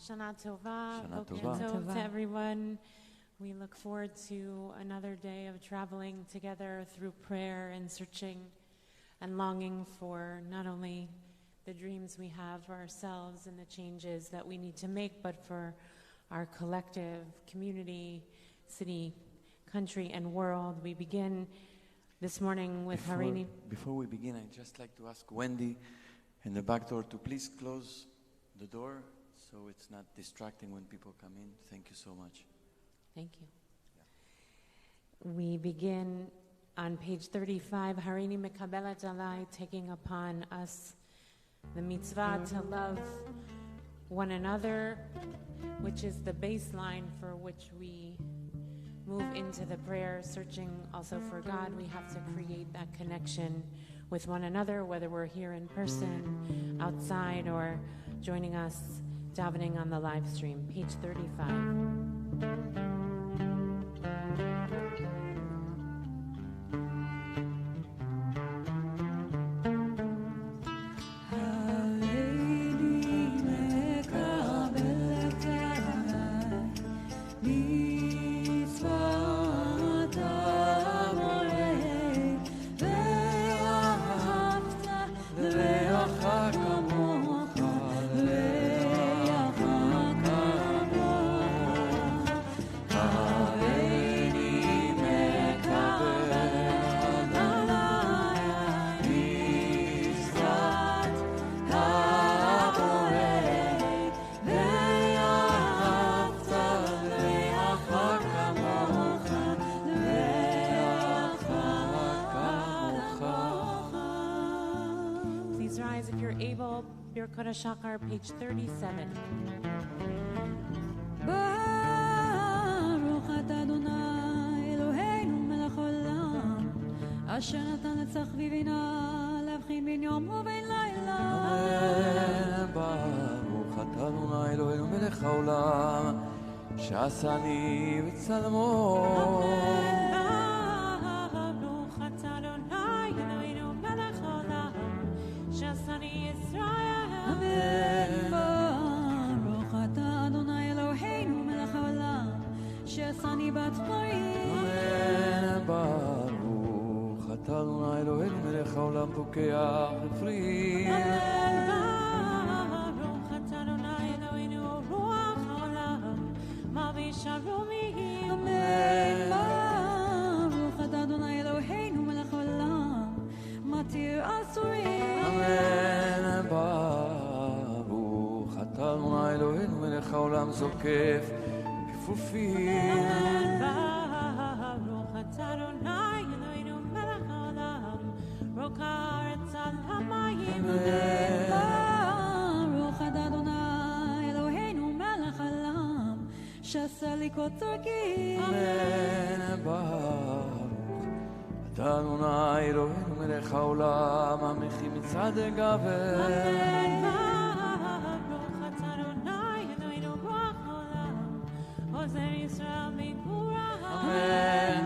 Shana Tova. Boker Tov to everyone. We look forward to another day of traveling together through prayer and searching and longing for not only the dreams we have for ourselves and the changes that we need to make, but for our collective community, city, country, and world. We begin this morning with Harini. Before we begin, I'd just like to ask Wendy in the back door to please close the door so it's not distracting when people come in. Thank you so much. Thank you. Yeah. We begin on page 35, Harini Mekabelet Alai, taking upon us the mitzvah to love one another, which is the baseline for which we move into the prayer, searching also for God. We have to create that connection with one another, whether we're here in person, outside, or joining us davening on the live stream. Page 35. Shachar, page 37. Baruch atah Adonai Eloheinu melech haolam asher natan letzachvi bina להבחין בין יום ובין לילה. ברוך אתה אדוני אלוהינו מלך העולם שעשני בצלמו. ברוך אתה אדוני אלוהינו מלך העולם שעשני ישראל. ברוך אתה אדוני אלוהינו מלך העולם שעשני בת חיים. ברוך אתה אדוני אלוהינו מלך העולם פוקח ופרי. ברוך אתה אדוני אלוהינו רוח העולם מלביש הרומים. ברוך אתה אדוני אלוהינו מלך העולם מתיר אסורים. ברוך אתה אדוני אלוהינו מלך העולם זוקף כפופים. ברוך אתה אדוני אלוהינו מלך העולם רוקע ארץ על המים. ברוך אתה אדוני אלוהינו מלך העולם שעשה לי קוצרגים. ברוך אתה אדוני אלוהינו מלך העולם המכי מצד גבר. ברוך אתה אדוני אלוהינו רוח העולם עוזר ישראל מגבורה.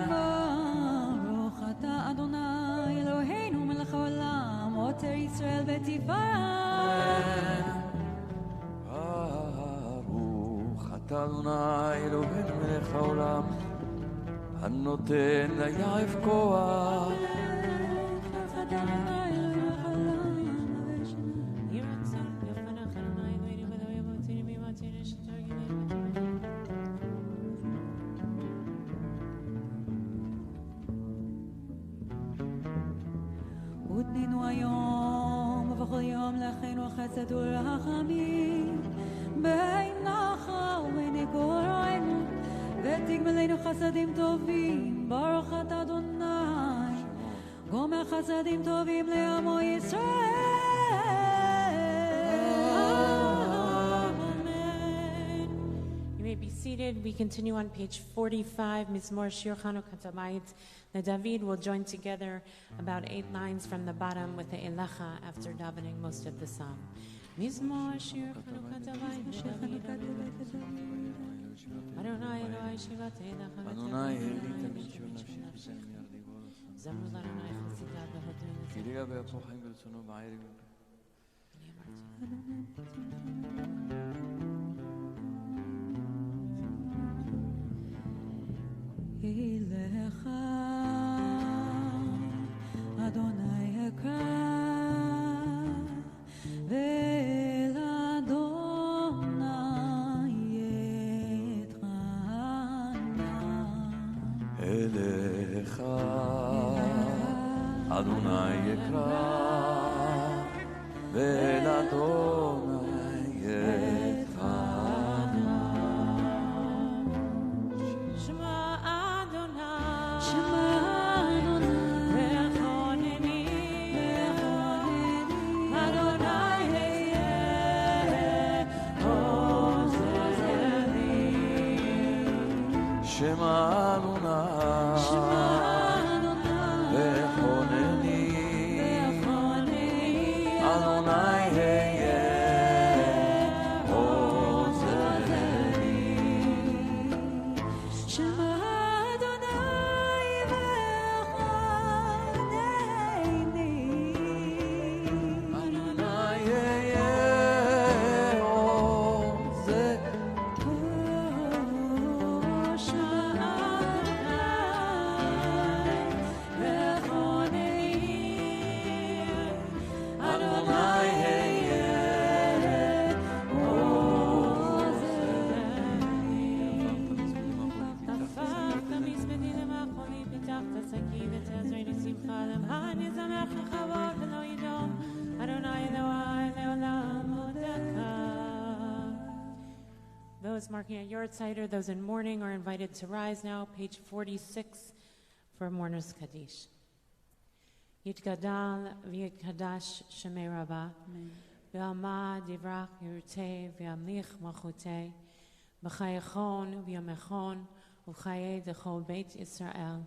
ברוך אתה אדוני אלוהינו מלך העולם עוטר ישראל בתפארת. ברוך אתה אדוני אלוהינו מלך העולם הנותן ליעף כוח. ותנינו היום ובכל יום לאחינו החסד ולרחמים בין נחל ובין גורנו ותגמלנו חסדים טובים. ברוך אתה אדוני גומר חסדים טובים לעמו ישראל. Amen. You may be seated. We continue on page 45, Mizmor Shir Chanukah Tabayit. The David will join together about 8 lines from the bottom with the Elecha after davening most of the psalm. Mizmor Shir Chanukah Tabayit Adonai Eloi Shivateinu Adonai Eli Tamid Shur Nafshi B'Shem Yardi V'Orosam Zamru L'Adonai Chasidav V'Hodinu כי לגבי הפוחים ברצונו בערב אליך אדוני אקרא ואל אדוני אתחנן אליך אדוני אקרא ואל אדוני אתחנן שמע אדוני וחונני אדוני היה עוזר לי שמע אדוני וחונני אדוני היה עוזר לי שמע אדוני וחונני אדוני היה עוזר Those marking at your side or those in mourning are invited to rise now, page 46 for Mourner's Kaddish. Yitgadal v'yitkadash shemei Rabba v'amad yivrach yirutei v'yamlich malchutei b'chayechon v'yamechon u'chayei dechol beit Yisrael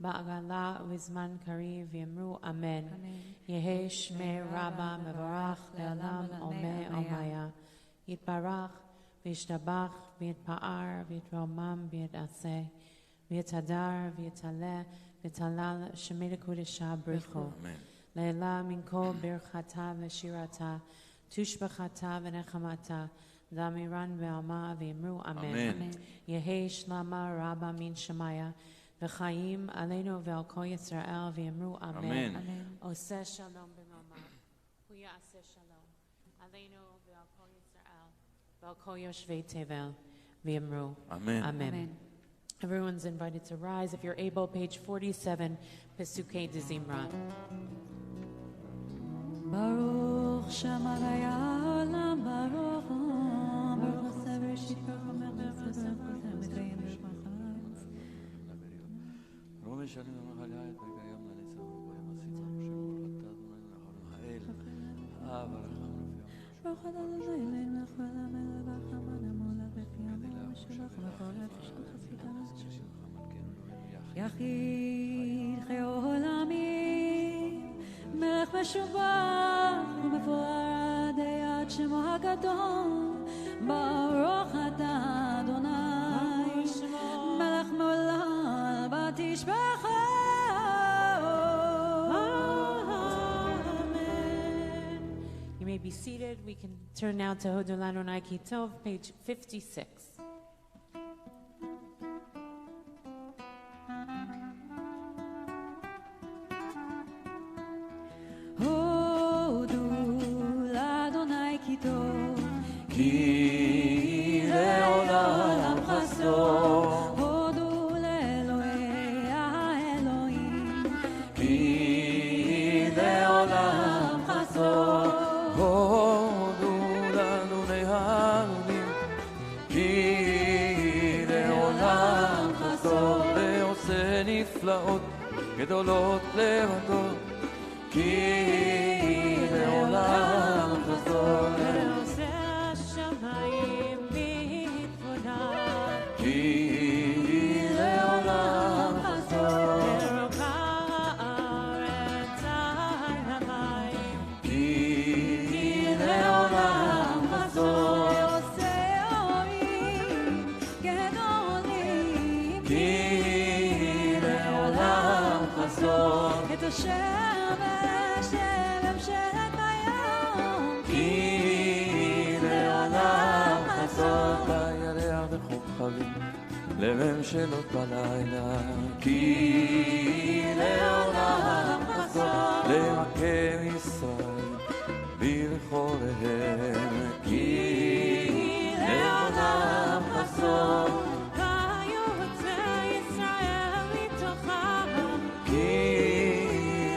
ba'agala v'zman kari v'yamru amen. Yehei shmei Rabba mevarach le'alam omei omaya yitbarach v'yishtabach v'yitpa'ar v'yitromam v'yit'aseh v'yitadar v'yitaleh v'talal shemei l'kodesha bricho le'ela min kol birchata v'shirata tushbachata v'nechamata d'amiran v'alma v'yimru amen. Yehei shlama Rabba min shemaya v'chaim aleinu v'al kol Yisrael v'yimru amen. Oseh shalom b'mama hu ya'aseh shalom aleinu v'al kol Yisrael v'al kol yoshvei tevel v'yimru amen. Everyone's invited to rise. If you're able, page 47, Pesukei de Zimra. Baruch Shamalai Olam Baruch Baruch Aseh Bereshit Baruch Hamelech Baruch Aseh Bereshit Mikayim Baruch Ha'aretz רומי שנים המחלת וקיים לנצח ובהם עשית האל ברוך אתה אדוני אלוהינו מלך העולם מלך המון המולד בפי עמו ושבח וכל נפש חסידה יחיד חי עולמים מלך משובח ומפואר עד יד שמו הגדול ברוך אתה אדוני מלך מעולם ותשבחו You may be seated. We can turn now to Hodolanu Naiki Tov, page 56. הודו לאדוני כי טוב כי לעולם חסדו הודו לאלוהי האלוהים כי לעולם חסדו הודו לאדוני האלוהים כי לעולם חסדו ועושה נפלאות גדולות לבדו כי לעולם חסדו ועושה השמיים בכבודם כי לעולם חסדו ורוקה הארץ על המים כי לעולם חסדו ועושה אורים גדולים כי לעולם חסדו את השמש ממשלת היום כי לעולם חסדו בירח וכוכבים לממשלות בלילה, כי לעולם חזור למקם ישראל בבחוריהם, כי לעולם חזור ויוצא ישראל מתוכם, כי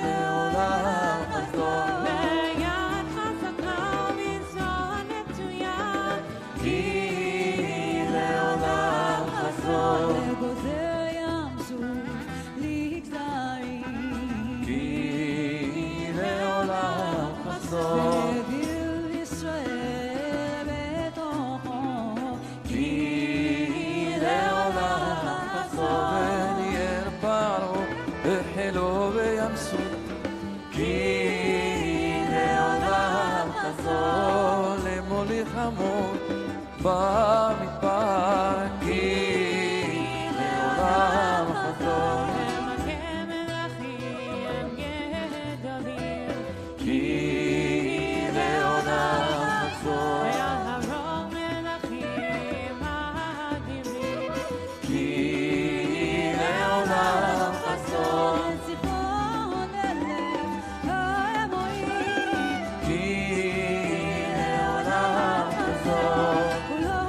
לעולם חזור ביד חזקה ובזרוע נטויה, כי לעולם חזור לגוזר ים סוף לגזרים, כי לעולם חזור העביר ישראל בתוכו, כי לעולם חזור וניער פרעה בחילו בים סוף, כי לעולם חזור למוליך עמוד במדבר, כי לעולם חזור למכה מלכים גדולים, כי לעולם חזור ויהרוג מלכים אדירים, כי לעולם חזור זיכרון מלך האמורים, כי לעולם חזור כולו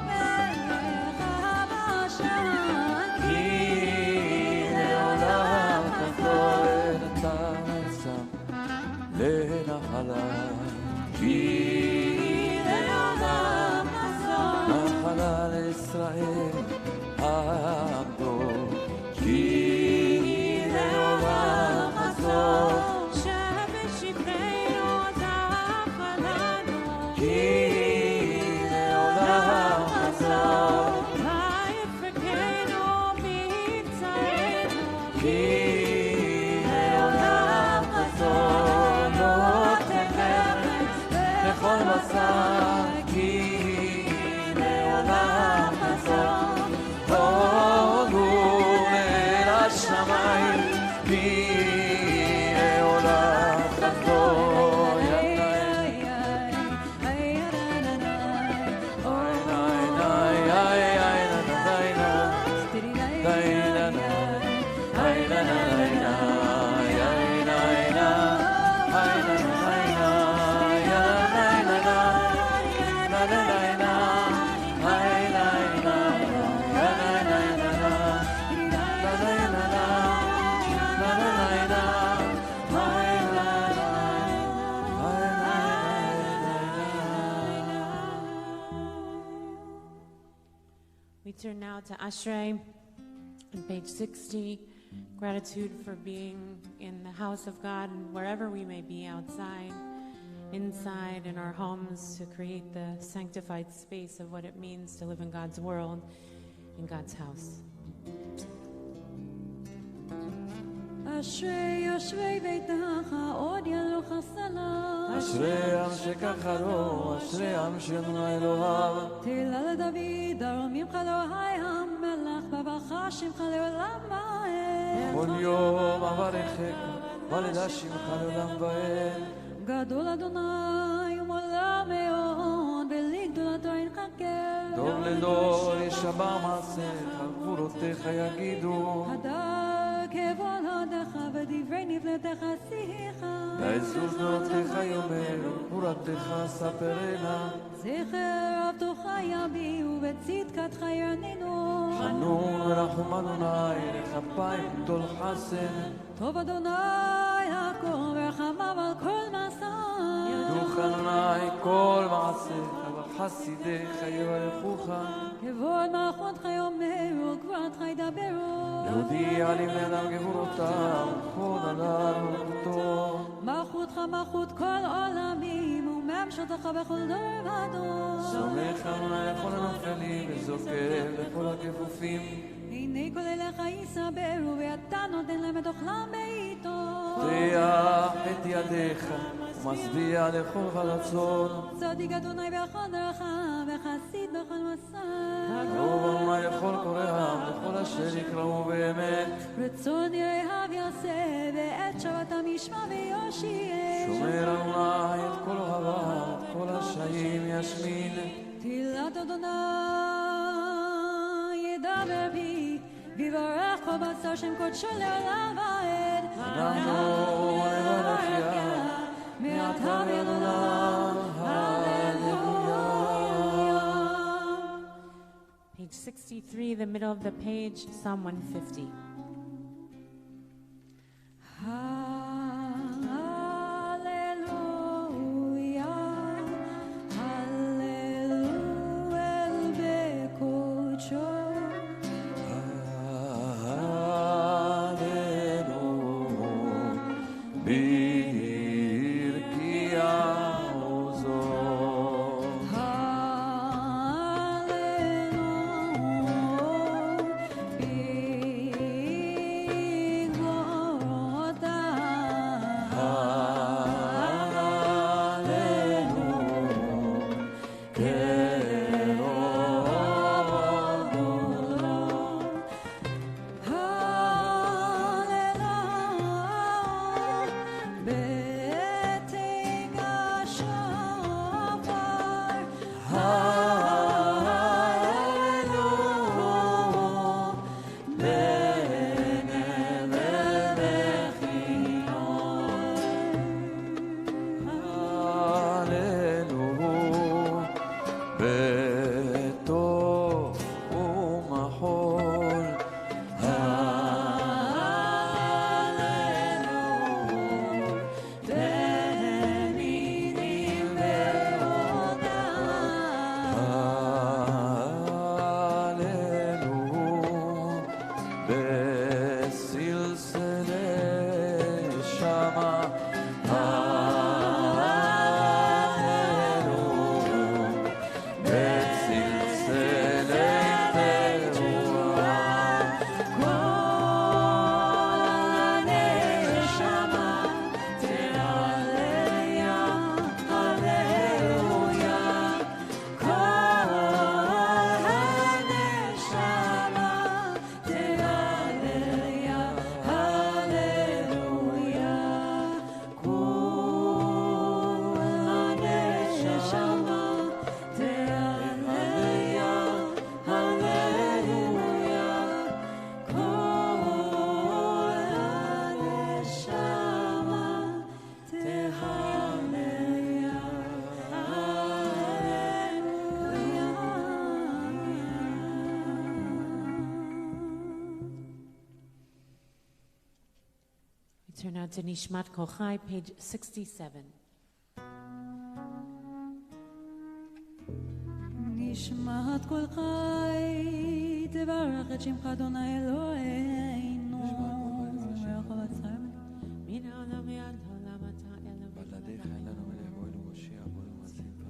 מלך הבשן, כי לעולם חזור נתן שם לנחלה, כי לעולם חזור נחלה לישראל עמדו, כי לעולם חזור שבשפרנו זרח לנו, כי לעולם חזור ויפרקנו מבצרנו, כי לעולם חזור לא תכף לכל מסע, כי לעולם חזור הודו אל השמיים, כי לעולם חזור We turn now to Ashrei on page 60. Gratitude for being in the house of God and wherever we may be, outside, inside, in our homes, to create the sanctified space of what it means to live in God's world, in God's house. אשרי יושבי ביתך עוד ילוך הסלם, אשרי עם שככה לו, אשרי עם שאדוני אלוהיו, תהילה לדוד ארומים חלוהי המלך בברכה שמך לעולם ועד. כל יום אברכך ולדע שמך לעולם ועד. גדול אדוני ומעלה מאוד ולגדולתו אין חקר. דור לדור ישבע מעשיך, גבולותיך יגידו. הדר כבוד הודך ודברי נפלאתך שיחה. לעזוז דורותיך יאמר, גבולתך ספרנה. זכר עבדך יביאו וצדקתך ירננו. חנון ורחום אדוני, לכפיים גדול חסד. טוב אדוני הכל ורחמיו על כל מעשיו. ידוך אדוני כל מעשיך, וחסידיך יברכוך. כבוד מלכותך יאמרו, גבורתך ידברו. להודיע לבני אדם גבורותיו, כבוד אדם מלכותו. מלכותך מלכות כל עולמים, וממשלתך בכל דור ודור. סומך אדוני לכל הנופלים, וזוקף לכל הכפופים. הנה כל אליך יסברו, ואתה נותן להם את אוכלם בעיתו. פתח את ידיך, ומשביע לכל רצון. צדיק אדוני בכל דרכיו, וחסיד בכל מסע. קרוב אדוני לכל קוראיו, לכל אשר יקראו באמת. רצון יראיו יעשה, ואת שבתם ישמע ויושיע. שומר אדוני את כל אוהביו, את כל השעים ישמין. תהילת אדוני ידבר ויברך כל בשר שם קודשו לעולם ועד. אנחנו נברך יה, מעתה ועד עולם. Hallelujah. Page 63, the middle of the page, Psalm 150. Turn out to Nishmat Kochai, page 67. נשמת כל חי, תברך את שמך אדוני אלוהינו. מן העולם ועד העולם אתה אלוהינו. בלעדיך אין לנו מלך אלוהינו מושיע, בוא למעשים לך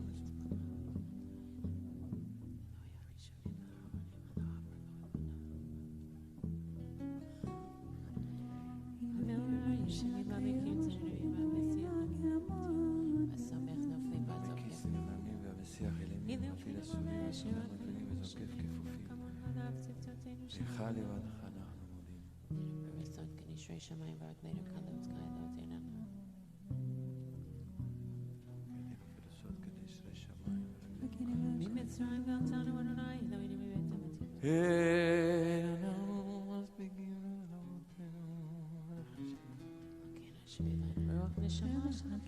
לבדך אנחנו מודים. ברצון כנשרי שמיים ואקננו כאן להוצקה אלוהותינו. ברצון כנשרי שמיים ממצרים וארצנו אדוני אלוהינו מבית המתים. אנחנו מספיקים לאבותינו. כן, השביע להם ברוך נשמה שלכם.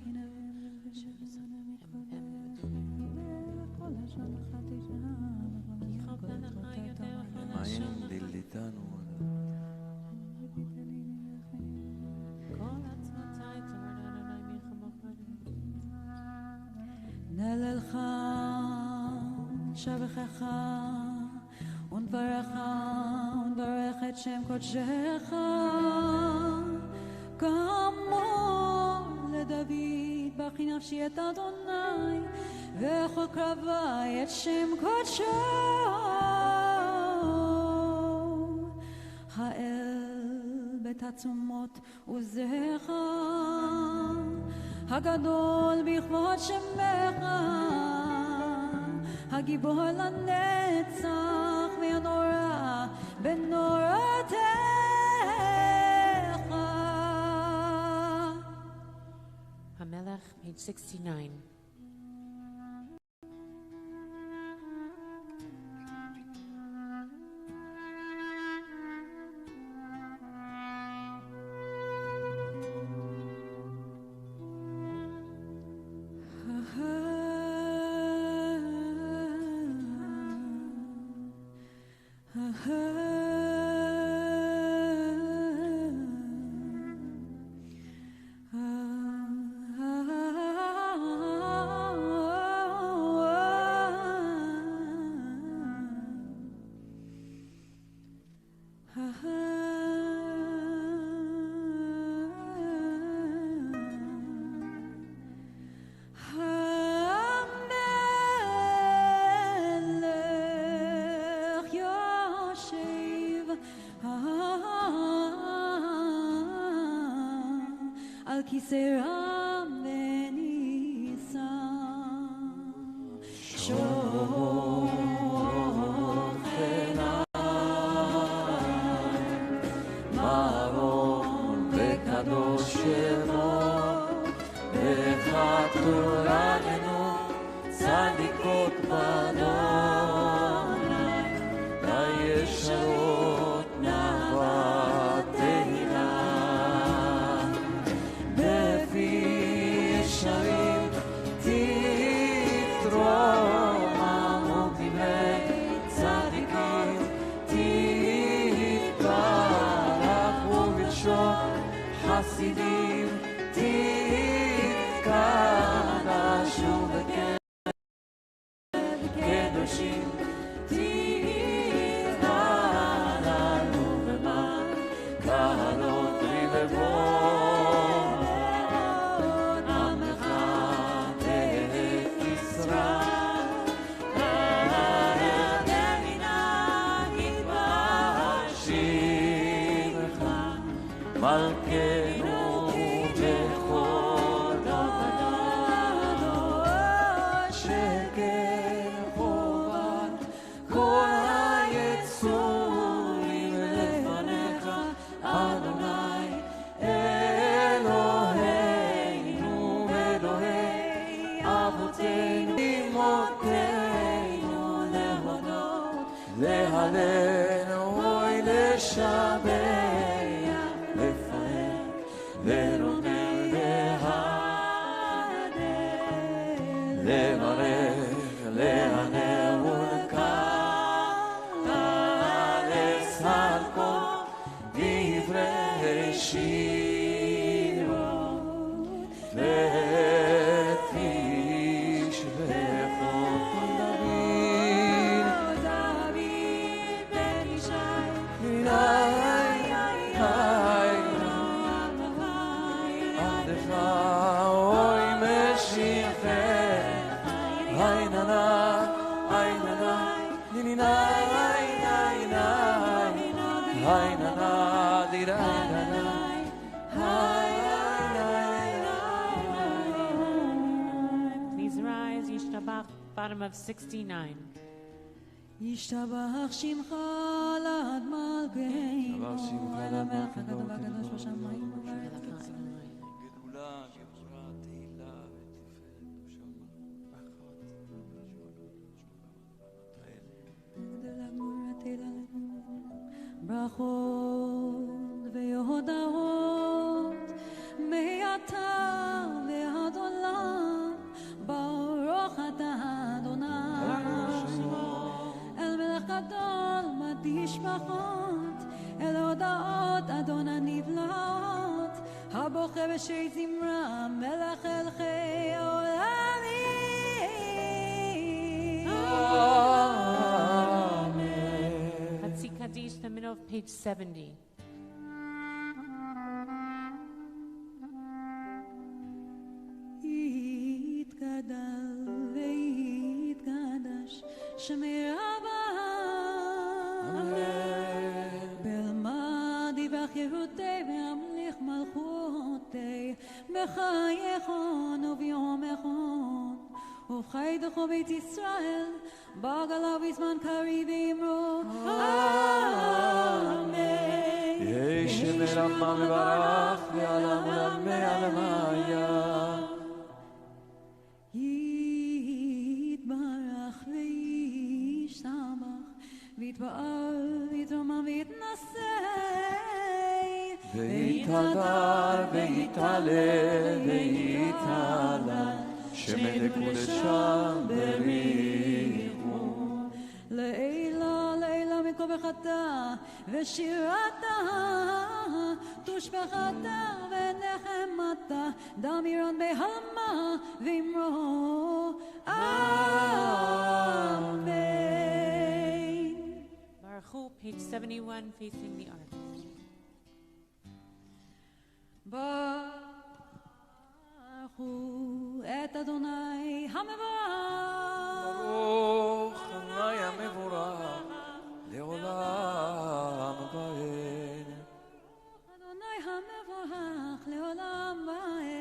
מים דלתנו כל עצמתי תורנה אדוני מלחמוך נהללך שבחך ונברך את שם קודשך כמו לדוד ברכי נפשי את אדוני וכל קרבי את שם קודשו האל בתעצומות עוזך הגדול בכבוד שמך הגיבור לנצח והנורא בנורתך. המלך, page 69. כיסא רם ונישא. מרום וקדוש שמו וחתורה לנו צדיקות בדוני הישרות נאווה תהילה בפי ישרים תתרומם ובדברי צדיקים תתברך ובלשון חסידים תתקדשו בקדושים תתהללו במקהלות רבבות עמך בית ישראל במנהג יתברך שמך מלכנו בכל דודו שקר חובת כל היצורים לפניך אדוני אלוהינו אלוהי אבותינו אמותינו להודות להלל אוי לשבח לפאר לרומם להלל לברך להנר ולקלס על כל דברי שירות ותפיש וחוק דוד בן ישי עבדך אוי משיחך עיננה עיננה נינינה עיננה עיננה דירעיננה Please rise, Yishtabach, bottom of 69. ישתבח שמך לעד מלכנו ישתבח שמך אל לעד המלך מלכנו, הגדול והקדוש בשמיים גדולה, גבורה, תהילה ותפארת. ברכות והודאות מעתה ועד עולם ברוך אתה אדוני אל מלך גדול מדי שמחות אל הודעות אדון הנבלעות הבוכה בשי זמרה מלך אלכי עולמים Hatzi Kaddish, the middle of page 70. יתגדל ויתקדש שמי רבה בלמד יבח יהודי והמליך מלכותי בחייכון וביומכון ובחיידכו בית ישראל בגלה בזמן קריב אמרו אמן יש מרמה מברך ועלם ולמי עלמיה יתברך וישתבח ויתפאר ויתרומם ויתנשא ויתהדר ויתהלל ויתהלל שמי לקודשם בריחו לעילה לעילה מכל בחטא ושירתה תושבחתה ונחמתה דמירון בהלמה ואמרו אמן. Baruch, page 71, facing the ark. ברכו את אדוני המברך ברוך אדוני המבורך לעולם ועד אדוני המברך לעולם ועד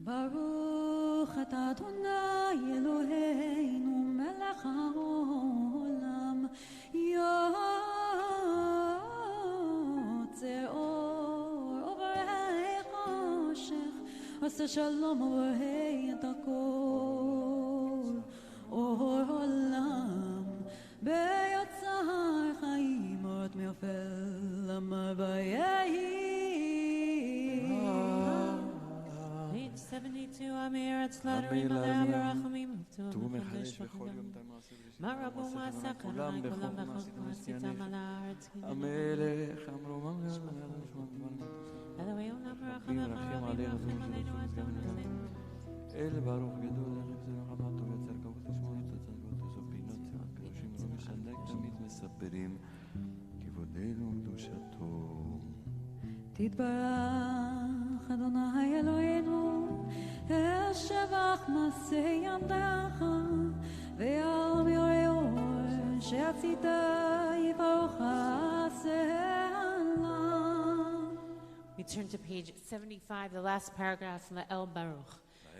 ברוך אתה אדוני אלוהינו מלך העולם יוצר אור ובורא חושך עושה שלום ובורא את הכל אור עולם ביוצר חיים אורת מיופל המבייהי Page 72, Amir, at slaughtering of the Abarachamim, to מחדש בכל יום את המעשה מה רבו מעשה כולם בכל מעשית המלארץ המלך אמרו מה אלוהי עולם רחם ורחם עלינו אל ברוך גדול זה רחמה טוב יצר כבוד לשמור את הצדקות וסופינות צבאת קדושים לא משנק תמיד מספרים כבודנו קדושתו תתברך אדוני אלוהינו השבח מעשה ידיך ויום יורה אור שעשית יברוך הסלע. We turn to page 75, the last paragraph, La'el Baruch.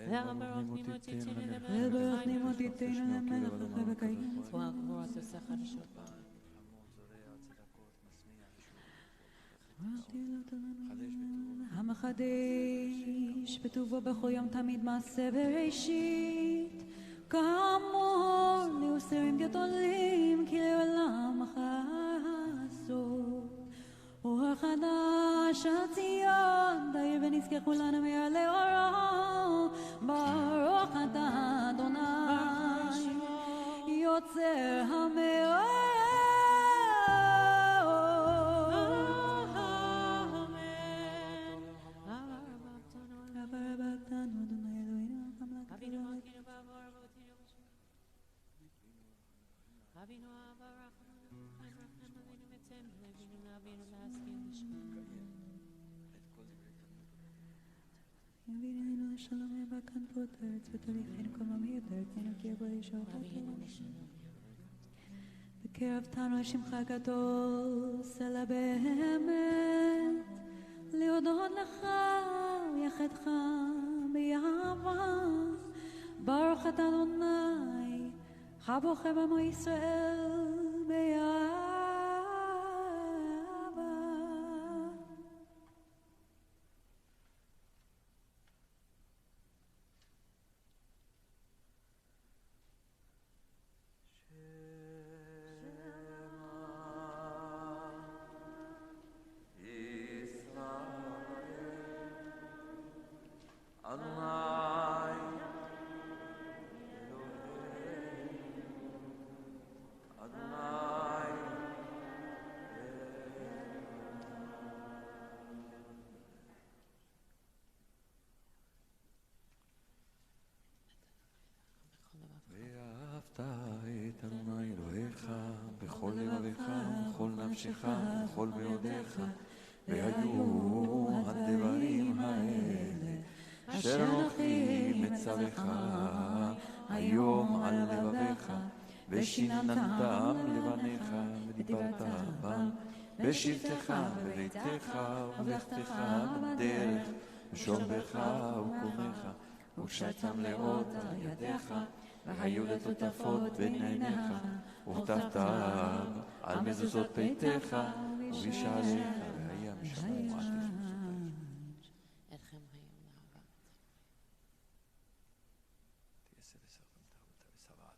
La'el Baruch nimotitenu למלך וחיים צבוע גבורות ושכל שופר. המחדש בטובו בכל יום תמיד מעשה בראשית כאמור לאוסרים גדולים כי לעולם חסו אור חדש על ציון דהיר ונזכה כולנו מעלה אורו ברוך אתה אדוני יוצר המאור Avinu Barach Avinu Mitzem Avinu Avinu Laskin Avinu Shalom Bakan Potter Tzvutolifin Komamir Tenu Kiabo Yishoch בקרב תנו שמך גדול סלע באמת להודות לך ויחדך ביהבה ברוך אתה אדוני הבוחר במו ישראל ביהבה בכל מאודיך והיו הדברים האלה אשר אנוכי מצווך היום על לבביך ושיננתם לבניך ודיברת בם בשבתך בביתך ובלכתך בדרך בשוכבך וקומך ושתם לאות על ידיך והיו לטוטפות בין עיניך וכתבת על מזוזות ביתך ובשעריך והיה משמוע אתכם היום לאהבת תייסר לסרבנתה ותבשבעת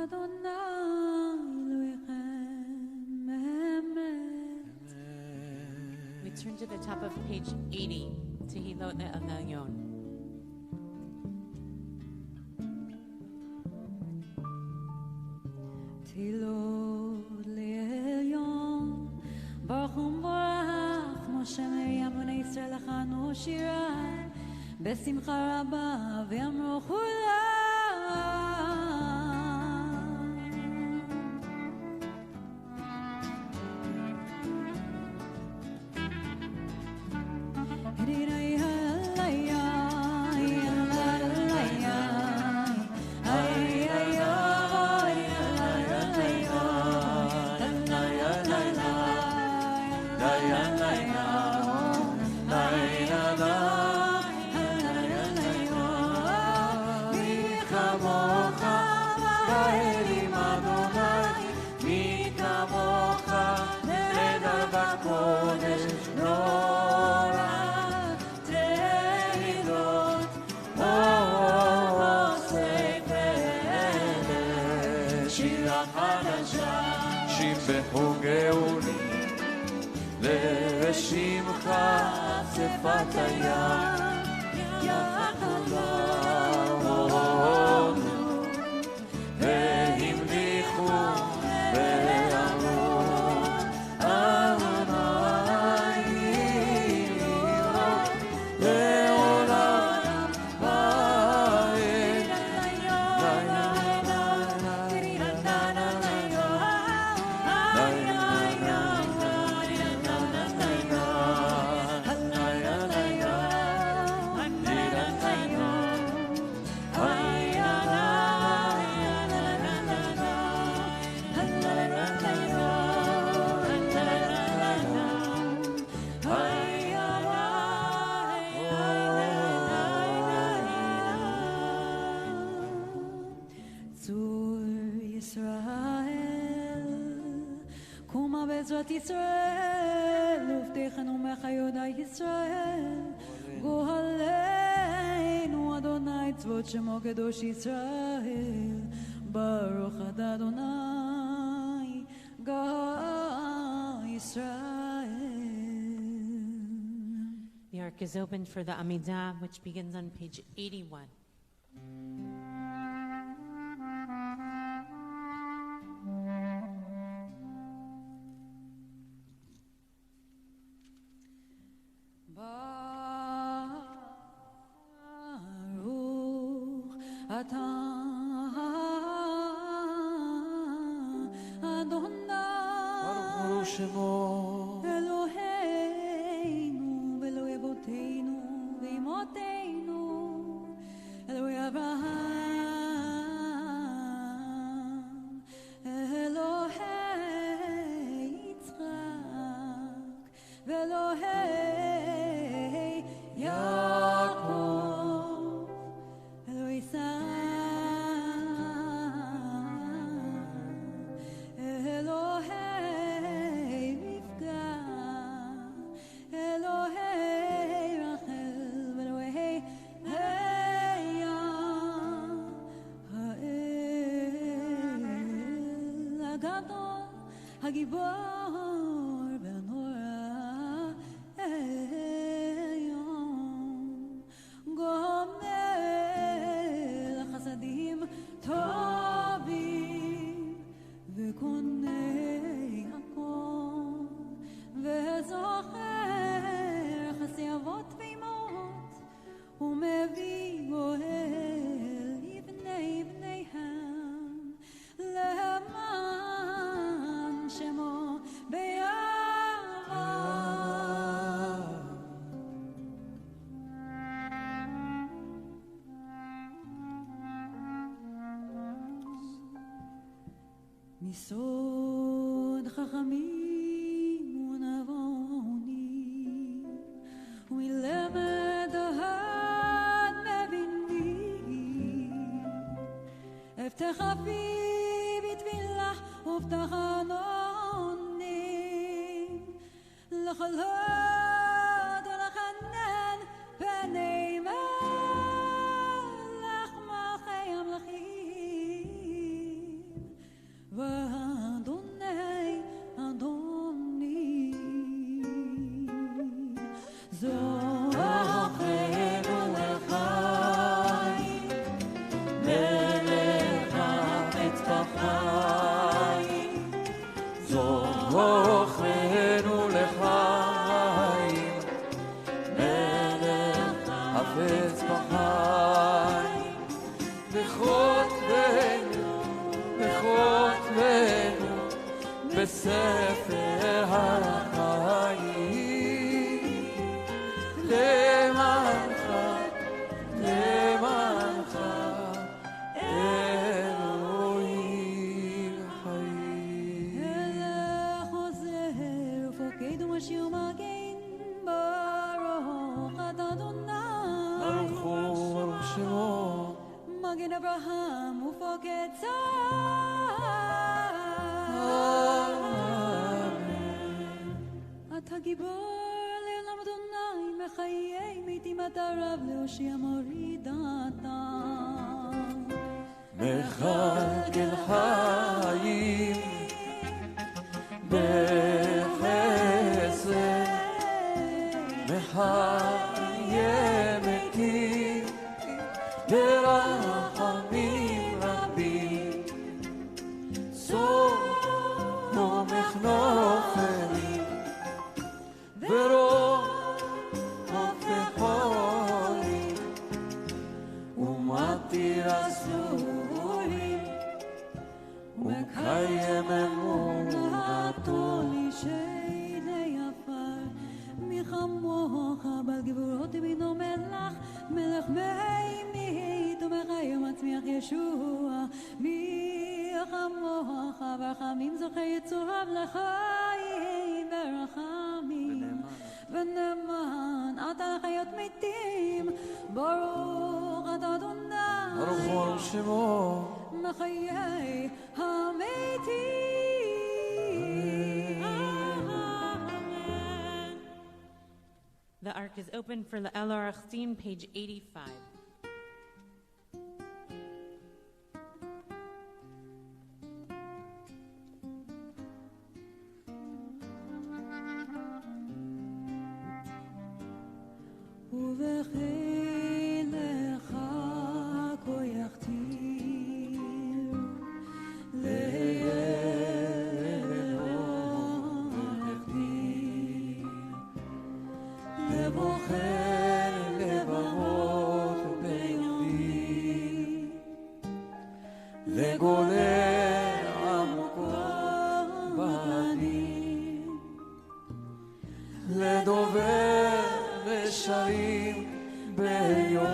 אדוני אלוהיכם אמת turn to the top of page 80, Tehilot Le'Elyon. Tehilot Le'Elyon, Baruch Barach, Moshe Miriam Bnei Yisrael Achanu Shirai, Besimcha Rabba V'yamru Chulam. שפת הים יחלנו והמליכו ואמרו לעולם בעזרת ישראל, ובטחנו מחיודאי ישראל, גואלנו אדוני צבאות שמו קדוש ישראל, ברוך אתה אדוני גאל ישראל. The ark is open for the Amidah, which begins on page 81. הגיבור והנורא היום גומל חסדים טובים וקונה הכל וזוכר חסי אבות ואימות ומביא גואל לבני בניהם למען שמו מסוד חכמים ונבונים ומלמד ההד מבינים הבטח אבי בתפילה ובטח ענונים לחלות ולחנן פני מלך מלכי המלכים ואדוני אדוני זוכרנו לחיים, מלך חפץ בחיים, וחותמנו בספר החיים, למענך אלוהים חיים. אלך עוזר ופוקד ומשאיר מגן, ברוך אתה אדוני, ברוך הוא ברוך שמו, מגן אברהם ופוקד צאר. אתה גיבור לעולם אדוני, מחיי מתים אתה רב להושיע מורידתם. מכלכל חיים בחסד, מחיה מתים ברחמים רבים, סומך נופלים ורוב וחולים, ומתיר אסורים ומקיים אמונתו. לישי עפר מחמוך, בעל גבורות בנו מלך, מלך מימית ומחיה מצמיח ישוע. מי כמוך ברחמים זוכה יצוריו לחיים ברחמים ונאמן אתה לחיות מתים. ברוך אתה אדוני, ברוך הוא ברוך שמו, מחיי המתים. The ark is open for the El Arachtin, page 85. ובחילך כה יכתיר לבוחר לבבות ביהודי, לגולל עמוקות בנים, לדובר ושרים ביומדים,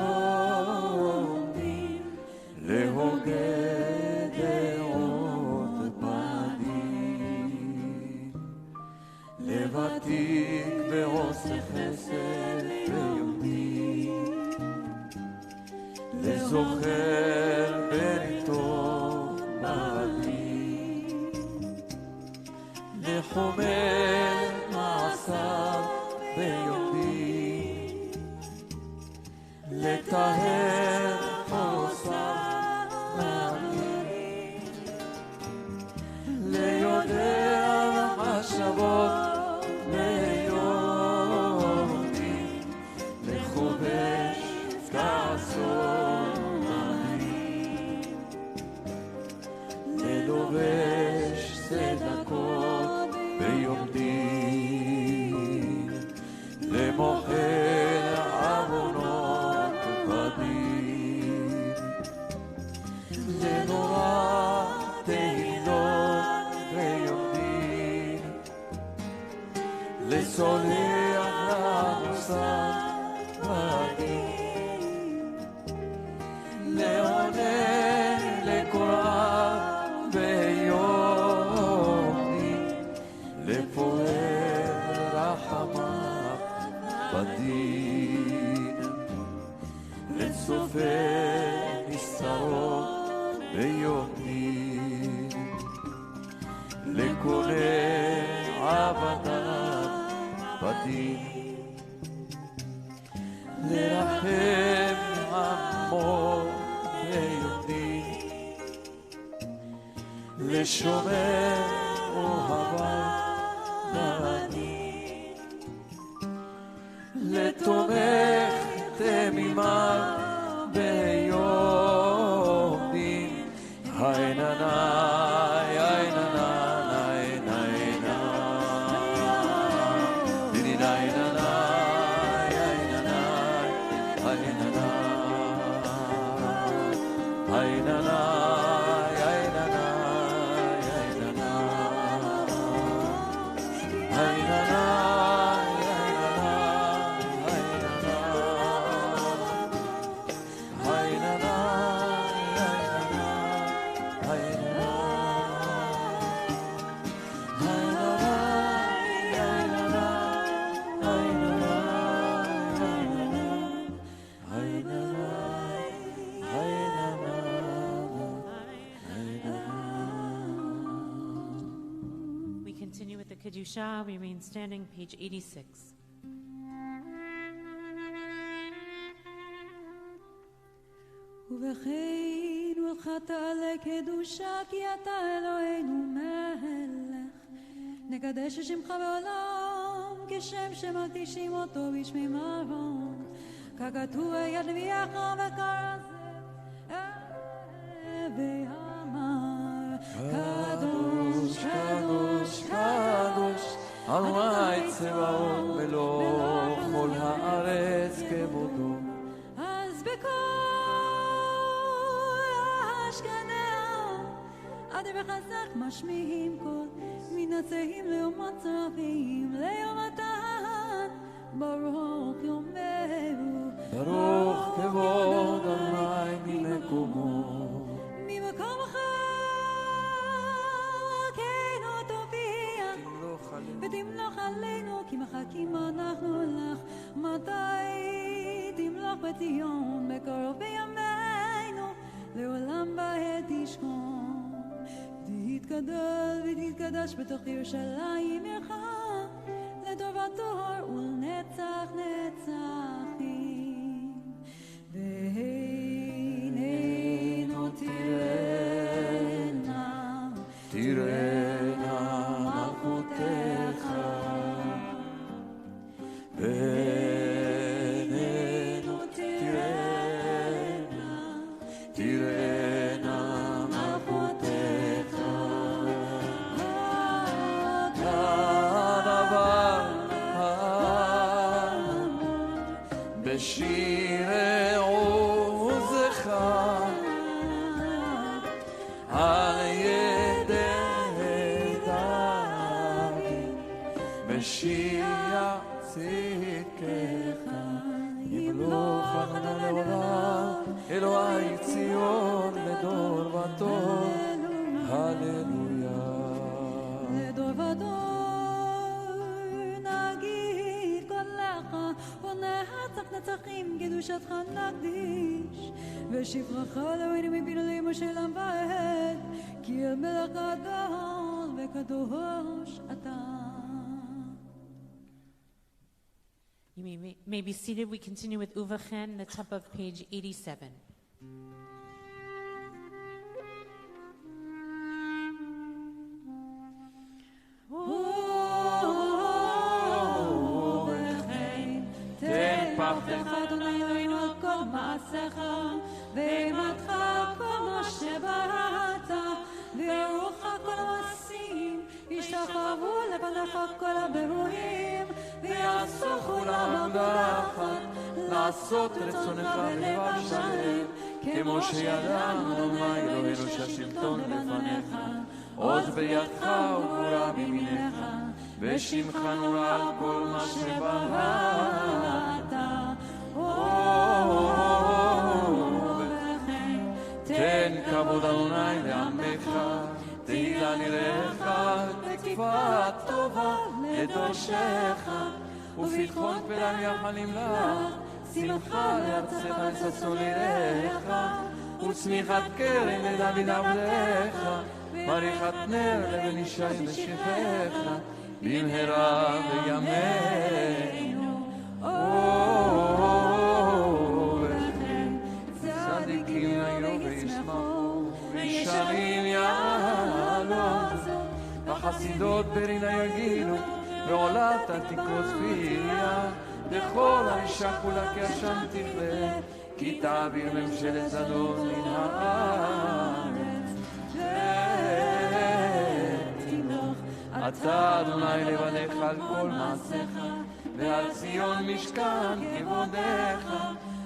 להוגה דעות בנים, לוותיק ועושה חסד ביהודים, לזוכר בריתו בנים, לחומל מעשיו ביהודים, לטהר חוסר בנים, ליודע מחשבות ביהודים, לחובש כעסות בנים, לדובש צדקות ביהודים, למוכר עוונות בדין, לנורא תהילות ביהודים, לסולח למוסף בדין, לעונן לקורא ביהודים, לפועל רחמיו בדין, לצופר נסתרות ביהודים, לקונה עבדיו בדין, לרחם עמו ביהודים, לשומר אוהביו בדין, לתומך תמימיו ביהודים, הייננאי, הייננאי, הייננאי, the Kedusha, we remain standing, page 86. ובכן ולכת לקדושה כי אתה אלוהינו מלך נקדש את שמך בעולם כשם שמקדישים אותו בשמי מרום ככתוב יד לביאך וכרזה ואמר קדוש קדוש קדוש אדוני צבאות מלוא כל הארץ כבודו אז בכל עד וחזק משמיעים קול מנצחים ליום הצרפים ליום התן ברוך יאמרו ברוך כבוד אדוני ממקומו ממקום אחר כן תופיע ותמלוך עלינו כי מחכים אנחנו לך מתי תמלוך בציון בקרוב בימינו לעולם בעת תשכון תתגדל ותתקדש בתוך ירושלים עירך לדור ודור ולנצח נצחים והננו תראנה תראנה מלכותך והננו תראנה תראנה בשירי עוזך על ידי דוד משיח צדקך ימלוך עלינו לעולם אלוהי ציון לדור ודור הללויה לדור ודור נגיד קולך ונצח נצחים קדושתך נקדיש ושפרך אלוהינו מבין עלינו שלם ועד כי המלך גדול וקדוש אתה. You may be seated. We continue with Uvachen, the top of page 87. פחדך אדוני אלוהינו על כל מעשיך ואימתך כל מה שבראת וירוך כל המעשים ישתחוו לפניך כל הברואים ויעשו לעבודה אחת לעשות רצונך בלבב שלם כמו שידענו אדוני אלוהינו שהשלטון לפניך עוז בידך וגבורה בימינך ושמך נורא על כל מה שבראת תן כבוד אדוני לעמך תהילה נראיך תקווה טובה לדורשך ופתחון פלם יחלים לך שמחה לארצך לששון ליראיך וצמיחת קרן לדוד עבדך מריחת נר לבן ישי משיחך במהרה בימינו וכן צדיקים יראו וישמחו וישרים יעלוזו החסידות ברינה יגידו ועולת עתיקות פיה בכל האישה כולה כאשם תכלה כי תעביר ממשלת אדון מן הארץ ותמלוך אתה אדוני לבדך על כל מעשיך ועל ציון משכן כבודך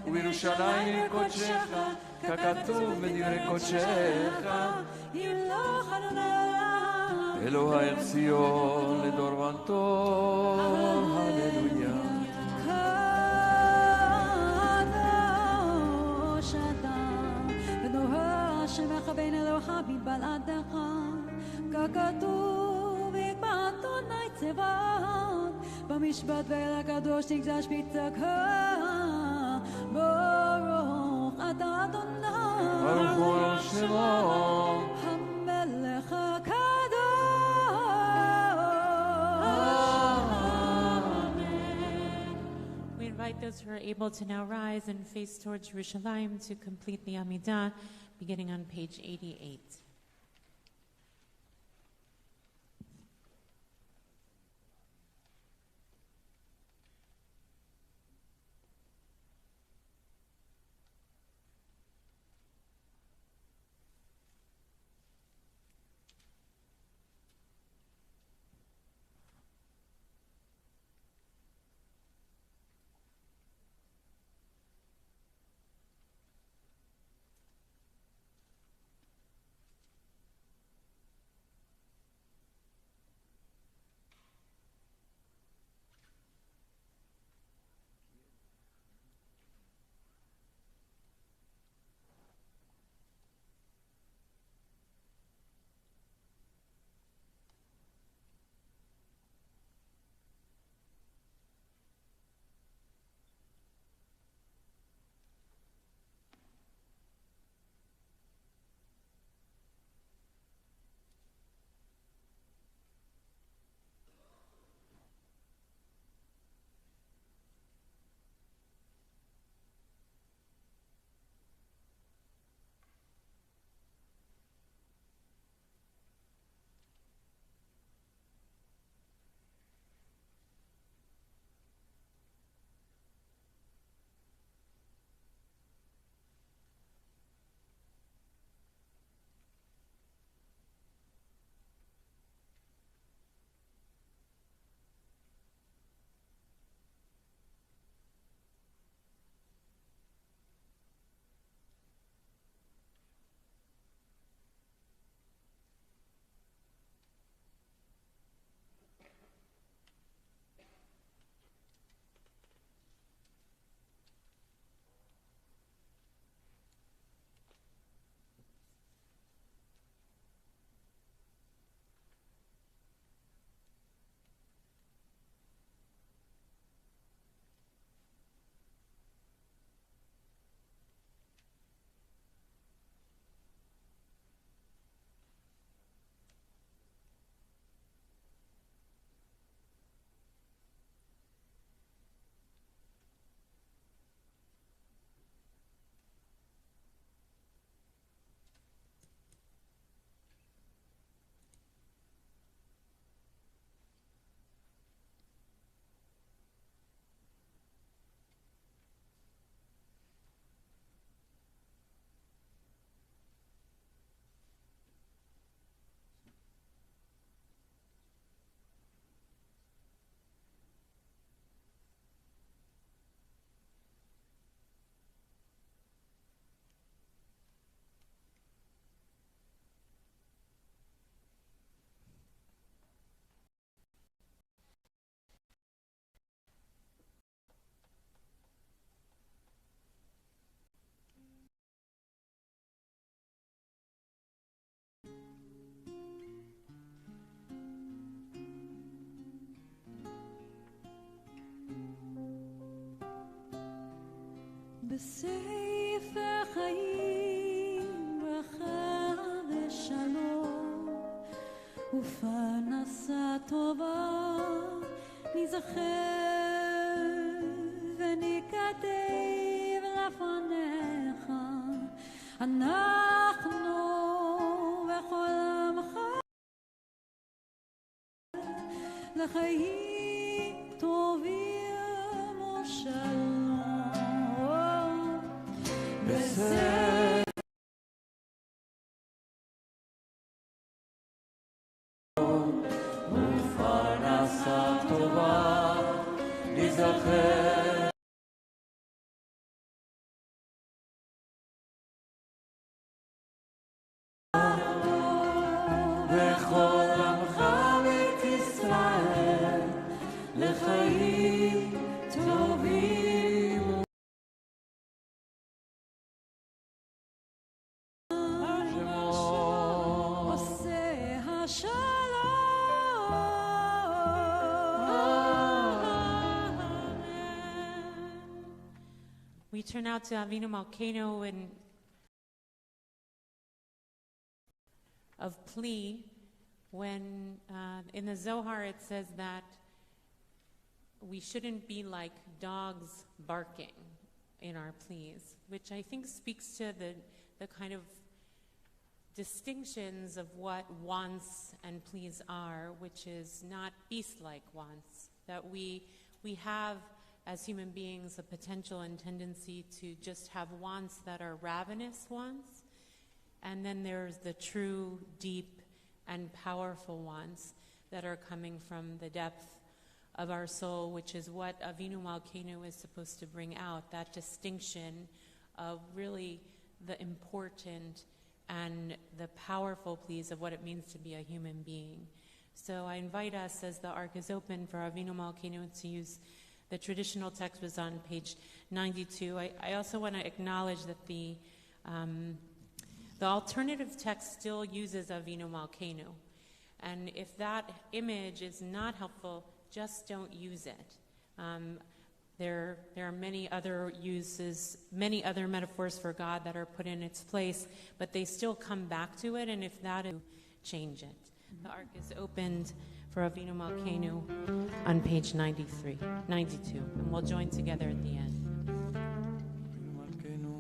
ובירושלים קודשך ככתוב בדברי קודשך ימלוך אדוני עולם אלוהי ציון לדור ודור הללויה קדוש אתה ונורא שמך בין אלוהיו מבלעדך ככתוב יקבע אדוני צבאות במשפט ואל הקדוש תקדש ביצקה ברוך אתה אדוני ברוך הוא שמו המלך הקדוש invite those who are able to now rise and face towards Yerushalayim to complete the Amidah, beginning on page 88. בספר חיים ברכה ושלום ופרנסה טובה נזכר ונקדם לפניך אנחנו בכל עמך לחיים טובים ושלום בספר ופרנסה טובה נזכר בכל עמך בית ישראל לחיים טובים עושה השלום. We turn out to Avinu Malkeinu and of plea when in the Zohar it says that we shouldn't be like dogs barking in our pleas, which I think speaks to the kind of distinctions of what wants and pleas are, which is not beast-like wants, that we have as human beings a potential and tendency to just have wants that are ravenous wants, and then there's the true, deep, and powerful wants that are coming from the depth of our soul, which is what Avinu Malkeinu is supposed to bring out, that distinction of really the important and the powerful pleas of what it means to be a human being. So I invite us, as the ark is open, for Avinu Malkeinu to use the traditional text was on page 92. I also want to acknowledge that the alternative text still uses Avinu Malkeinu. And if that image is not helpful, just don't use it. There are many other uses, many other metaphors for God that are put in its place, but they still come back to it, and if that is, change it. The ark is opened for Avinu Malkeinu on page 92, and we'll join together at the end. Malkeinu,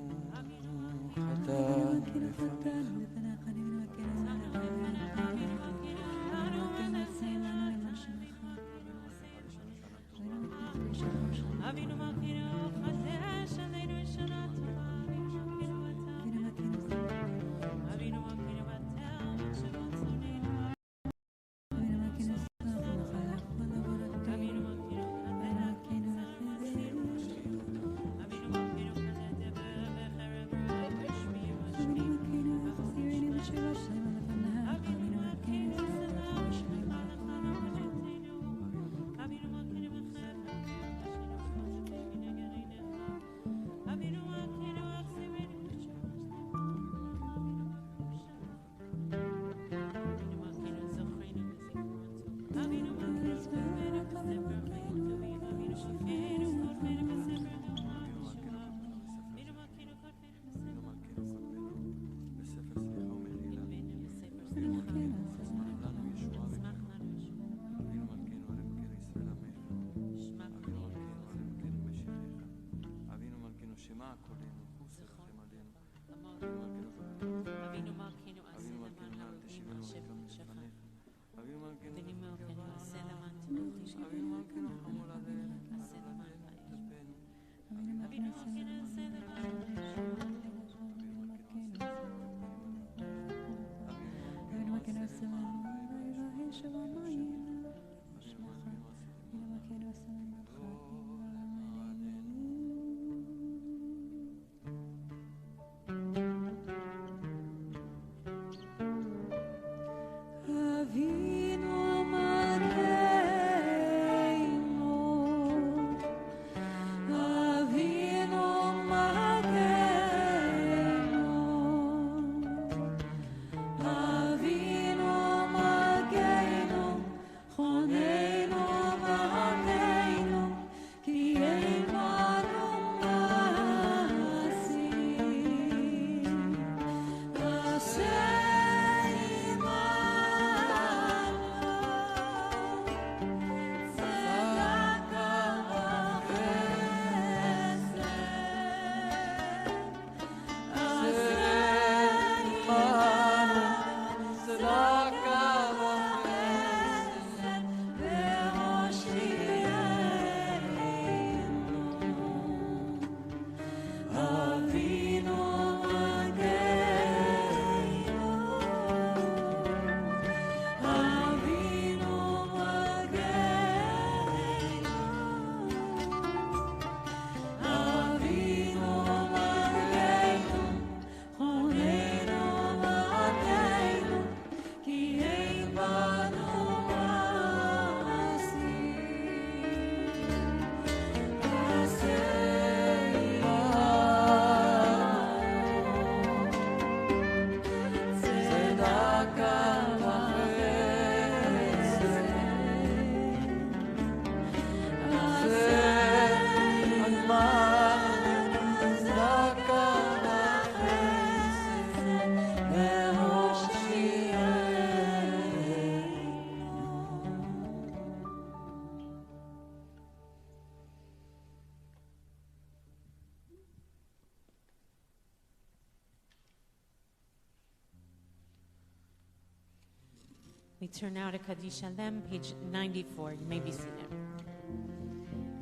We turn now to Kaddish Shalem, page 94. You may be seated.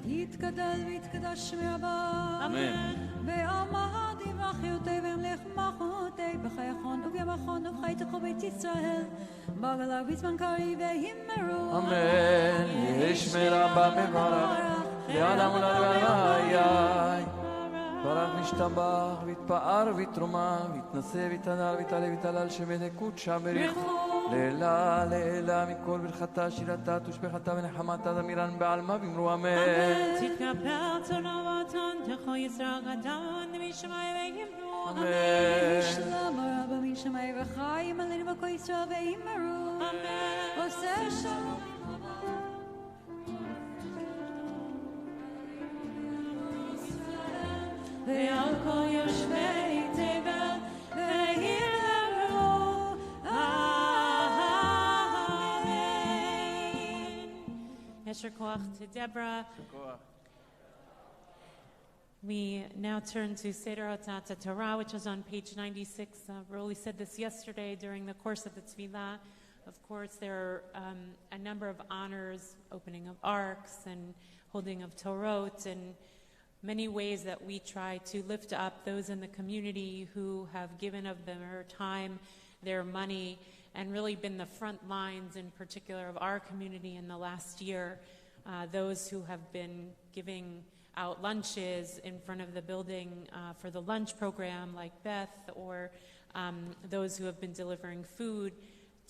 יתגדל ויתקדש מהבא אמן. ועמד יברכיותי וימלך מלכותי בחייכון ובימכון ובחי תכל בית ישראל בגלה בזמן קריב וימרו אמן. ישמר רבה מברך לעולם ולעולם. ברך משתבח ויתפאר ויתרומה ויתנשא ויתענל ויתעלה ויתעלל שמלכות שם בריחו לעילה לעילה מכל ברכתה שירתה תושבחתה ונחמתה דמירן בעלמה ואמרו אמן. תתקבל תורה ותנתכו ישראל גדול משמיים ויאמרו אמן. שלום רבה משמיים וחיים עלינו בכל ישראל ויאמרו אמן. עושה שלום ועל כל יושבי תבל ויאמרו amen. Yesher koach to Deborah. We now turn to Seder Hatzat Torah, which is on page 96. Roly said this yesterday during the course of the Tefillah. Of course, there are a number of honors, opening of arks and holding of Torot, and many ways that we try to lift up those in the community who have given of their time, their money, and really been the front lines in particular of our community in the last year. Those who have been giving out lunches in front of the building for the lunch program like Beth, or those who have been delivering food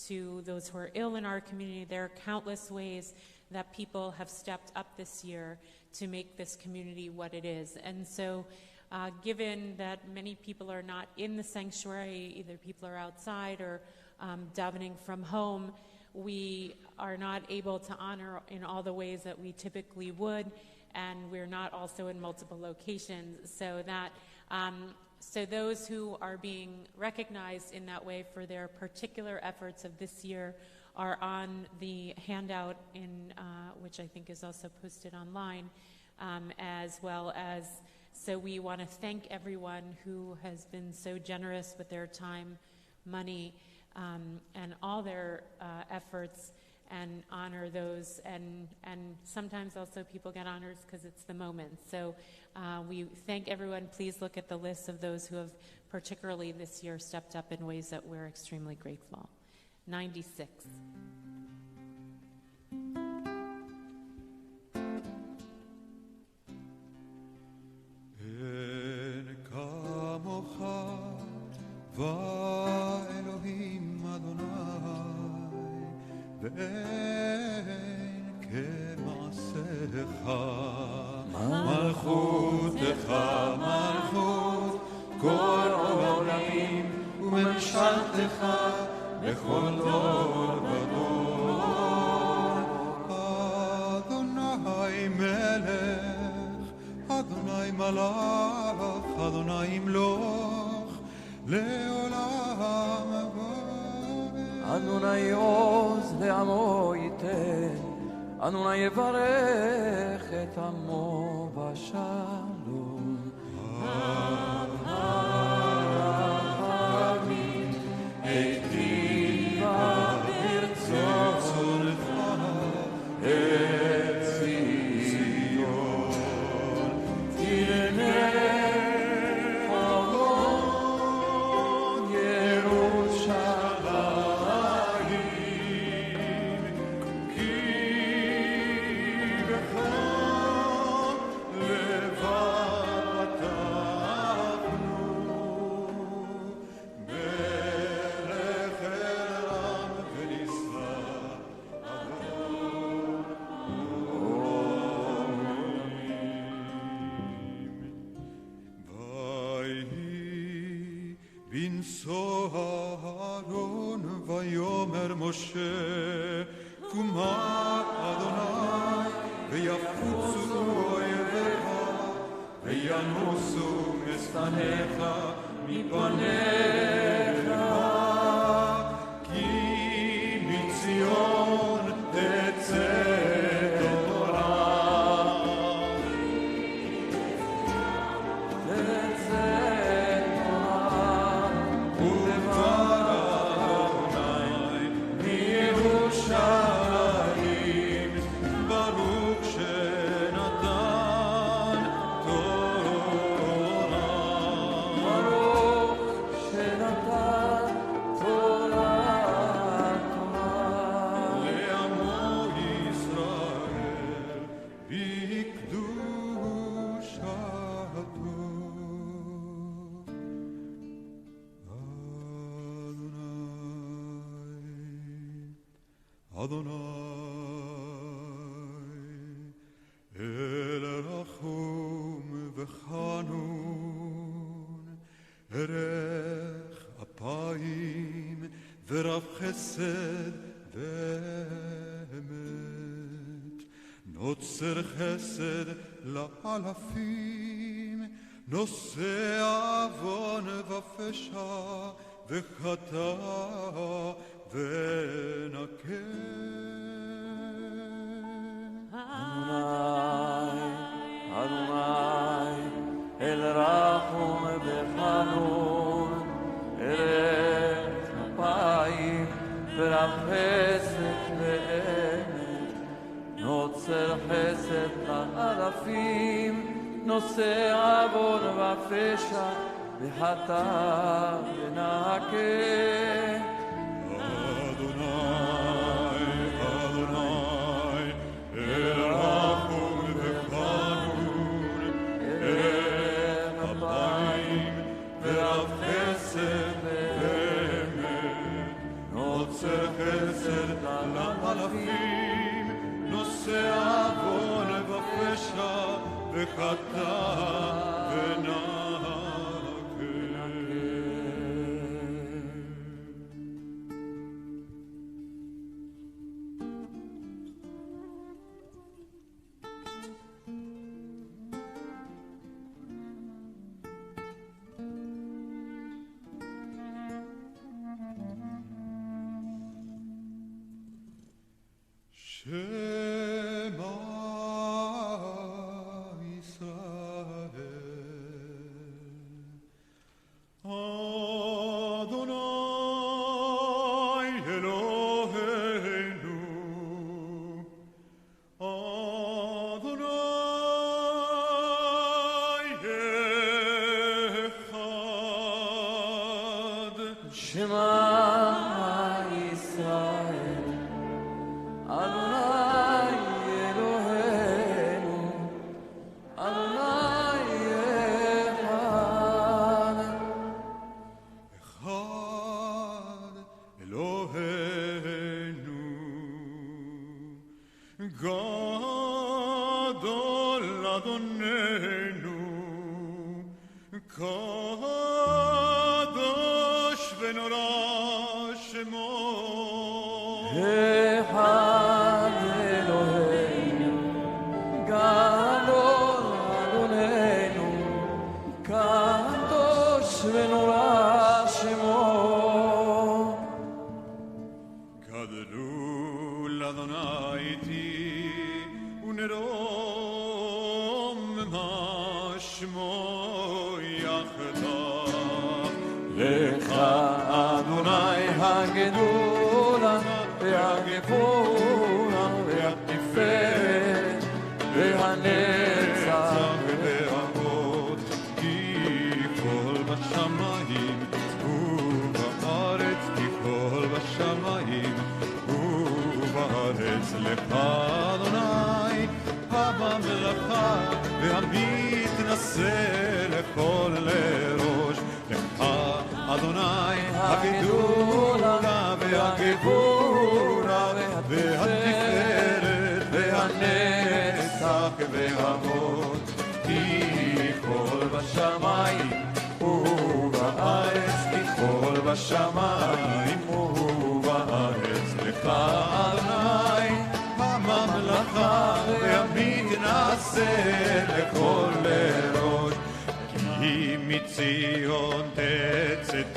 to those who are ill in our community. There are countless ways that people have stepped up this year to make this community what it is. And so given that many people are not in the sanctuary, either people are outside or davening from home, we are not able to honor in all the ways that we typically would, and we're not also in multiple locations. So that so those who are being recognized in that way for their particular efforts of this year are on the handout in which I think is also posted online, as well as, so we want to thank everyone who has been so generous with their time, money, and all their efforts, and honor those, and sometimes also people get honors because it's the moment. So we thank everyone. Please look at the list of those who have particularly this year stepped up in ways that we're extremely grateful. 96. מלכותך מלכות כל עולמים וממשלתך בכל דור ודור. אדוני מלך, אדוני מלך, אדוני ימלוך לעולם הבא. אדוני עוז לעמו ייתן, אדוני יברך את עמו בשלום. אמן. את קריבה ברצונך את ציון תרנה חלום ירושלים כי בך לבד פתחנו מלך העם ונשא ויהי בנשוא אהרון ויאמר משה קומה אדוני ויפוצו אויביך וינוסו משנאיך מפניך כי מציון תצא תורה תצא תורה ודבר אדוני מירושלים אל רחום וחנון, ערך אפיים ורב חסד ואמת, נוצר חסד לאלפים, נושא עוון ופשע וחטא ונקה. אדוני, אל רחום וחנון, ערך אפיים ורב חסד ואמת, נוצר חסד לאלפים, נושא עוון ופשע וחטא ונקה. נושא עוון ופשע וחטא ונקה.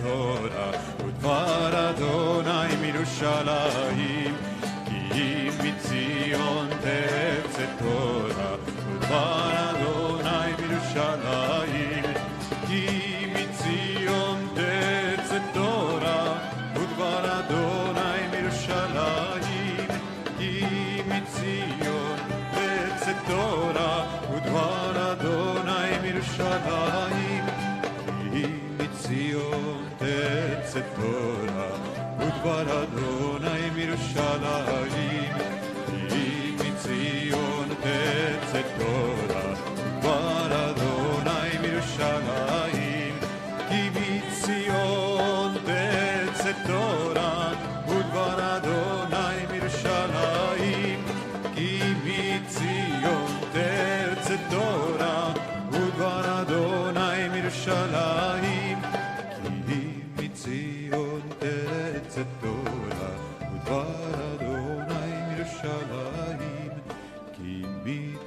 Torah, Udvar Adonai Mirushalayim.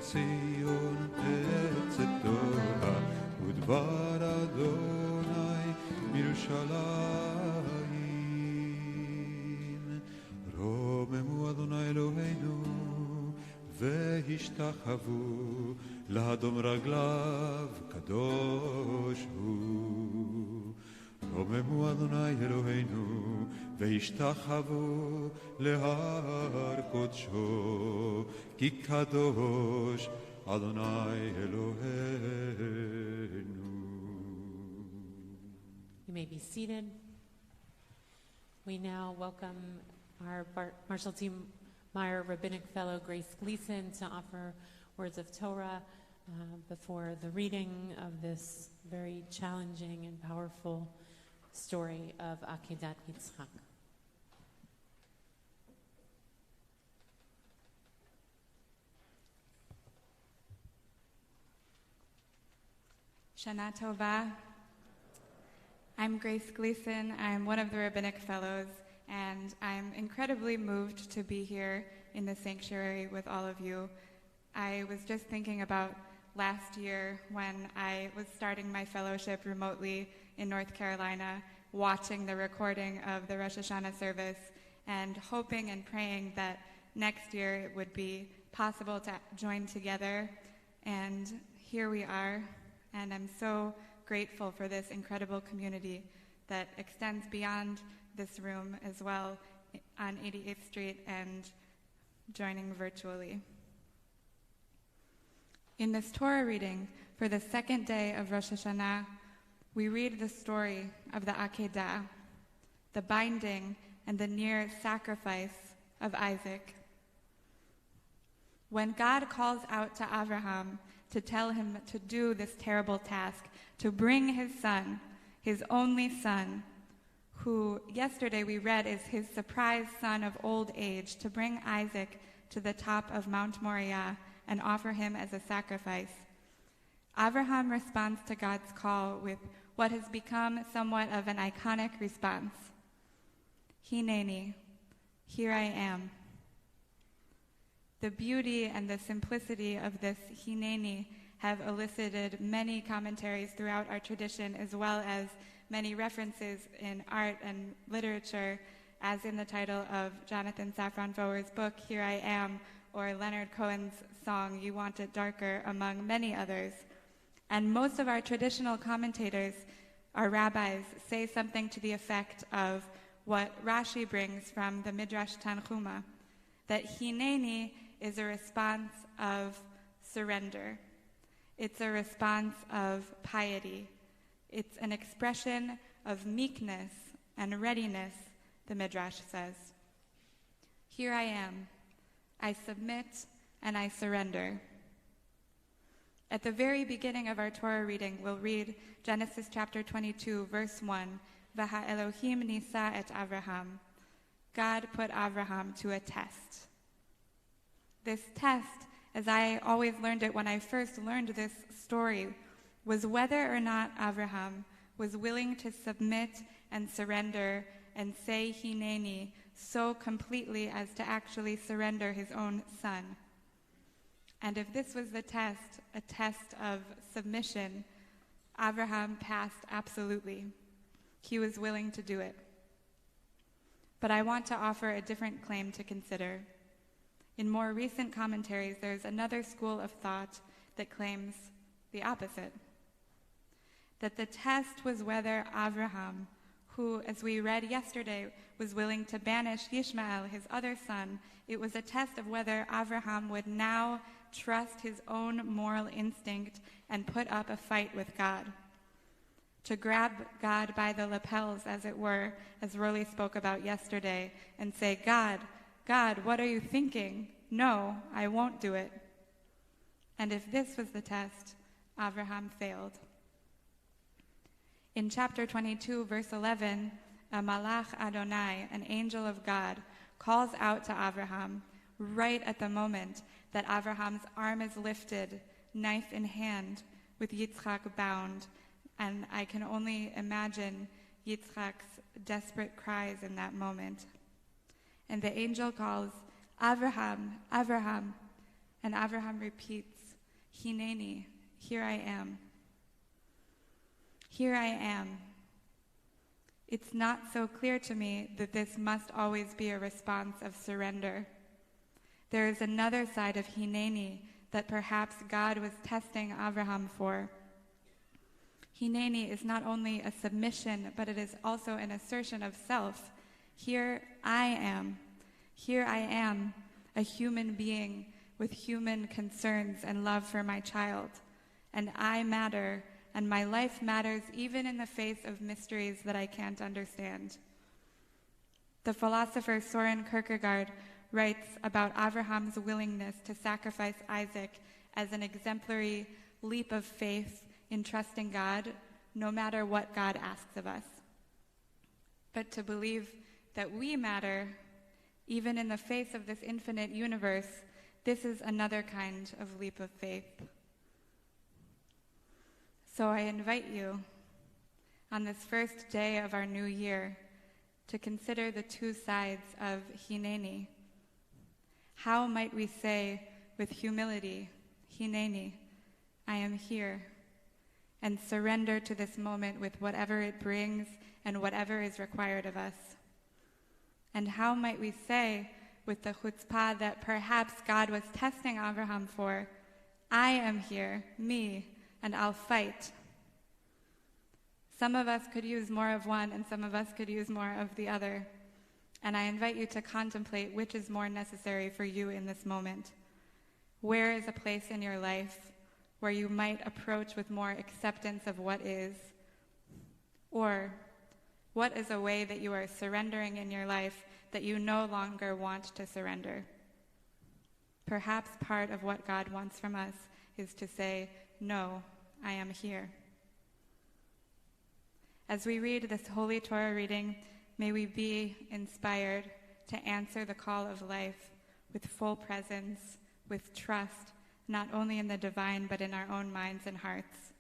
ציון תצאתוה, ודבר אדוני בירושלים. רוממו אדוני אלוהינו, והשתחוו לאדום רגליו, קדוש הוא. רוממו אדוני אלוהינו, והשתחוו להר קודשו, כי קדוש אדוני אלוהינו. You may be seated. We now welcome our Marshall T. Meyer Rabbinic Fellow Grace Gleason to offer words of Torah before the reading of this very challenging and powerful story of Akedat Yitzchak. Shana Tova. I'm Grace Gleason. I'm one of the Rabbinic Fellows, and I'm incredibly moved to be here in the sanctuary with all of you. I was just thinking about last year when I was starting my fellowship remotely in North Carolina, watching the recording of the Rosh Hashanah service, and hoping and praying that next year it would be possible to join together. And here we are, and I'm so grateful for this incredible community that extends beyond this room as well on 88th Street and joining virtually. In this Torah reading for the second day of Rosh Hashanah, we read the story of the Akedah, the binding and the near sacrifice of Isaac. When God calls out to Abraham to tell him to do this terrible task, to bring his son, his only son, who yesterday we read is his surprise son of old age, to bring Isaac to the top of Mount Moriah and offer him as a sacrifice. Abraham responds to God's call with what has become somewhat of an iconic response. Hineni, here I am. The beauty and the simplicity of this Hineni have elicited many commentaries throughout our tradition, as well as many references in art and literature, as in the title of Jonathan Safran Foer's book, Here I Am, or Leonard Cohen's song, You Want It Darker, among many others. And most of our traditional commentators, our rabbis, say something to the effect of what Rashi brings from the Midrash Tanchuma, that Hineni is a response of surrender. It's a response of piety. It's an expression of meekness and readiness, the Midrash says. Here I am. I submit and I surrender. At the very beginning of our Torah reading, we'll read Genesis chapter 22, verse 1, Vaha Elohim nisa et Avraham. God put Avraham to a test. This test, as I always learned it when I first learned this story, was whether or not Avraham was willing to submit and surrender and say Hineni so completely as to actually surrender his own son. And if this was the test, a test of submission, Avraham passed absolutely. He was willing to do it. But I want to offer a different claim to consider. In more recent commentaries, there's another school of thought that claims the opposite. That the test was whether Avraham, who, as we read yesterday, was willing to banish Ishmael, his other son, it was a test of whether Avraham would now trust his own moral instinct and put up a fight with God. To grab God by the lapels, as it were, as Roly spoke about yesterday, and say, God, what are you thinking? No, I won't do it. And if this was the test, Avraham failed. In chapter 22, verse 11, a Malach Adonai, an angel of God, calls out to Avraham right at the moment that Avraham's arm is lifted, knife in hand, with Yitzchak bound. And I can only imagine Yitzchak's desperate cries in that moment. And the angel calls, Avraham, Avraham. And Avraham repeats, Hineni, here I am. Here I am. It's not so clear to me that this must always be a response of surrender. There is another side of Hineni that perhaps God was testing Avraham for. Hineni is not only a submission, but it is also an assertion of self. Here I am. Here I am, a human being with human concerns and love for my child. And I matter, and my life matters even in the face of mysteries that I can't understand. The philosopher Soren Kierkegaard writes about Avraham's willingness to sacrifice Isaac as an exemplary leap of faith in trusting God, no matter what God asks of us. But to believe that we matter, even in the face of this infinite universe, this is another kind of leap of faith. So I invite you, on this first day of our new year, to consider the two sides of Hineni. How might we say with humility, Hineni, I am here, and surrender to this moment with whatever it brings and whatever is required of us? And how might we say, with the chutzpah that perhaps God was testing Avraham for, I am here, me, and I'll fight. Some of us could use more of one, and some of us could use more of the other. And I invite you to contemplate which is more necessary for you in this moment. Where is a place in your life where you might approach with more acceptance of what is? Or what is a way that you are surrendering in your life that you no longer want to surrender? Perhaps part of what God wants from us is to say, no, I am here. As we read this holy Torah reading, may we be inspired to answer the call of life with full presence, with trust, not only in the divine, but in our own minds and hearts.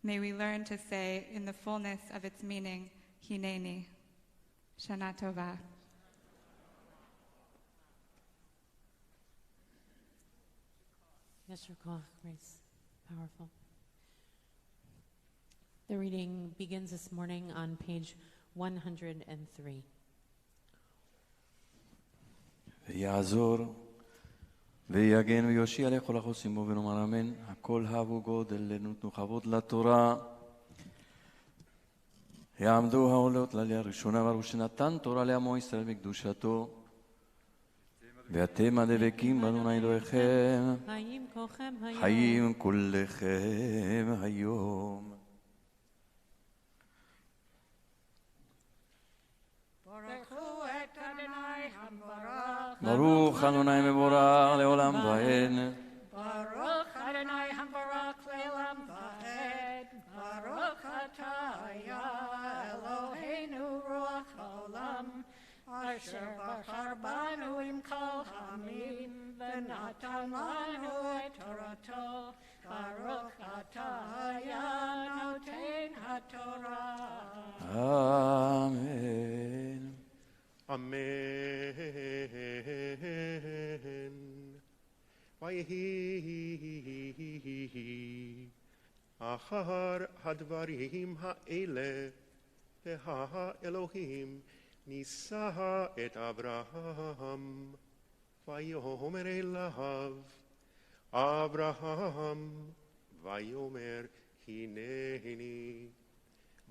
May we learn to say, in the fullness of its meaning, Hineni. Shana Tova. Yasher Koach, grace, powerful. The reading begins this morning on page 103. ויעזור ויגן ויושיע לכל החוסים בו ונאמר אמן. הכל הבו גודל נתנו כבוד לתורה. יעמדו העולות לעלייה הראשונה ואמרו שנתן תורה לעמו ישראל בקדושתו. ואתם הדבקים באדוני אלוהיכם חיים כולכם היום. ברוך אדוני מבורך לעולם ועד. ברוך אדוני המבורך לעולם ועד. ברוך אתה יא אלוהינו רוח העולם, אשר בחר בנו עם כל העמים ונתן לנו את תורתו. ברוך אתה יא נותן התורה. אמן. Amen. ויהי אחר הדברים האלה, והאלוהים נישא את אברהם, ויאמר אליו, אברהם, ויאמר הנני.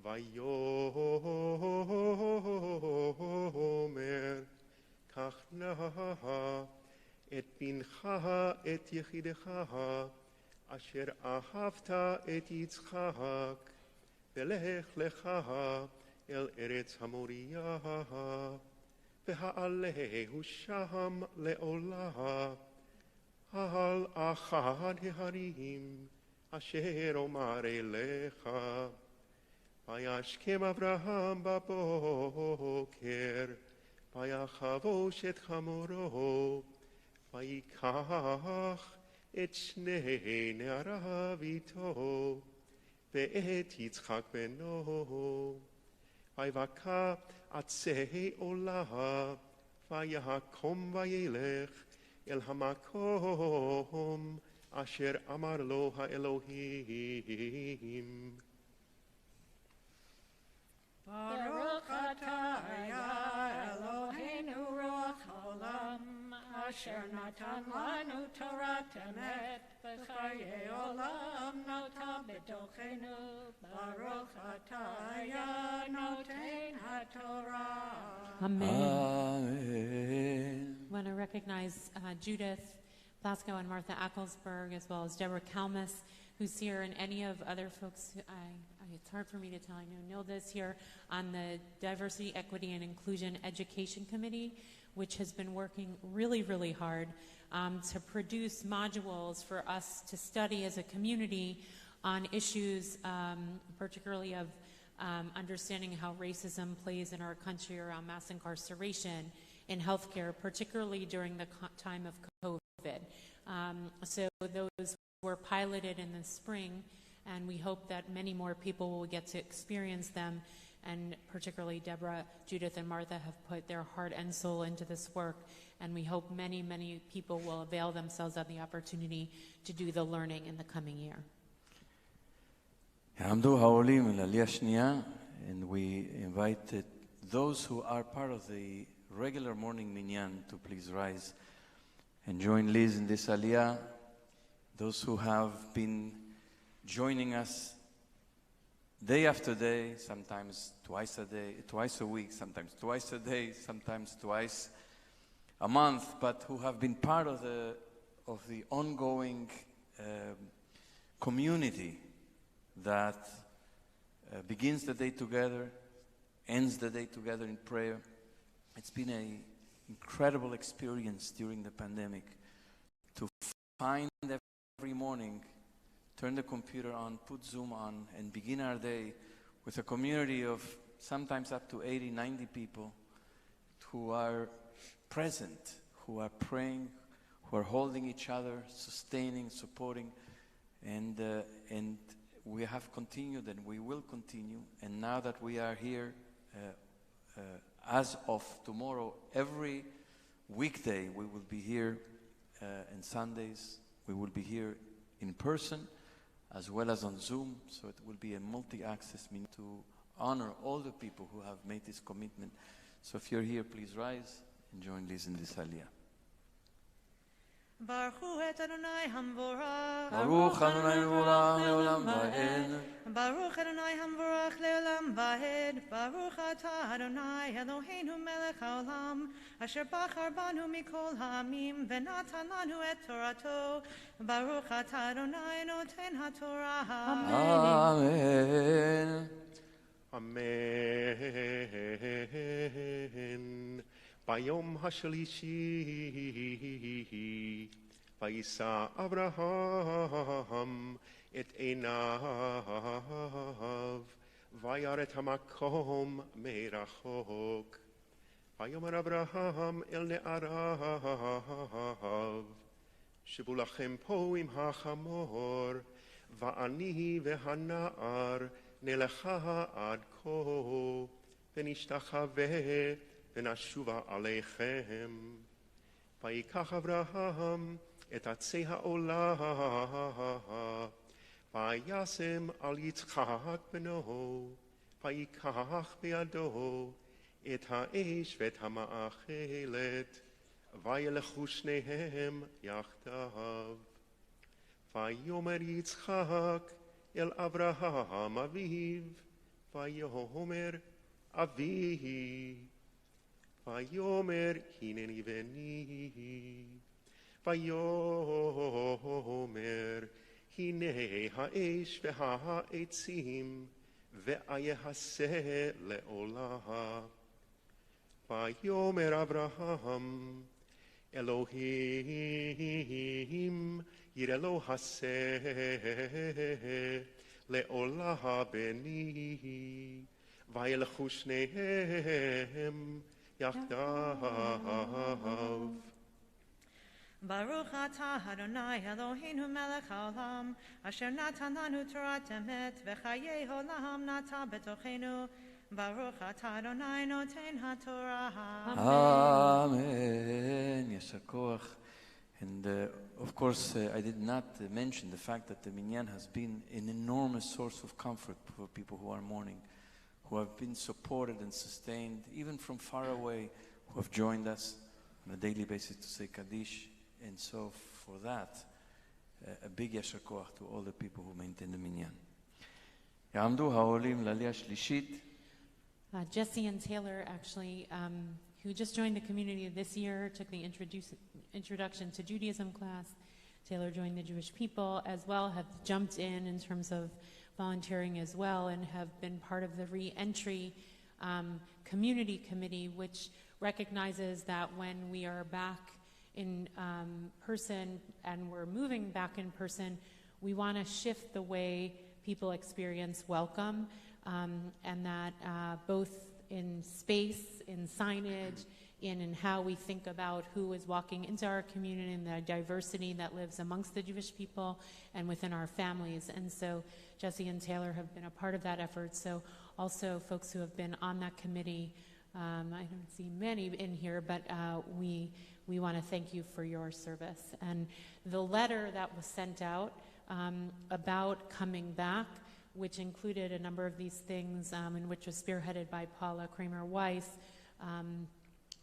ויאמר קח נא את בנך את יחידך אשר אהבת את יצחק ולך לך אל ארץ המוריה והעלהו שם לעולה על אחד ההרים אשר אומר אליך. וישכם אברהם בבוקר, ויחבוש את חמורו, ויקח את שני נעריו איתו, ואת יצחק בנו, ויבקע עצי עולה, ויקום וילך אל המקום אשר אמר לו האלוהים. Baruch atah Eloheinu Ruach Haolam, Asher natan lanu Torah emet, v'chayei olam nota b'tochenu. Baruch atah noten haTorah. Amen. Amen. I want to recognize Judith Plasko and Martha Ecclesberg, as well as Deborah Kalmus, who's here, and any of other folks. It's hard for me to tell. I know Nilda's here on the Diversity, Equity, and Inclusion Education Committee, which has been working really, really hard to produce modules for us to study as a community on issues, particularly of understanding how racism plays in our country around mass incarceration in healthcare, particularly during the time of COVID. So those were piloted in the spring, and we hope that many more people will get to experience them, and particularly Deborah, Judith, and Martha have put their heart and soul into this work, and we hope many, many people will avail themselves of the opportunity to do the learning in the coming year. יעמדו העולים אל עלייה שנייה, and we invited those who are part of the regular morning minyan to please rise and join Liz in this aliyah. Those who have been joining us day after day, sometimes twice a week, sometimes twice a day, sometimes twice a month, but who have been part of the ongoing community that begins the day together, ends the day together in prayer. It's been an incredible experience during the pandemic to find every morning, turn the computer on, put Zoom on, and begin our day with a community of sometimes up to 80, 90 people who are present, who are praying, who are holding each other, sustaining, supporting, and we have continued and we will continue. And now that we are here, as of tomorrow, every weekday we will be here, and Sundays we will be here in person as well as on Zoom, so it will be a multi-access meeting to honor all the people who have made this commitment. So if you're here, please rise and join Liz in this aliyah. Baruch et Adonai Hamvorach. Baruch Adonai Hamvorach leolam vaed. Baruch Adonai Hamvorach leolam vaed. Baruch atah Adonai Eloheinu melech haolam, asher bachar banu mikol ha'amim v'natan lanu et Torato. Baruch atah Adonai noten haTorah. Amen. Amen. ביום השלישי וישא אברהם את עיניו וירא את המקום מרחוק. ויאמר אברהם אל נעריו, שבו לכם פה עם החמור, ואני והנער נלכה עד כה ונשתחווה ונשובה עליכם. ויקח אברהם את עצי העולה, וישם על יצחק בנו, ויקח בידו את האש ואת המאכלת, וילכו שניהם יחדיו. ויאמר יצחק אל אברהם אביו, ויאמר אבי, ויאמר הנני בני, ויאמר הנה האש והעצים, ואייחסה לעולה. ויאמר אברהם אלוהים יראה לו הסה לעולה בני, וילכו שניהם יחדיו. Baruch atah Adonai Eloheinu melech haolam, asher natan lanu Torat emet, v'chayei olam nata betochenu. Baruch atah Adonai noten haTorah. Amen. יישר כוח. And of course, I did not mention the fact that the minyan has been an enormous source of comfort for people who are mourning, who have been supported and sustained, even from far away, who have joined us on a daily basis to say Kaddish. And so for that, a big yasher koach to all the people who maintain the minyan. יעמדו העולים לעלייה שלישית. Jesse and Taylor actually, who just joined the community this year, took the Introduction to Judaism class. Taylor joined the Jewish people as well, have jumped in terms of volunteering as well, and have been part of the re-entry community committee, which recognizes that when we are back in person and we're moving back in person, we want to shift the way people experience welcome, and that both in space, in signage, in how we think about who is walking into our community and the diversity that lives amongst the Jewish people and within our families. And so Jesse and Taylor have been a part of that effort. So also folks who have been on that committee, I don't see many in here, but we want to thank you for your service. And the letter that was sent out about coming back, which included a number of these things, and which was spearheaded by Paula Kramer-Weiss,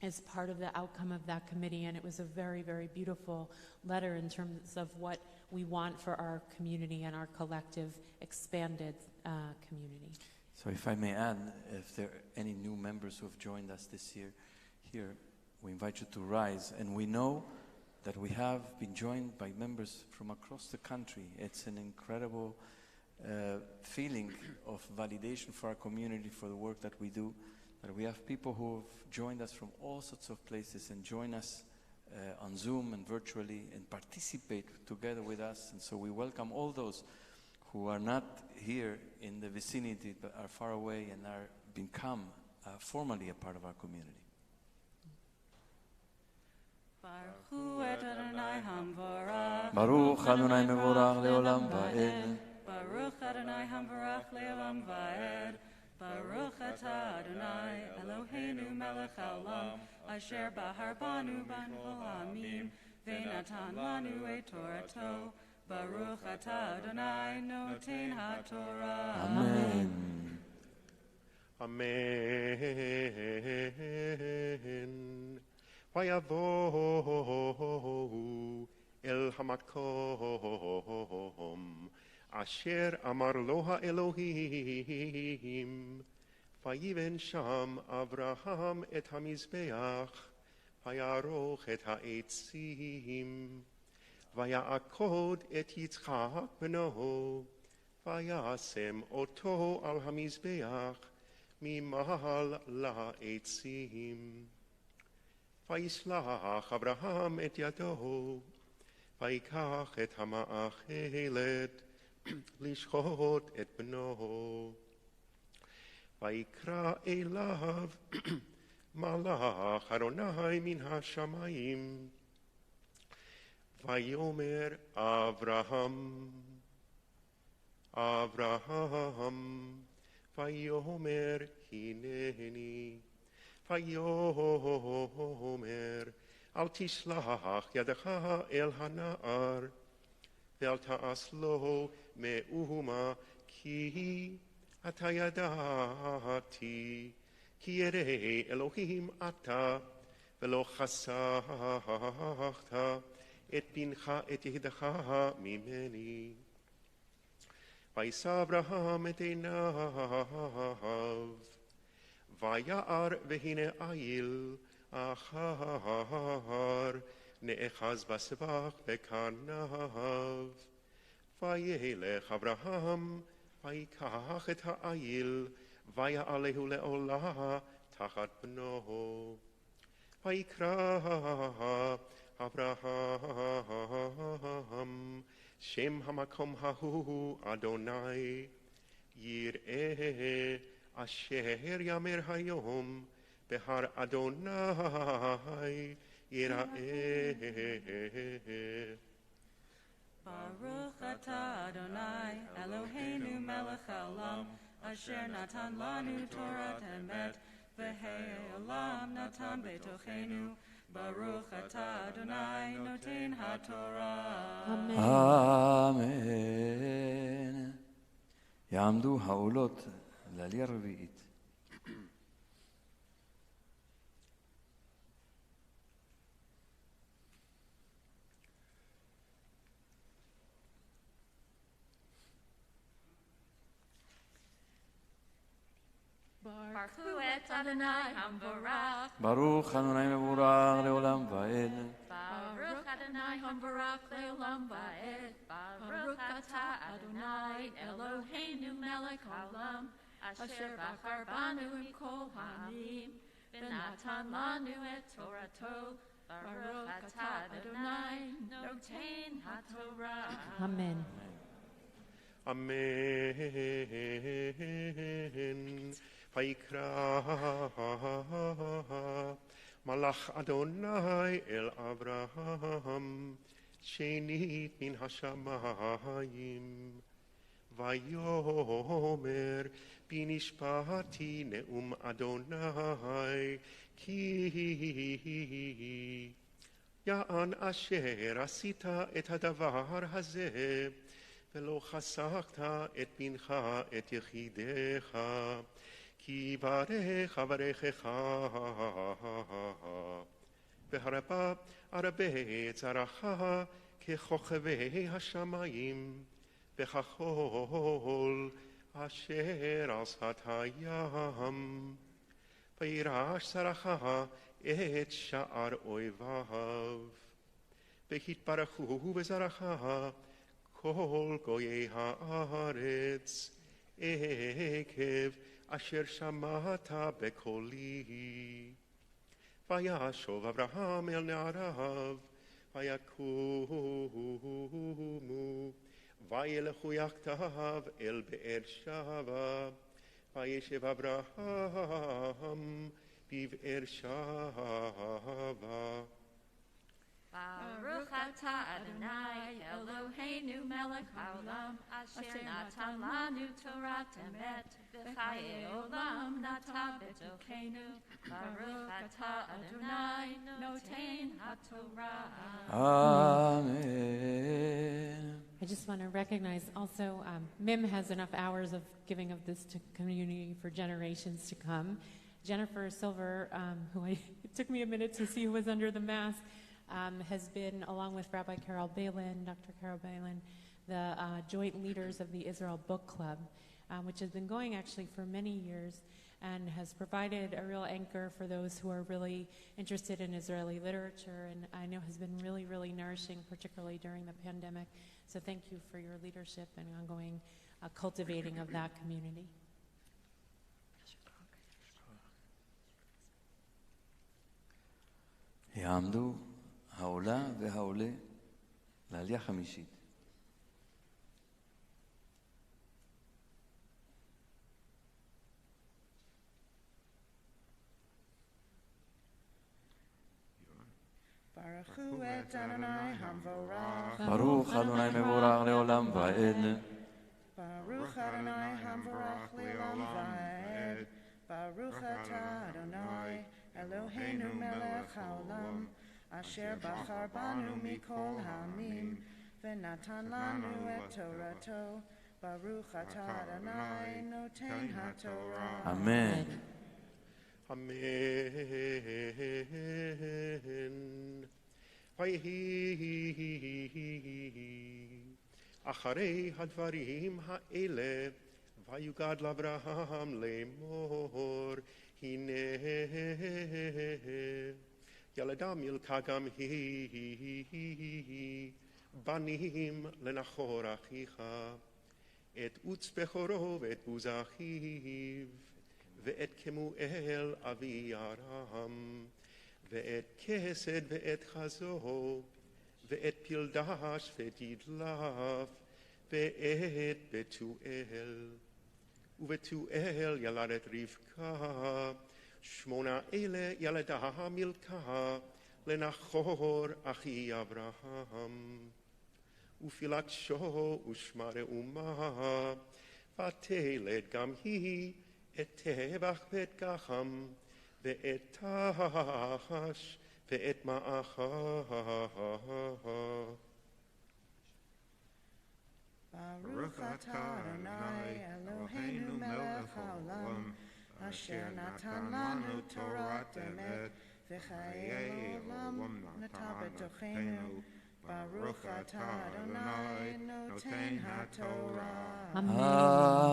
as part of the outcome of that committee. And it was a very, very beautiful letter in terms of what we want for our community and our collective expanded community. So if I may add, if there are any new members who have joined us this year here, we invite you to rise. And we know that we have been joined by members from across the country. It's an incredible feeling of validation for our community, for the work that we do, that we have people who have joined us from all sorts of places and join us on Zoom and virtually and participate together with us. And so we welcome all those who are not here in the vicinity but are far away and are become formally a part of our community. Baruch Adonai mevorach leolam va'ed. Baruch Adonai hamvarach leolam va'ed. Baruch atah Adonai Eloheinu melech haolam asher bahar banu ban kol ha'amim ve'natan lanu et Torato. Baruch atah Adonai noten ha'Torah. Amen. Amen. ויבואו אל המקום אשר אמר לו האלוהים, ויבן שם אברהם את המזבח, ויערוך את העצים, ויעקוד את יצחק בנו, וישם אותו על המזבח ממעל לעצים. וישלח אברהם את ידו, ויקח את המאכלת לשחוט את בנו. ויקרא אליו מלאך אדוני מן השמיים, ויאמר אברהם, אברהם, ויאמר הנני. ויאמר אל תשלח ידך אל הנער, ואל תעש לו מאומה, כי אתה ידעתי, כי ירא אלוהים אתה, ולא חסכת את בנך את ידך ממני. וישא אברהם את עיניו, ויער והנה איל אחר נאחז בסבך בקרניו. וילך אברהם ויקח את האיל ויעלהו לעולה תחת בנו. ויקרא אברהם שם המקום ההוא אדוני יראה אשר יאמר היום בהר אדוני יראה. Baruch atah Adonai Eloheinu melech haolam asher natan lanu Torah emet v'hei olam natan betochenu Baruch atah Adonai noten haTorah. אמן. יעמדו העולות לעלייה רביעית. Baruch et Adonai hamvarach. ברוך אדוני מבורך לעולם ועד. Baruch Adonai hamvarach leolam va'ed. Baruch atah Adonai Eloheinu melech haolam. Asher bachar banu mikol ha'amim. V'natan lanu et Torato. Baruch atah Adonai noten haTorah. Amen. Amen. Vayikra Malach Adonai el Avraham Shenit min hashamayim Vayomer Binishpati neum Adonai Ki Ya'an asher asita et hadavar hazeh ולא חסכת את בנך את יחידך, כי ברך אברכך, והרבה הרבה צרך ככוכבי השמיים, וכחול אשר על שפת הים. וירש צרך את שער אויביו, והתברכו בזרעך כל גויי הארץ, עקב אשר שמעת בקולי. וישוב אברהם אל נעריו, ויקומו, וילכו יחדיו אל באר שבע, וישב אברהם בבאר שבע. Baruch atah Adonai Eloheinu melech haolam asher natan lanu Torah emet v'chayei olam nata b'tokeinu. Baruch atah Adonai noten haTorah. Amen. I just want to recognize also, MIM has enough hours of giving of this to community for generations to come. Jennifer Silver, it took me a minute to see who was under the mask, has been, along with Rabbi Carol Balin, Dr. Carol Balin, the joint leaders of the Israel Book Club, which has been going actually for many years and has provided a real anchor for those who are really interested in Israeli literature, and I know has been really, really nourishing, particularly during the pandemic. So thank you for your leadership and ongoing cultivating of that community. יעמדו העולה והעולה לעלייה חמישית. ברוך אדוני מבורך לעולם ועד. Baruch Adonai hamvarach le'olam va'ed. Baruch atah Adonai Eloheinu melech haolam asher bachar banu mikol ha'amim v'natan lanu et Torato. Baruch atah Adonai noten haTorah. Amen. Amen. ויהי אחרי הדברים האלה ויוגד לאברהם לאמור הנה ילדה מילכה גם היא בנים לנחור אחיך את עוץ בכורו ואת בוז אחיו ואת כמואל אבי ארם ואת כסד ואת חזו ואת פלדש ואת ידלף ואת בתואל ובתואל ילדת רבקה 8 אלה ילדה מילכה לנחור אחי אברהם ופילגשו ושמה ראומה ותלד גם היא את טבח ואת גחם ואת תחש ואת מעכה. Baruch atah Adonai Eloheinu melech haolam, asher natan lanu Torat emet, v'chayei olam nata b'tochenu. Baruch atah Adonai noten haTorah.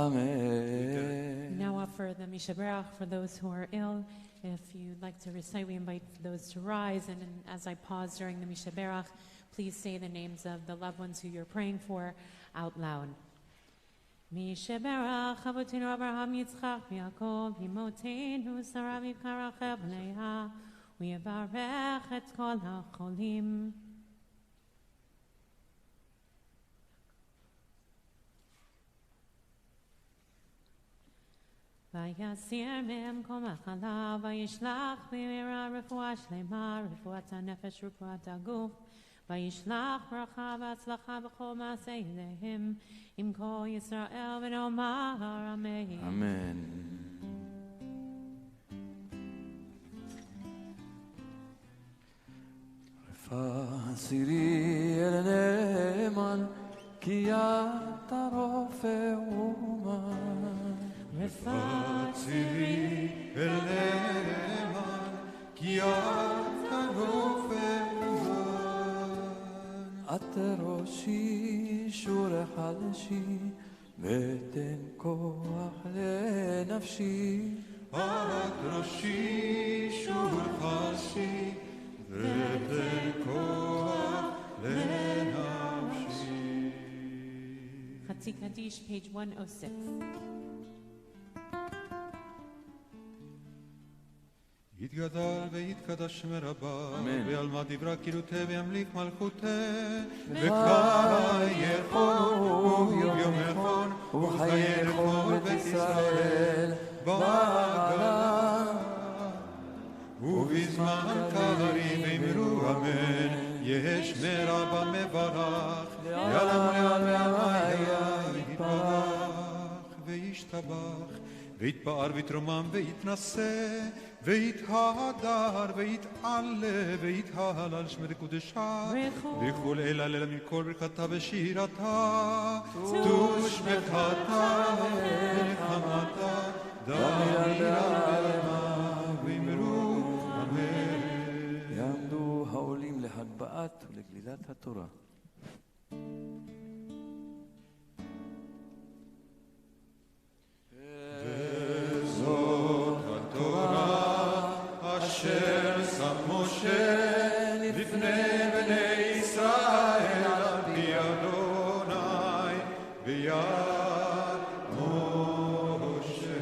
Amen. Now offer the Misha Berach for those who are ill. If you'd like to recite, we invite those to rise. And as I pause during the Misha Berach, please say the names of the loved ones who you're praying for out loud. Misha Berach, Avotenu Abraham, Yitzchak, Yaakov, Imotenu, Sarah, Rivka, Rachel, Leah, U'yevarech et kol ha'cholim. Vayasir mehem kol machala, vayishlach b'mira refuah shlema, refuat ha'nefesh, refuat ha'guf, vayishlach bracha v'atzlacha b'chol ma'aseh yedehim, im kol Yisrael v'nomar amen. Amen. Refa siri el neman, ki ata rofeh uman. רפאת צירי אל נאמן, כי אתה רופא אומן. את ראשי שור חלשי, ותן כוח לנפשי. את ראשי שור חלשי, ותן כוח לנפשי. Chatzi Kaddish, page 106. יתגדל ויתקדש שם רבה, ועלמא דברה קילותה וימליך מלכותה, וחייכון וביומכון, וחייכון בית ישראל, בעגלה. ובזמן קריב אמרו אמן, יש מרבה מברך, יעלם לעלמיה יתברך וישתבח, ויתפאר ויתרומם ויתנשא, ויתהדר ויתעלה ויתהלל שמי קודשה, וכל אלה לילה מכל ברכתה ושירתה, תושבחתה ונחמתה, דמירה ואמרו אמן. יעמדו העולים להגבהת ולגלילת התורה. וזאת התורה אשר שם משה לפני בני ישראל על פי אדוני ביד משה.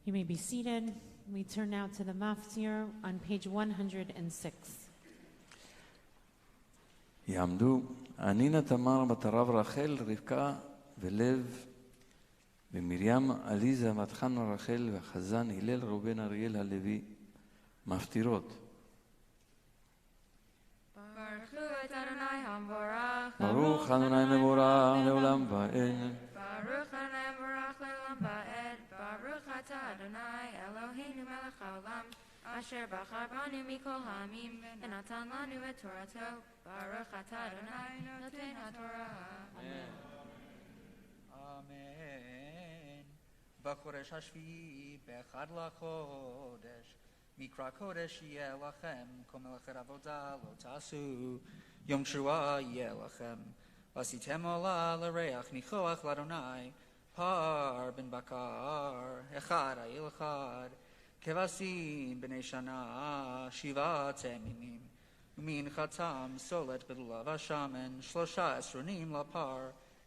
You may be seated. We turn now to the maftir on page 106. יעמדו אנינה תמר בת הרב רחל, רבקה ולב, ומרים עליזה בת חנה רחל, וחזן הלל ראובן אריאל הלוי, מפטירות. ברוך אדוני מבורך לעולם ועד. Baruch Adonai Barach Le'olam Va'ed. Baruch Atah Adonai Eloheinu Melech Haolam, Asher Bachar Banu Mikol Ha'amim, V'natan Lanu Et Torato. Baruch Atah Adonai Noten HaTorah. Amen. Amen. בחודש השביעי, באחד לחודש, מקרא קודש יהיה לכם, כל מלאכת עבודה לא תעשו, יום תשועה יהיה לכם. ועשיתם עולה לריח ניחוח לאדוני, פר בן בקר, אחד העיל אחד, כבשים בני שנה, 7 ימים, ומנחתם סולת בלולב השמן, 3 עשרונים לפר,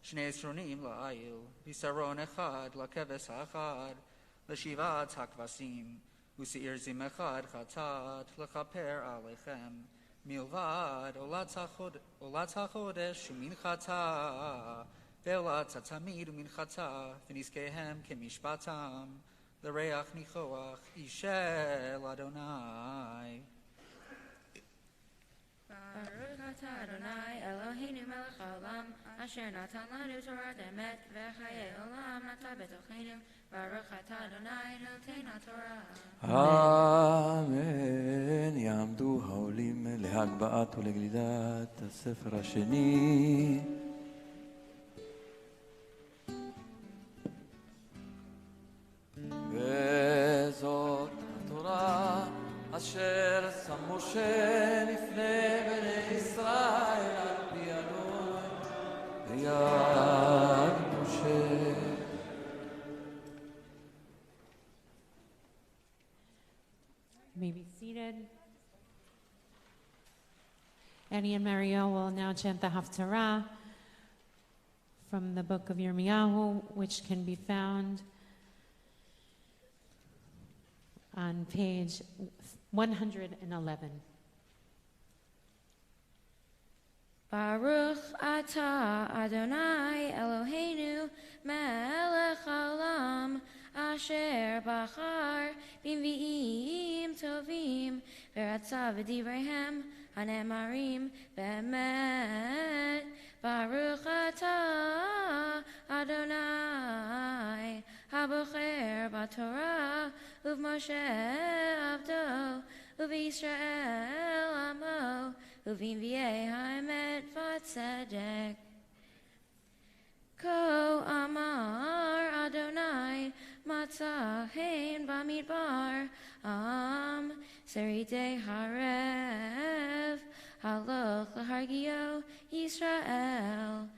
2 עשרונים לעיל, בשרון אחד לכבש האחד, ל7 הכבשים, ושעיר זים אחד חטאת לכפר עליכם, מלבד עולת החודש ומנחתה, ועולת התמיד ומנחתה, ונזקיהם כמשפטם, לריח ניחוח אישל אדוני. Baruch atah Adonai Eloheinu melech haolam asher natan lanu Torah emet v'chayei olam nata betocheinu Baruch atah Adonai noten Torah. אמן. יעמדו העולים להגבהת ולגלידת הספר השני. וזאת התורה אשר שם משה לפני בני ישראל על פי אלוהים ביד משה. You may be seated. Annie and Mariel will now chant the Haftarah from the book of Yirmiyahu, which can be found on page 111. Baruch atah Adonai Eloheinu melech haolam asher bachar b'nvi'im tovim v'ratza v'divreihem hanemarim be'emet. Baruch atah Adonai habocher b'Torah u'v'Moshe avdo u'v'Yisrael amo u'v'nvi'ei ha'emet v'tzedek. Ko amar Adonai matzah hein bamidbar am seridei harev haloch lahargio Yisrael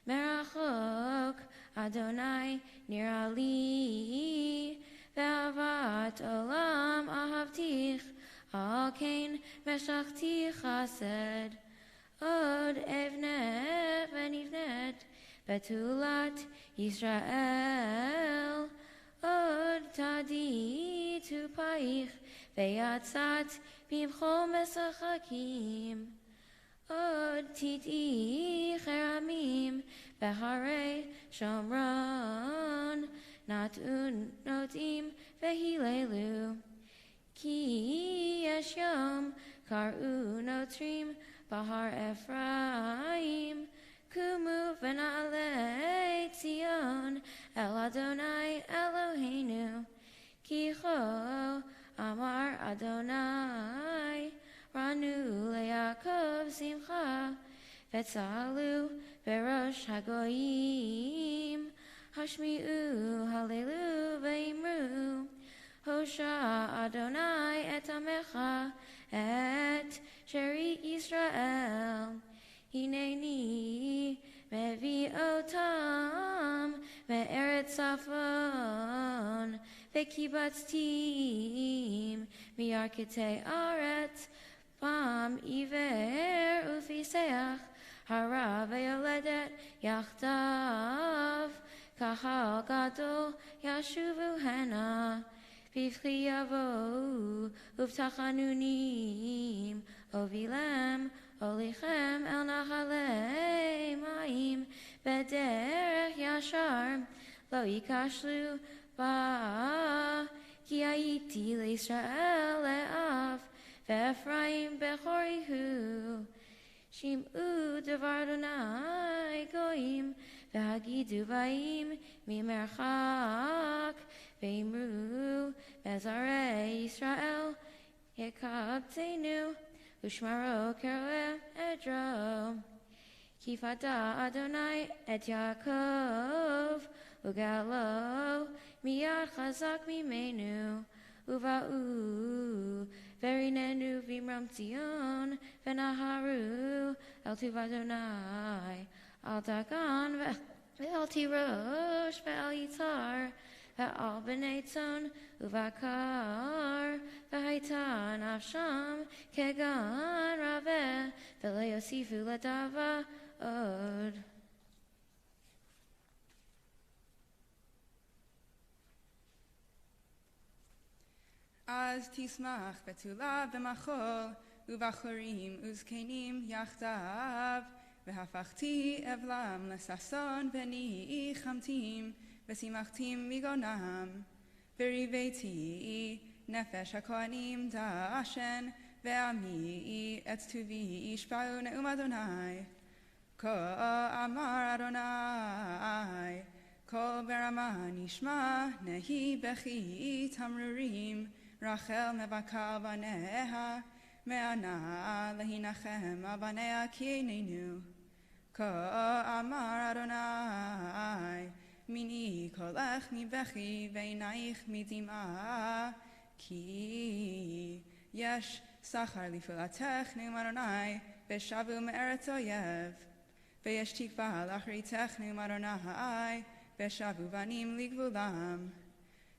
merachok Adonai nirali ve'avat olam ahavtich al kain meshachti chased od evnet v'nivnet betulat Yisrael od tadi tupaich ve'yatzat bimchol mesachakim od titi cheramim beharei shomron natun notim vehilelu ki yesh yom karu notrim bahar Ephraim Kumu v'na'alei Tzion El Adonai Eloheinu Ki cho amar Adonai Ranu leYaakov simcha V'tzalu berosh hagoyim Hashmi'u halelu v'imru Hosha Adonai et amecha et sherit Yisrael Hineni mevi otam me'eretz safon ve'kibatztim mi'arkitei aretz bam iver ufiseach hara ve'yoledet yachdav kahal gadol yashuvu hena v'ivchi yavo uvtachanunim ovilem Olichem el nachalei ma'im bederech yashar lo yikashlu ba ki hayiti le'Yisrael le'av ve'Ephraim bechorihu shim'u devar Adonai goyim ve'hagidu ba'im mimerchak ve'imru bezarei Yisrael yekabtenu Ushmaro kerem edro Kifata Adonai et Yaakov Ugalo miyad chazak mimenu Uva'u verinenu vimram Tzion Venaharu el tuv Adonai Al Dagan ve'al Tirosh ve'al Yitzar ve'al b'nei tzon uvakar ve'haita nafsham kegan raveh ve'lo yosifu ledava od. Az tismach betula b'machol uvachorim uzkenim yachdav v'hafachti evlam lesason v'ni chamtim v'simachtim migonam v'riveiti nefesh hakohanim da'ashen ve'ami et tuvi ishpa'u ne'um Adonai. Ko amar Adonai, kol berama nishma, nehi bechi tamrurim, Rachel mevakal baneha, me'ana lehinachem abanea kienenu. Ko amar Adonai, mini kolech mi bechi ve'inaich mi dim'a, ki yesh sachar lifulatech ne'um Adonai, beshavu me'eretz oyev. Ve'yesh tikva lachritech ne'um Adonai, beshavu banim ligvulam.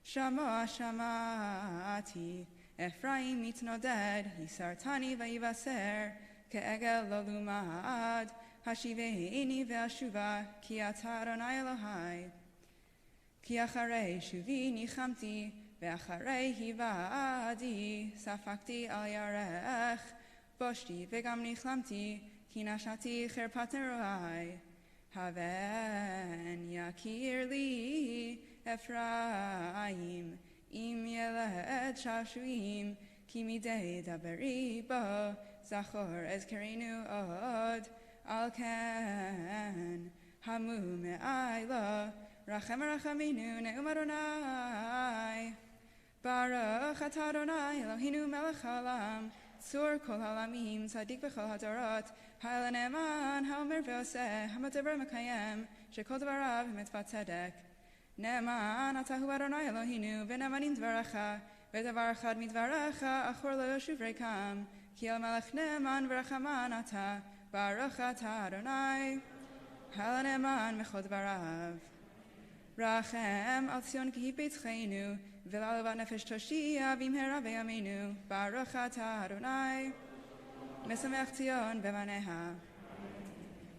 Shama shamati, Ephraim mitnoded, hisartani vayivaser, ke'egel lo lumad, hashiveni ve'ashuva, ki ata Adonai Elohai. Ki acharei shuvi nichamti, ve'acharei hivadi, safakti al yarech, boshti vegam nichlamti, ki nashati cherpat neroai. Haven yakir li Ephraim, im yeled shashuim, ki midei daberi bo, zachor ezkerinu od, al ken, hamu me'ai lo, rachem rachaminu ne'um Adonai. Baruch atah Adonai Eloheinu melech haolam, tzur kol haolamim, tzadik b'chol hadorot, ha'el ne'eman, ha'omer ve'oseh, ha'madaber mekayem, shekol dvarav mitzvah tzedek. Ne'eman atahu Adonai Eloheinu, v'ne'emanim dvaracha, v'davar echad midvaracha, achor lo yoshuv rekam, ki el melech ne'eman v'rachaman atah, baruch atah Adonai, ha'el ne'eman mechol dvarav. Rachem al Tzion ki beitcheinu, v'la'alavat nefesh toshia v'imhera ve'yameinu, baruch atah Adonai, mesamech Tzion bevaneha.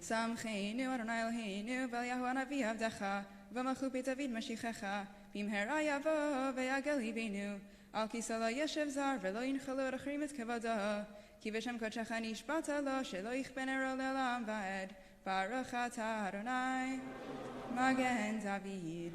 Samcheinu Adonai Eloheinu, v'Eliyahu hanavi avdecha, v'malchu beit David mashichecha, v'imhera yavo ve'yagel libenu, al kisa lo yeshev zar v'lo yinchalu achrim et kevodo, ki v'shem kodshecha nishbata lo shelo yichben ero le'olam va'ed, baruch atah Adonai, Magen David.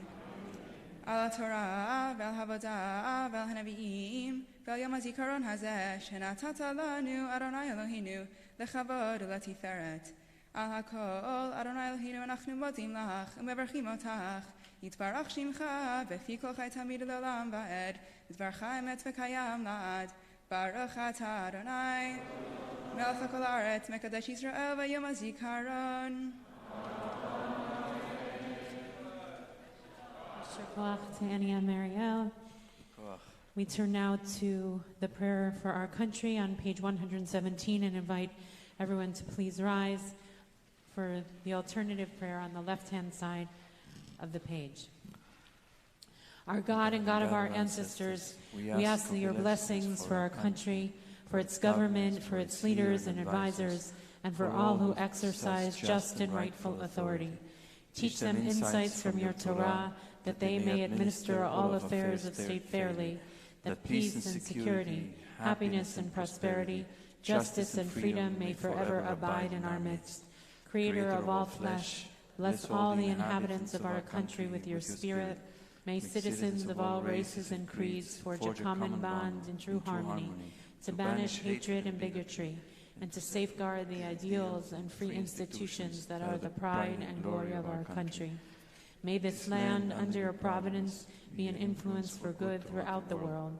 Al Torah, vel Havodah, vel Hanaviim, vel Yom HaZikaron Hazeh, shenatata lanu Adonai Eloheinu, lechavod u'letiferet. Al hakol, Adonai Eloheinu, anachnu modim lach, u'mevarchim otach, yitbarach shimcha, v'fi kol chai tamid le'olam va'ed, yitbarcha emet v'kayam la'ad, baruch atah Adonai, melech hakol haaretz, mekadesh Yisrael v'yom HaZikaron. Shakoach to Annie and Marielle. We turn now to the prayer for our country on page 117 and invite everyone to please rise for the alternative prayer on the left-hand side of the page. Our God and God of our ancestors, we ask for your blessings for our country, for its government, for its leaders and advisors, and for all who exercise just and rightful authority. Teach them insights from your Torah, that they may administer all affairs of state fairly, that peace and security, happiness and prosperity, justice and freedom may forever abide in our midst. Creator of all flesh, bless all the inhabitants of our country with your Spirit. May citizens of all races and creeds forge a common bond in true harmony, to banish hatred and bigotry, and to safeguard the ideals and free institutions that are the pride and glory of our country. May this land, under your providence, be an influence for good throughout the world,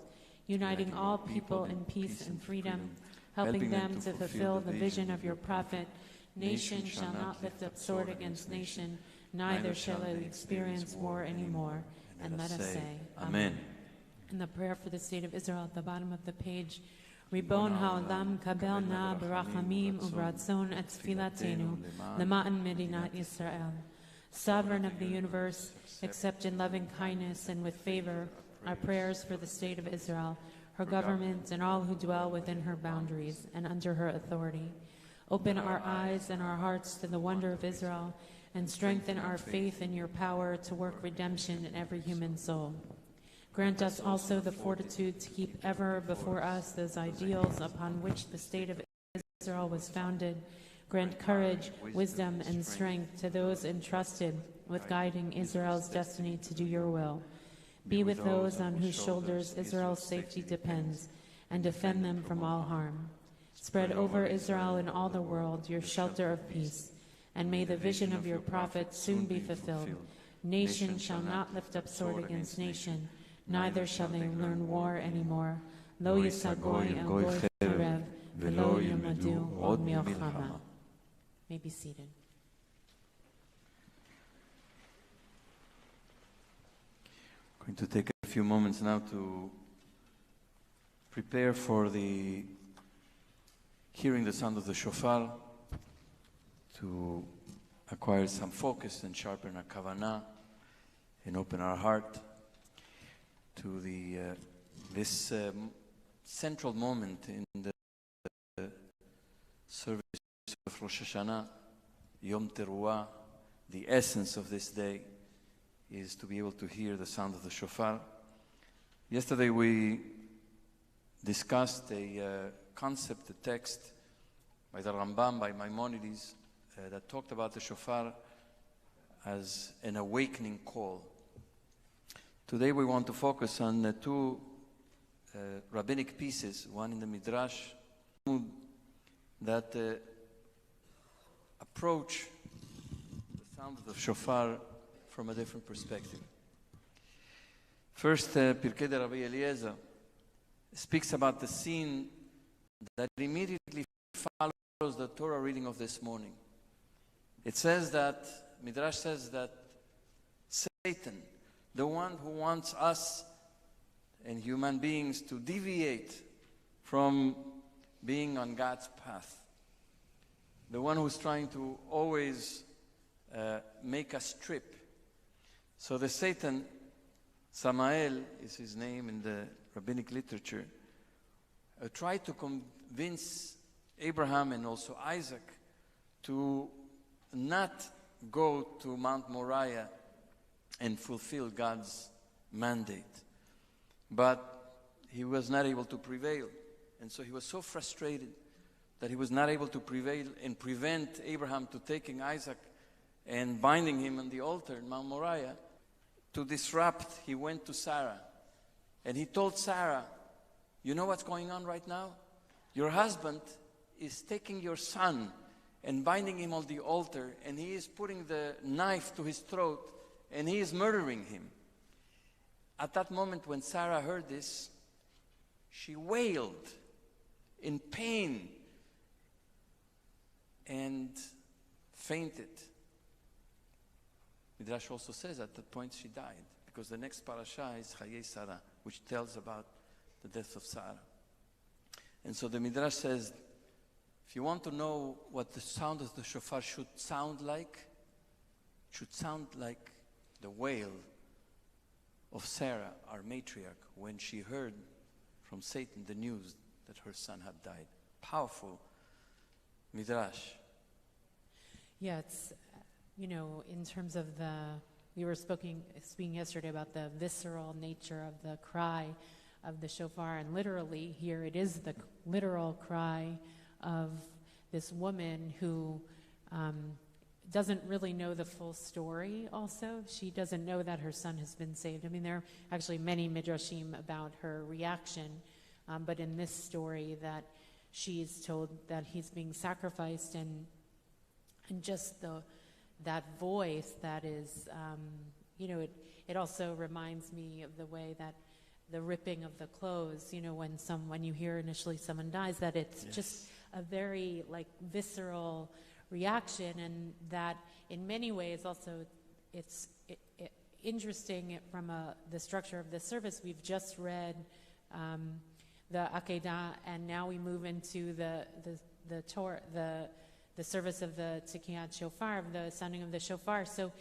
uniting all people in peace and freedom, helping them to fulfill the vision of your prophet. Nation shall not lift up sword against nation, neither shall it experience war anymore. And let us say, Amen. And the prayer for the state of Israel at the bottom of the page. Ribon ha'olam kabel na b'rachamim u'b'ratzon et tfilatenu lema'an medinat Yisrael. Sovereign of the universe, accept in loving kindness and with favor our prayers for the state of Israel, her government, and all who dwell within her boundaries and under her authority. Open our eyes and our hearts to the wonder of Israel, and strengthen our faith in your power to work redemption in every human soul. Grant us also the fortitude to keep ever before us those ideals upon which the state of Israel was founded. Grant courage, wisdom, and strength to those entrusted with guiding Israel's destiny to do your will. Be with those on whose shoulders Israel's safety depends, and defend them from all harm. Spread over Israel and all the world your shelter of peace, and may the vision of your prophet soon be fulfilled. Nation shall not lift up sword against nation, neither shall they learn war anymore. Lo yisa goy el goy cherev, velo yemadu od milchama. May be seated. Going to take a few moments now to prepare for the hearing the sound of the shofar, to acquire some focus and sharpen our kavanah and open our heart to this central moment in the service of Rosh Hashanah, Yom Teruah. The essence of this day is to be able to hear the sound of the shofar. Yesterday we discussed a concept, a text by the Rambam, by Maimonides, that talked about the shofar as an awakening call. Today we want to focus on two rabbinic pieces, one in the Midrash, that approach the sound of the shofar from a different perspective. First, Pirkei de Rabbi Eliezer speaks about the scene that immediately follows the Torah reading of this morning. It says that, Midrash says that Satan, the one who wants us and human beings to deviate from being on God's path, the one who's trying to always make us trip. So the Satan, Samael is his name in the rabbinic literature, tried to convince Abraham and also Isaac to not go to Mount Moriah and fulfill God's mandate. But he was not able to prevail. And so he was so frustrated that he was not able to prevail and prevent Abraham to taking Isaac and binding him on the altar in Mount Moriah. To disrupt, he went to Sarah. And he told Sarah, you know what's going on right now? Your husband is taking your son and binding him on the altar, and he is putting the knife to his throat, and he is murdering him. At that moment when Sarah heard this, she wailed in pain and fainted. Midrash also says at that point she died, because the next parasha is Chayei Sarah, which tells about the death of Sarah. And so the Midrash says, if you want to know what the sound of the shofar should sound like, it should sound like the wail of Sarah, our matriarch, when she heard from Satan the news that her son had died. Powerful Midrash. Yeah, it's, in terms of we were speaking yesterday about the visceral nature of the cry of the shofar, and literally here it is the literal cry of this woman who doesn't really know the full story also. She doesn't know that her son has been saved. I mean, there are actually many midrashim about her reaction, but in this story that she's told that he's being sacrificed, and just that voice that is, it also reminds me of the way that the ripping of the clothes, when you hear initially someone dies, that it's just a very visceral reaction, and that in many ways also it's interesting from the structure of the service. We've just read the Akedah, and now we move into the Torah, the service of the Tekiyat Shofar, of the sounding of the shofar. So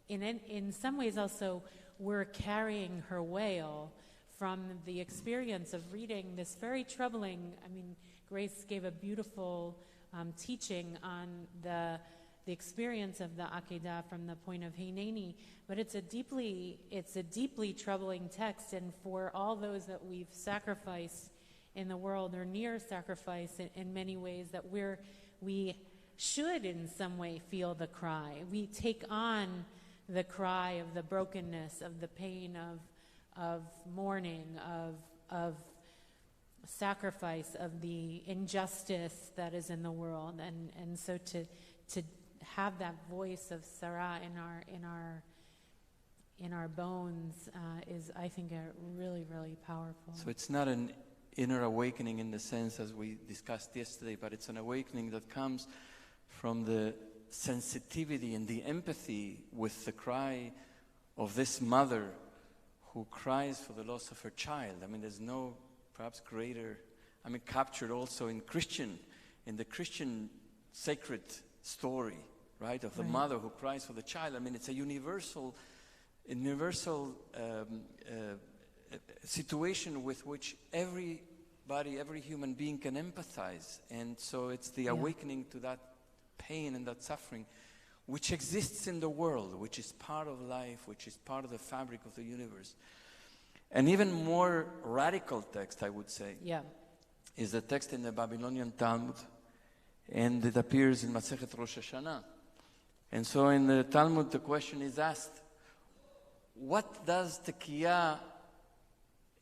in some ways also we're carrying her wail from the experience of reading this very troubling, Grace gave a beautiful teaching on the experience of the Akedah from the point of Hineni, but it's a deeply troubling text, and for all those that we've sacrificed in the world, or near sacrifice in many ways, that we should in some way feel the cry. We take on the cry of the brokenness, of the pain of mourning, of sacrifice of the injustice that is in the world, and so to have that voice of Sarah in our bones is, I think, a really, really powerful. So it's not an inner awakening in the sense as we discussed yesterday, but it's an awakening that comes from the sensitivity and the empathy with the cry of this mother who cries for the loss of her child. I mean, there's no perhaps greater, captured also in the Christian sacred story, right, of the mother who cries for the child. I mean, it's a universal situation with which everybody, every human being can empathize. And so it's the awakening to that pain and that suffering which exists in the world, which is part of life, which is part of the fabric of the universe. An even more radical text, I would say, is the text in the Babylonian Talmud, and it appears in Masechet Rosh Hashanah. And so in the Talmud, the question is asked, what does Tekiah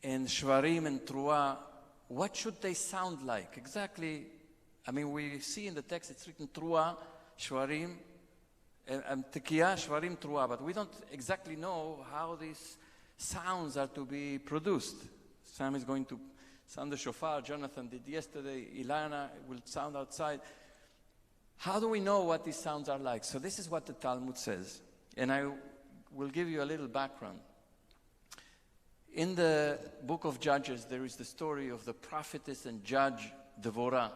and Shvarim and Truah, what should they sound like? Exactly, we see in the text it's written Truah, Shvarim, and Tekiah, Shvarim, Truah, but we don't exactly know how these sounds are to be produced. Sam is going to sound the shofar, Jonathan did yesterday, Ilana will sound outside. How do we know what these sounds are like? So this is what the Talmud says, and I will give you a little background. In the book of Judges, there is the story of the prophetess and judge Deborah.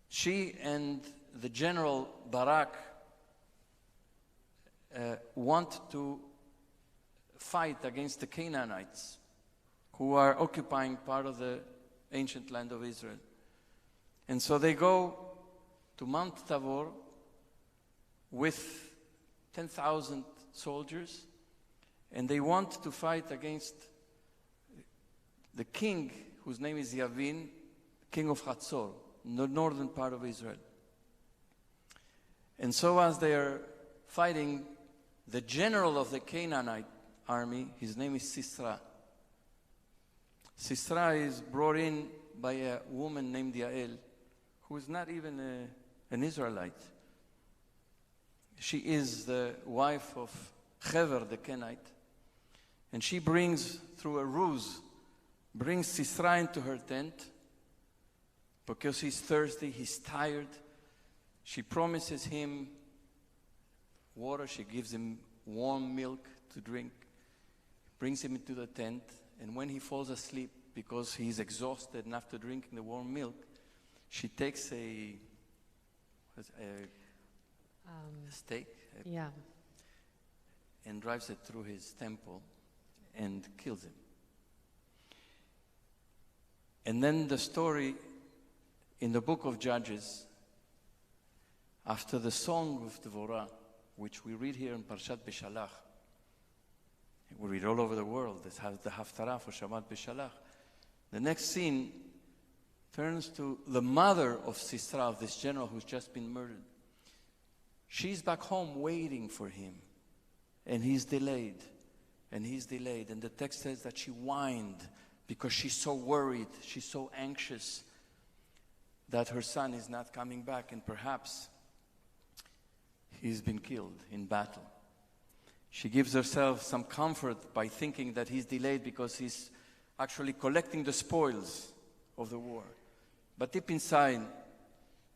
She and the general Barak want to fight against the Canaanites who are occupying part of the ancient land of Israel. And so they go to Mount Tabor with 10,000 soldiers, and they want to fight against the king, whose name is Yamim, king of Hazzor, in the northern part of Israel. And so as they are fighting, the general of the Canaanite army, his name is Sisra. Sisra is brought in by a woman named Yael, who is not even an Israelite. She is the wife of Hever the Kenite, and she brings, through a ruse, brings Sisra into her tent because he's thirsty, he's tired. She promises him water, she gives him warm milk to drink, brings him into the tent, and when he falls asleep, because he's exhausted and after drinking the warm milk, she takes a stake and drives it through his temple and kills him. And then the story in the book of Judges, after the song of Deborah, which we read here in Parshat Beshalach, we read all over the world, this has the Haftarah for Shabbat Beshalach. The next scene turns to the mother of Sisra, of this general who's just been murdered. She's back home waiting for him, and he's delayed, and he's delayed. And the text says that she whined because she's so worried, she's so anxious that her son is not coming back, and perhaps he's been killed in battle. She gives herself some comfort by thinking that he's delayed because he's actually collecting the spoils of the war. But deep inside,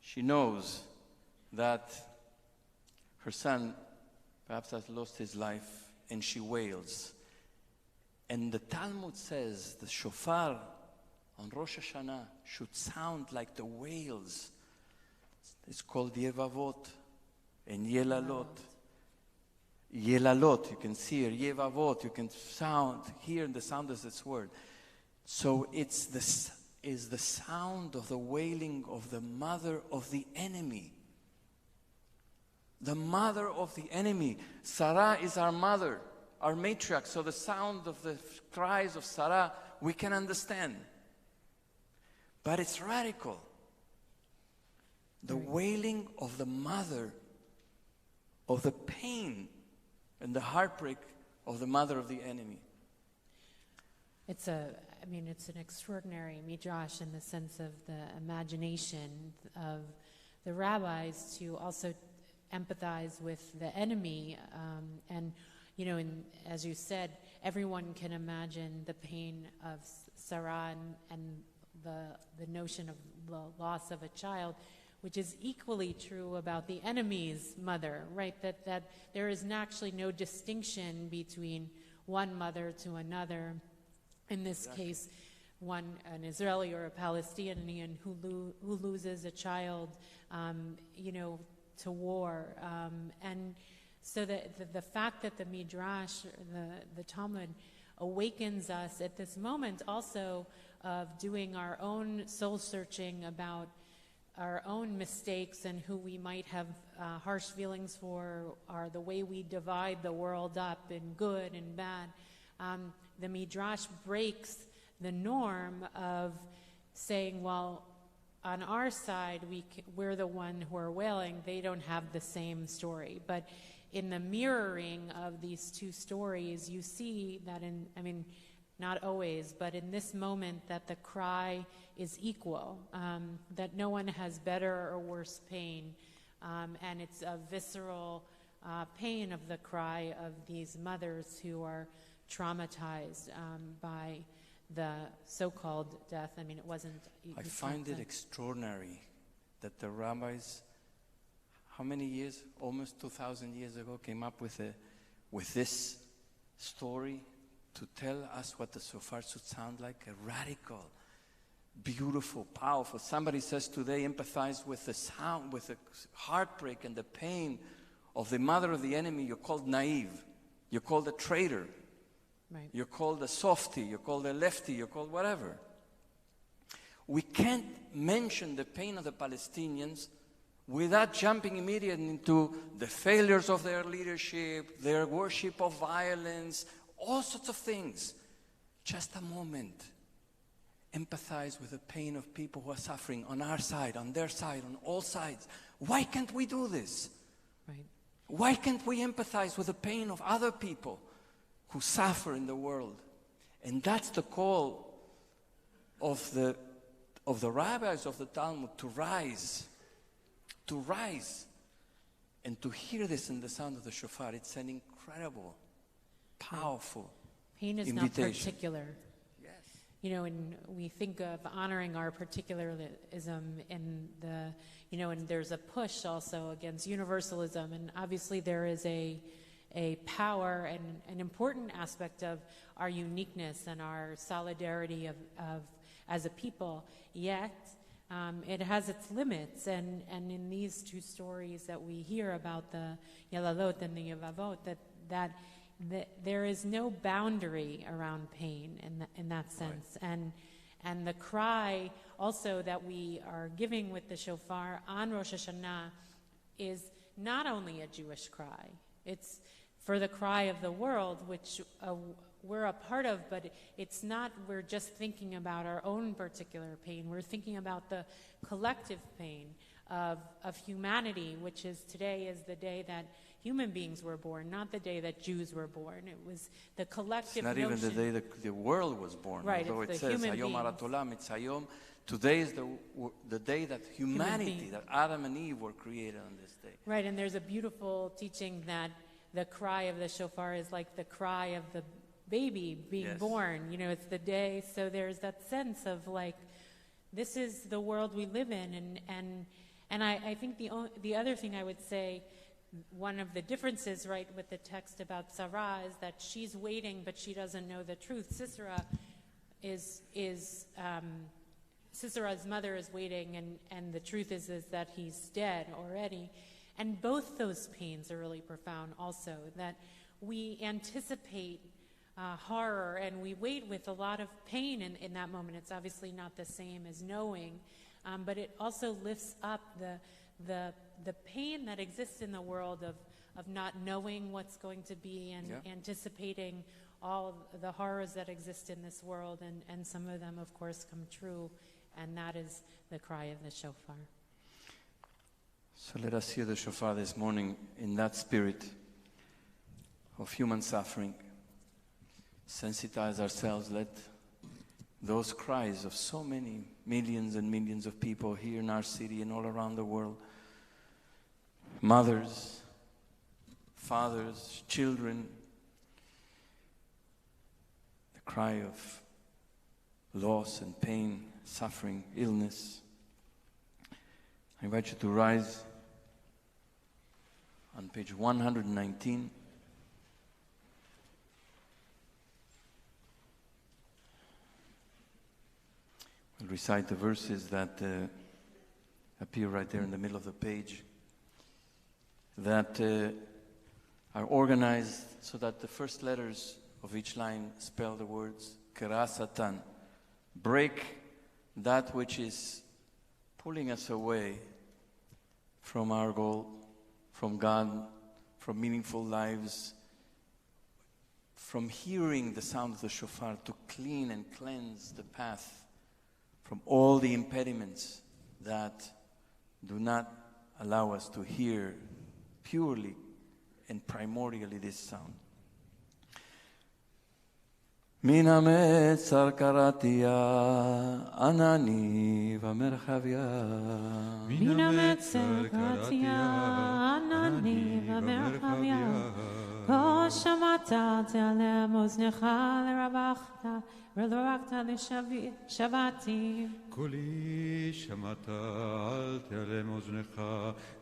she knows that her son perhaps has lost his life, and she wails. And the Talmud says the shofar on Rosh Hashanah should sound like the wails. It's called Yevavot and Yelalot. Yelalot, you can see it. Yevavot, you can hear the sound of this word. So it's the sound of the wailing of the mother of the enemy. The mother of the enemy. Sarah is our mother, our matriarch. So the sound of the cries of Sarah, we can understand. But it's radical. The wailing of the mother, of the pain and the heartbreak of the mother of the enemy. it's an extraordinary midrash in the sense of the imagination of the rabbis to also empathize with the enemy. And, as you said, everyone can imagine the pain of Sarah and the notion of the loss of a child, which is equally true about the enemy's mother, right? That there is actually no distinction between one mother to another. In this case, an Israeli or a Palestinian who loses a child, to war. And so the fact that the Midrash, the Talmud, awakens us at this moment also of doing our own soul searching about our own mistakes and who we might have harsh feelings for, or the way we divide the world up in good and bad. The Midrash breaks the norm of saying, well, on our side, we're the one who are wailing. They don't have the same story. But in the mirroring of these two stories, you see that not always, but in this moment, that the cry is equal, that no one has better or worse pain, and it's a visceral pain of the cry of these mothers who are traumatized by the so-called death. It wasn't... I find it extraordinary that the rabbis, how many years, almost 2,000 years ago, came up with this story to tell us what the shofar should sound like, a radical, beautiful, powerful. Somebody says today, empathize with the sound, with the heartbreak and the pain of the mother of the enemy. You're called naive. You're called a traitor. Right. You're called a softy. You're called a lefty. You're called whatever. We can't mention the pain of the Palestinians without jumping immediately into the failures of their leadership, their worship of violence, all sorts of things. Just a moment. Empathize with the pain of people who are suffering on our side, on their side, on all sides. Why can't we do this? Right. Why can't we empathize with the pain of other people who suffer in the world? And that's the call of the rabbis of the Talmud, to rise, and to hear this in the sound of the shofar. It's an incredible, powerful pain is invitation. not particular. Yes. And we think of honoring our particularism in and there's a push also against universalism, and obviously there is a power and an important aspect of our uniqueness and our solidarity of as a people, yet it has its limits, and in these two stories that we hear about the Yalalot and the Yevavot, that there is no boundary around pain in that sense. Right. And the cry also that we are giving with the shofar on Rosh Hashanah is not only a Jewish cry, it's for the cry of the world, which we're a part of, but it's not, we're just thinking about our own particular pain. We're thinking about the collective pain of humanity, which is today is the day that human beings were born, not the day that Jews were born. It was the collective notion. It's not even the day that the world was born. Right, although it's it says, Hayom Aratolam, it's Hayom. Today is the day that humanity, that Adam and Eve were created on this day. Right, and there's a beautiful teaching that the cry of the shofar is like the cry of the baby being born. It's the day. So there's that sense of like, this is the world we live in. And I think the other thing I would say, one of the differences, right, with the text about Sarah is that she's waiting, but she doesn't know the truth. Sisera's mother is waiting, and the truth is that he's dead already. And both those pains are really profound also, that we anticipate horror and we wait with a lot of pain in that moment. It's obviously not the same as knowing, but it also lifts up the pain that exists in the world of not knowing what's going to be and anticipating all of the horrors that exist in this world, and some of them, of course, come true, and that is the cry of the shofar. So let us hear the shofar this morning in that spirit of human suffering. Sensitize ourselves. Let those cries of so many millions and millions of people here in our city and all around the world. Mothers, fathers, children, the cry of loss and pain, suffering, illness. I invite you to rise on page 119. We'll recite the verses that appear right there in the middle of the page, that are organized so that the first letters of each line spell the words Kera Satan. Break that which is pulling us away from our goal, from God, from meaningful lives, from hearing the sound of the shofar, to clean and cleanse the path from all the impediments that do not allow us to hear purely and primordially this sound. מן המצר קראתיה, ענני ומרחביה. מן המצר קראתיה, ענני ומרחביה. כה שמעת תעלם אוזנך לרווחת, ולרווחת לשבתי. קולי שמעת אל תעלם אוזנך,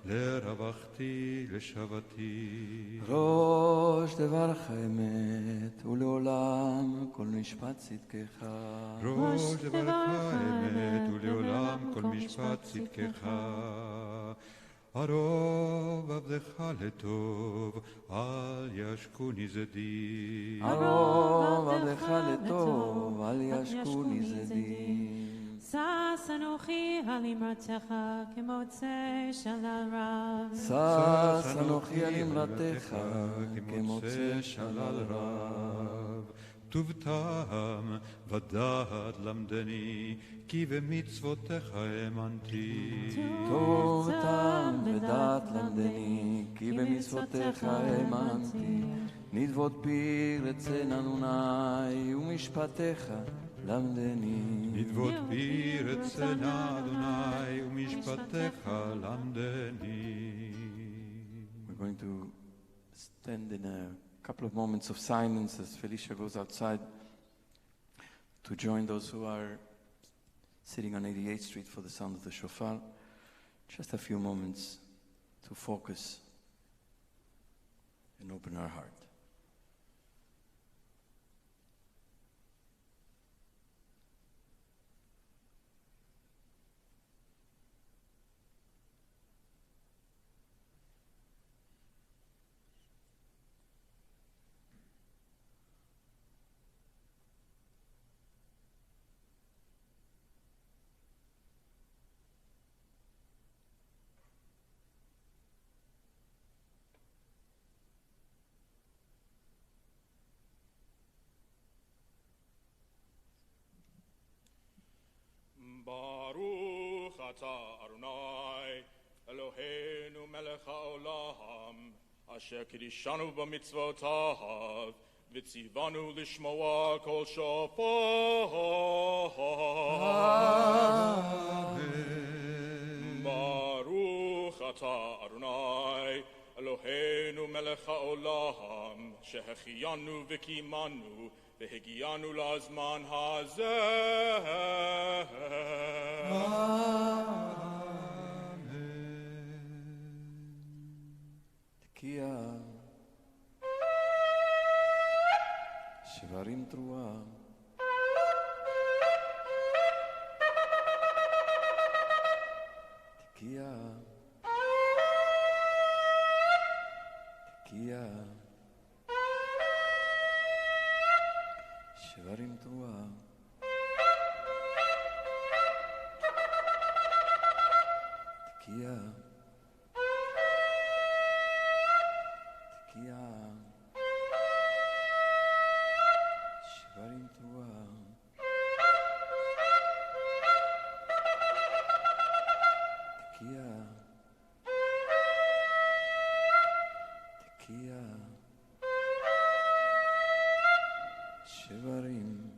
לרווחתי לשבתי. ראש דברך אמת, ולעולם כל משפט צדקך. ראש דברך אמת, ולעולם כל משפט צדקך. ערוב עבדך לטוב, אל ישקוני זדים. ערוב עבדך לטוב, אל ישקוני זדים. שש אנוכי על אמרתך כמוצא שלל רב. שש אנוכי על אמרתך כמוצא שלל רב. טוב טעם ודעת למדני, כי במצוותיך האמנתי. טוב טעם ודעת למדני, כי במצוותיך האמנתי. נדבות פי רצן אדוני, ומשפטיך למדני. נדבות פי רצן אדוני, ומשפטיך למדני. We're going to stand in a couple of moments of silence as Felicia goes outside to join those who are sitting on 88th Street for the sound of the shofar. Just a few moments to focus and open our heart. Baruch atah Adonai Eloheinu melech haolam asher kiddushanu b'mitzvotav v'tzivanu lishmoa kol shofar. Baruch atah Adonai Eloheinu melech haolam shehechiyanu v'kimanu והגיענו לזמן הזה. תקיע שברים תרועה תקיע תקיע שברים תרועה תקיע תקיע שברים תרועה תקיע תקיע שברים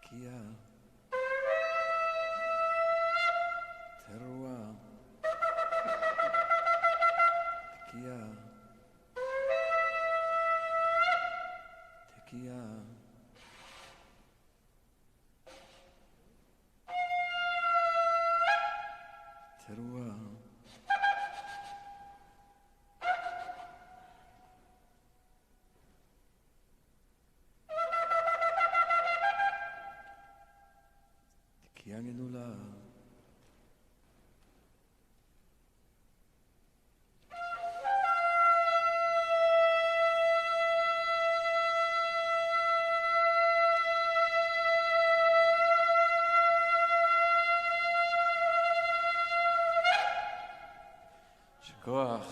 Tekiah, Teruah, Tekiah, Tekiah, Teruah. Tekiah גדולה. שכוח.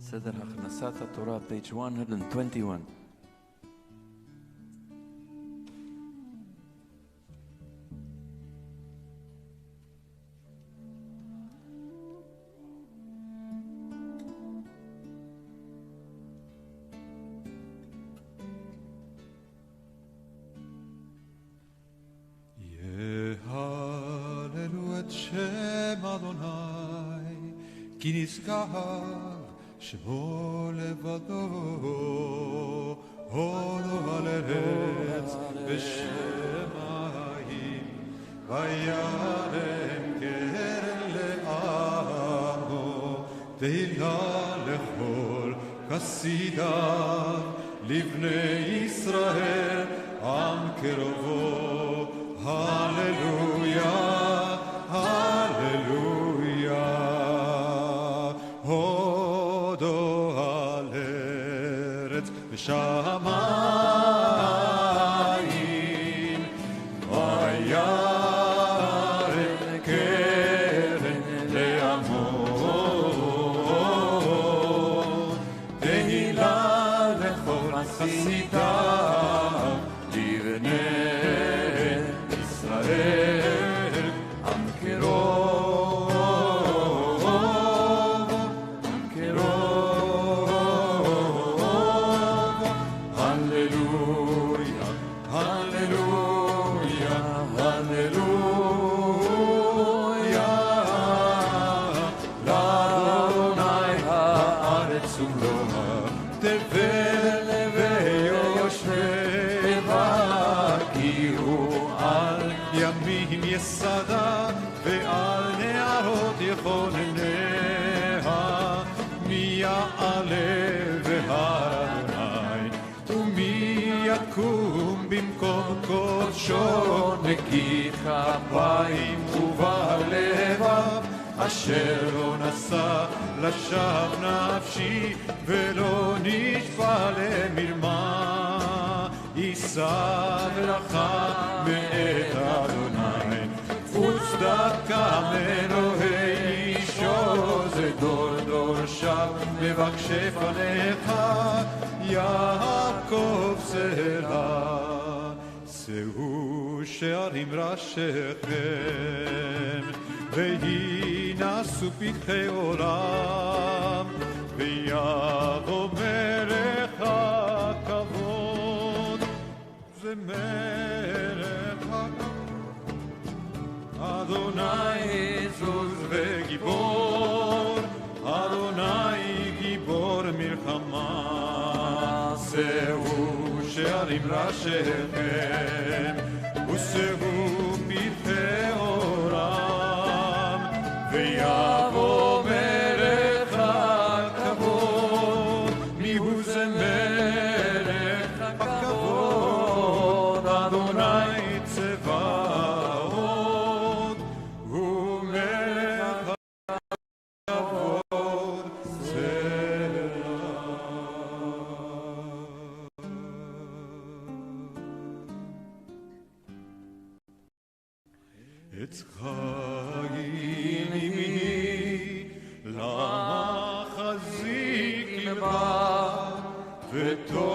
סדר הכנסת התורה, page 121. יהללו את שם אדוני, כי נשגב שמו לבדו, הודו על ארץ בשמיים, וירם קרן לעמו, תהילה לכל חסידיו, לבני ישראל עם קרובו, הללויה, הללויה. הודו על ארץ ושמיים, וירם קרן לעמו, תהילה לכל חסידיו, לבני ישראל עם קרוב, עם קרוב. הללויה, הללויה, הללויה. לאדוני הארץ ומלואה, תבל ויושביה, כי הוא על ימים יסדה ועל נהרות יכונניה מי יעלה בהר אדוני ומי יקום במקום קודשו נקי כפיים ובעל לבב אשר לא נשא לשווא נפשי ולא נשבע למרמה יישא ברכה מאת אדוני וצדקה מאלוהי אישו זה דור דור שב מבקשי פניך יעקב סלע שאו שערים ראשיכם וינסו פתחי עולם ויבוא מלך הכבוד זה מלך הכבוד אדוני עזוז וגיבור אדוני גיבור מלחמה שאו שערים ראשיכם ושאו פתחי עולם ויבוא מלך הכבוד מיהו זה מלך הכבוד אדוני צבאות הוא מלך הכבוד עץ חיים עמי למה חזיק לבד ותומכיה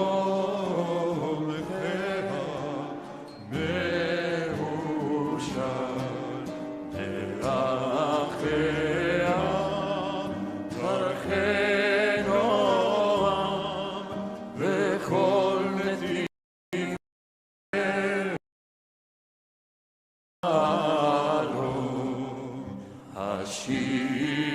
מאושר דרכיה דרכי נועם וכל נתיב השיבנו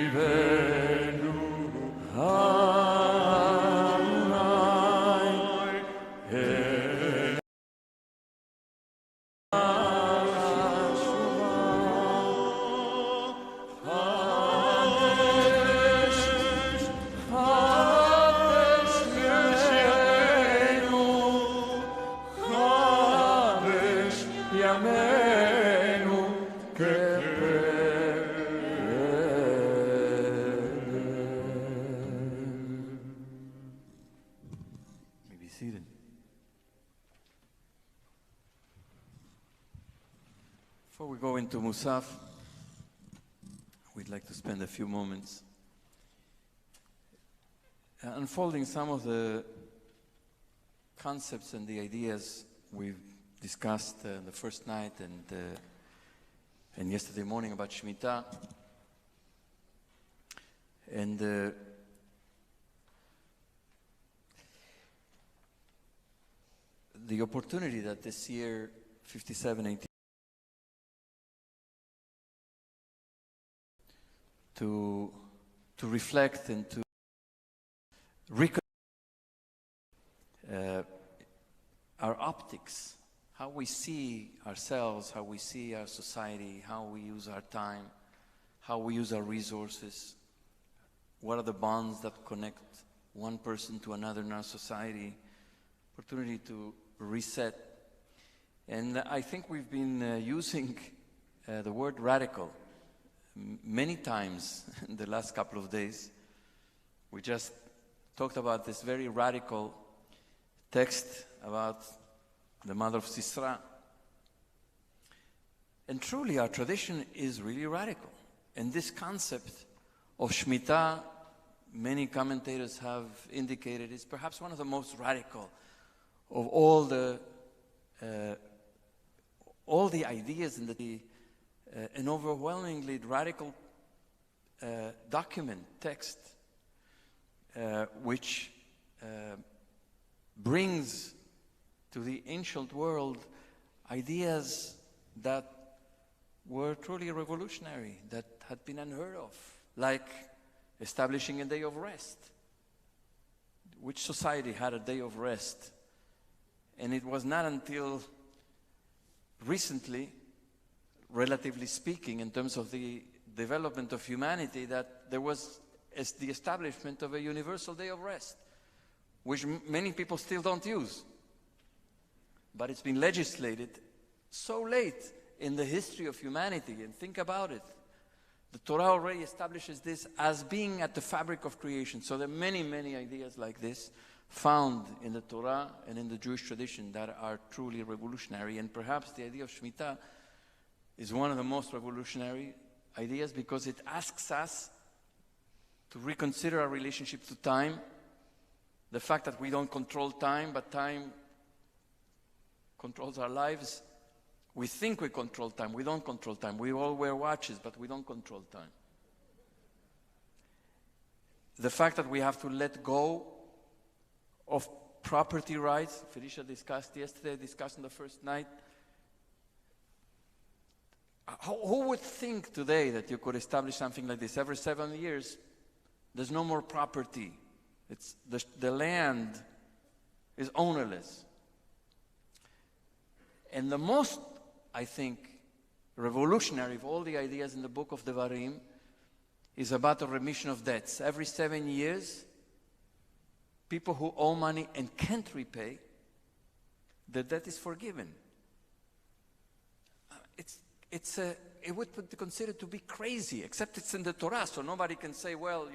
Before we go into Musaf, we'd like to spend a few moments unfolding some of the concepts and the ideas we've discussed the first night and yesterday morning about Shemitah. And the opportunity that this year, 57-18, to reflect and to reconnect our optics, how we see ourselves, how we see our society, how we use our time, how we use our resources, what are the bonds that connect one person to another in our society, opportunity to reset. And I think we've been using the word radical many times in the last couple of days. We just talked about this very radical text about the mother of Sisra. And truly our tradition is really radical. And this concept of Shemitah, many commentators have indicated, is perhaps one of the most radical of all the ideas in an overwhelmingly radical document, text, which brings to the ancient world ideas that were truly revolutionary, that had been unheard of, like establishing a day of rest. Which society had a day of rest? And it was not until recently, relatively speaking, in terms of the development of humanity, that there was the establishment of a universal day of rest, which many people still don't use. But it's been legislated so late in the history of humanity, and think about it. The Torah already establishes this as being at the fabric of creation. So there are many, many ideas like this found in the Torah and in the Jewish tradition that are truly revolutionary. And perhaps the idea of Shemitah is one of the most revolutionary ideas, because it asks us to reconsider our relationship to time, the fact that we don't control time, but time controls our lives. We think we control time. We don't control time. We all wear watches, but we don't control time. The fact that we have to let go of property rights, Felicia discussed yesterday, discussed on the first night. Who would think today that you could establish something like this? Every 7 years, there's no more property. It's the land is ownerless. And the most, I think, revolutionary of all the ideas in the book of Devarim is about the remission of debts. Every 7 years, people who owe money and can't repay, the debt is forgiven. It would be considered to be crazy, except it's in the Torah, so nobody can say, well,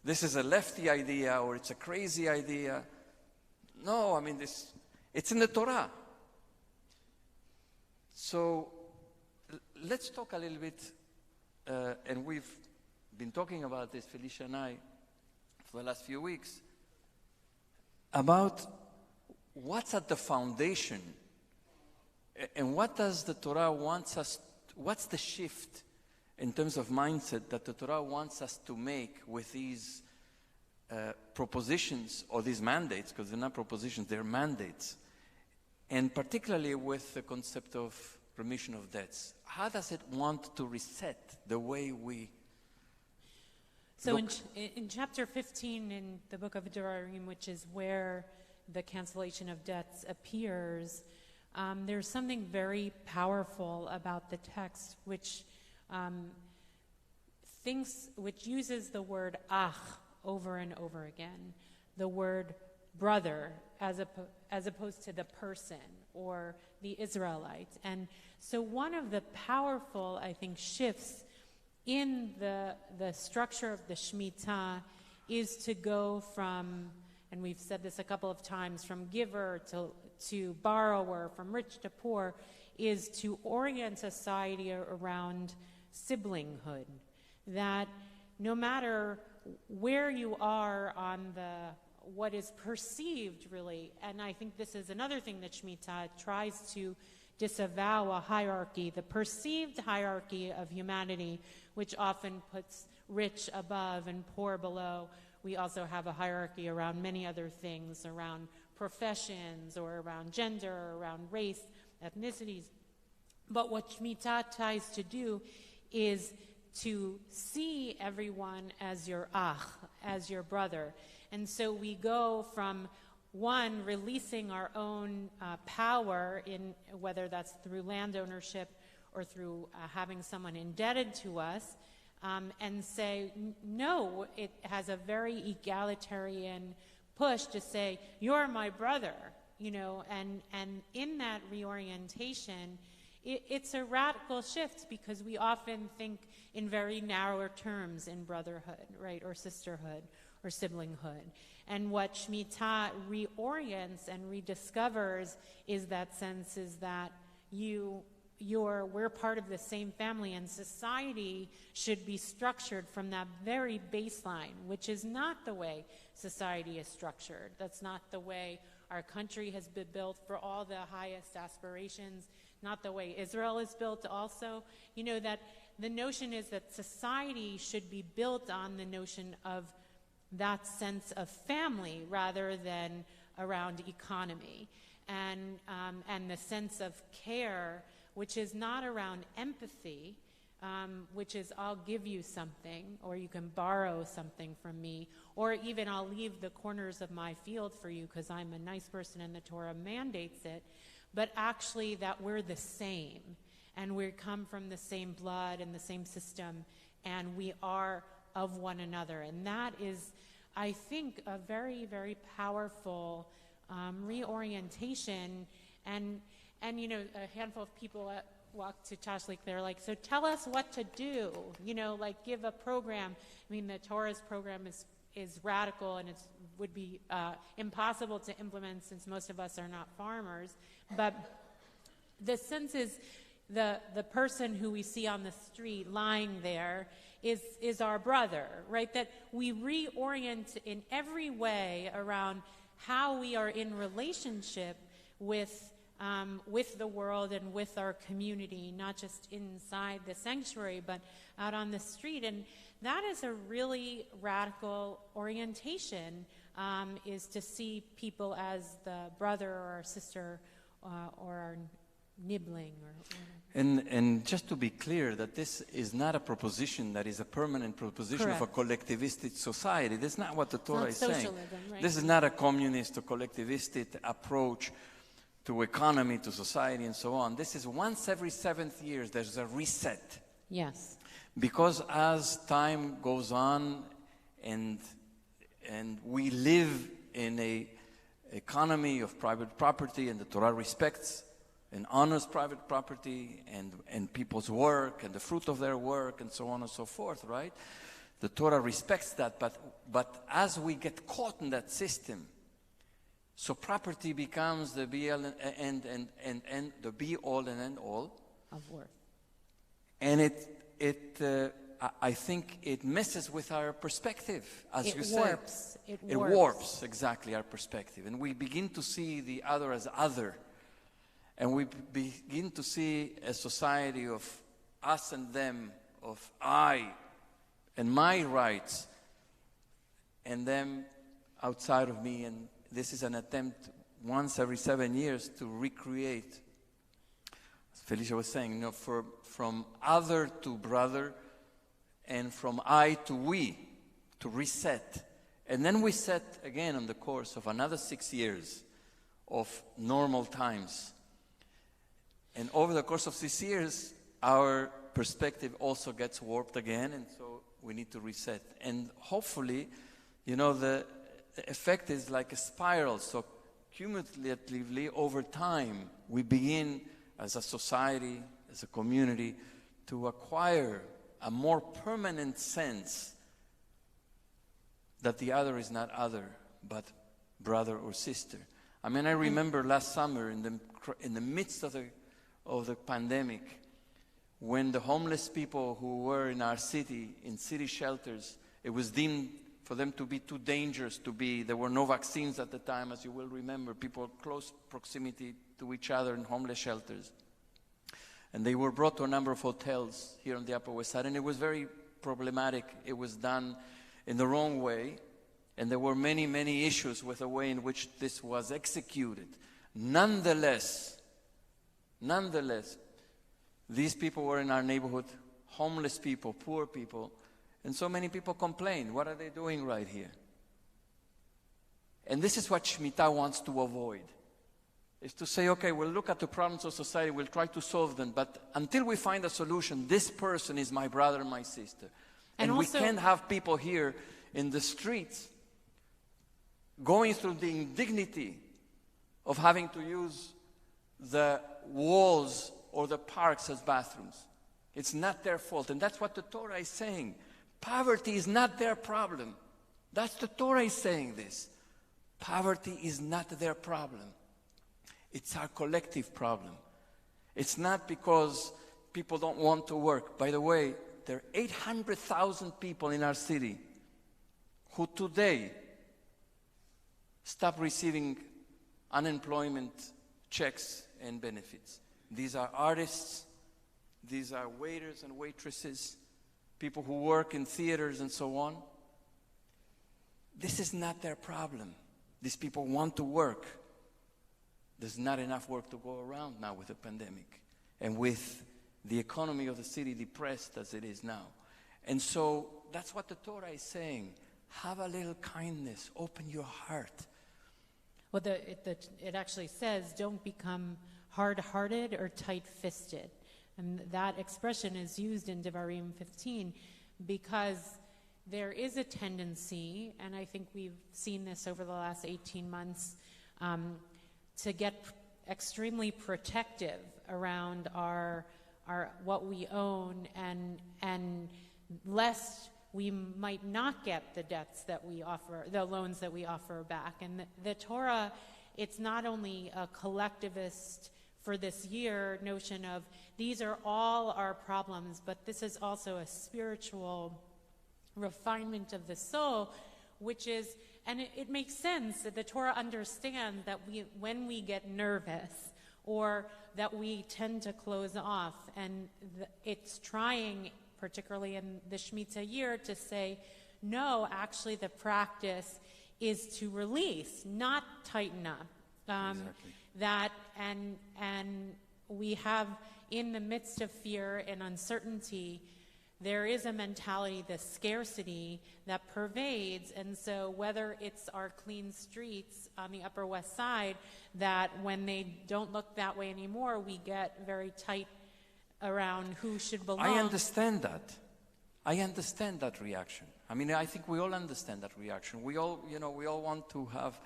this is a lefty idea or it's a crazy idea. No, I mean, it's in the Torah. So let's talk a little bit, and we've been talking about this, Felicia and I, for the last few weeks, about what's at the foundation and what does the Torah wants us, what's the shift in terms of mindset that the Torah wants us to make with these propositions or these mandates, because they're not propositions, they're mandates, and particularly with the concept of remission of debts. How does it want to reset the way we So in chapter 15 in the book of Nora'im, which is where the cancellation of debts appears, there's something very powerful about the text, which uses the word ach over and over again, the word brother as opposed to the person or the Israelite. And so one of the powerful, I think, shifts in the structure of the Shemitah is to go from, and we've said this a couple of times, from giver to borrower, from rich to poor, is to orient society around siblinghood. That no matter where you are on what is perceived, really, and I think this is another thing that Shemitah tries to disavow, a hierarchy, the perceived hierarchy of humanity, which often puts rich above and poor below. We also have a hierarchy around many other things, around professions or around gender, or around race, ethnicities. But what Shemitah tries to do is to see everyone as your ach, as your brother. And so we go from one, releasing our own power, in whether that's through land ownership or through having someone indebted to us, and say, no, it has a very egalitarian push to say, you're my brother, and in that reorientation, it's a radical shift, because we often think in very narrower terms in brotherhood, right, or sisterhood, or siblinghood. And what Shemitah reorients and rediscovers is that sense is that we're part of the same family, and society should be structured from that very baseline, which is not the way society is structured. That's not the way our country has been built for all the highest aspirations, not the way Israel is built also. That the notion is that society should be built on the notion of that sense of family rather than around economy, and the sense of care, which is not around empathy, which is I'll give you something, or you can borrow something from me, or even I'll leave the corners of my field for you because I'm a nice person and the Torah mandates it. but actually that we're the same, and we come from the same blood and the same system, and we are of one another. And that is, I think, a very, very powerful reorientation. And you know, a handful of people walked to Tashlik, they're like, so tell us what to do, you know, like give a program. I mean, the Torah's program is radical, and it would be impossible to implement since most of us are not farmers. But the sense is the person who we see on the street lying there is our brother, right? That we reorient in every way around how we are in relationship with the world and with our community, not just inside the sanctuary, but out on the street. And that is a really radical orientation, is to see people as the brother or our sister or our nibbling or whatever. And just to be clear, that this is not a proposition that is a permanent proposition Correct. of a collectivistic society. That's not what the Torah is saying. Socialism, right? This is not a communist or collectivistic approach to economy, to society, and so on. This is once every 7 years, there's a reset. Yes. Because as time goes on and we live in a economy of private property, and the Torah respects and honors private property and people's work and the fruit of their work and so on and so forth, right? The Torah respects that, but as we get caught in that system, so property becomes the be all and the be all and end all of worth. And I think it messes with our perspective, as you say. It warps exactly our perspective, and we begin to see the other as other, and we begin to see a society of us and them, of I and my rights, and them outside of me. And this is an attempt once every 7 years to recreate, as Felicia was saying, you know, from other to brother, and from I to we, to reset. And then we set again on the course of another 6 years of normal times. And over the course of 6 years, our perspective also gets warped again, and so we need to reset. And hopefully, you know, the effect is like a spiral. So cumulatively, over time, we begin as a society, as a community, to acquire a more permanent sense that the other is not other, but brother or sister. I mean, I remember last summer in the midst of the pandemic, when the homeless people who were in our city, in city shelters, it was deemed for them to be too dangerous to be. There were no vaccines at the time, as you will remember. People close proximity to each other in homeless shelters. And they were brought to a number of hotels here on the Upper West Side, and it was very problematic. It was done in the wrong way, and there were many, many issues with the way in which this was executed. Nonetheless, these people were in our neighborhood, homeless people, poor people, and so many people complain, what are they doing right here? And this is what Shemitah wants to avoid, is to say, okay, we'll look at the problems of society, we'll try to solve them, but until we find a solution, this person is my brother and my sister. And we can't have people here in the streets going through the indignity of having to use the walls or the parks as bathrooms. It's not their fault. And that's what the Torah is saying. Poverty is not their problem. That's the Torah is saying this. Poverty is not their problem. It's our collective problem. It's not because people don't want to work. By the way, there are 800,000 people in our city who today stop receiving unemployment checks and benefits. These are artists, these are waiters and waitresses, people who work in theaters and so on. This is not their problem. These people want to work. There's not enough work to go around now with the pandemic and with the economy of the city depressed as it is now. And so that's what the Torah is saying. Have a little kindness. Open your heart. Well, it actually says, don't become hard-hearted or tight-fisted. And that expression is used in Devarim 15 because there is a tendency, and I think we've seen this over the last 18 months, to get extremely protective around our what we own, and lest we might not get the debts that we offer, the loans that we offer back. And the Torah, it's not only a collectivist for this year notion of these are all our problems, but this is also a spiritual refinement of the soul, which is, and it makes sense that the Torah understands that when we get nervous or that we tend to close off, and it's trying, particularly in the Shemitah year, to say, no, actually the practice is to release, not tighten up. Exactly. That, and we have, in the midst of fear and uncertainty, there is a mentality, the scarcity that pervades. And so whether it's our clean streets on the Upper West Side, that when they don't look that way anymore, we get very tight around who should belong. I understand that. I understand that reaction. I mean, I think we all understand that reaction. We all want to have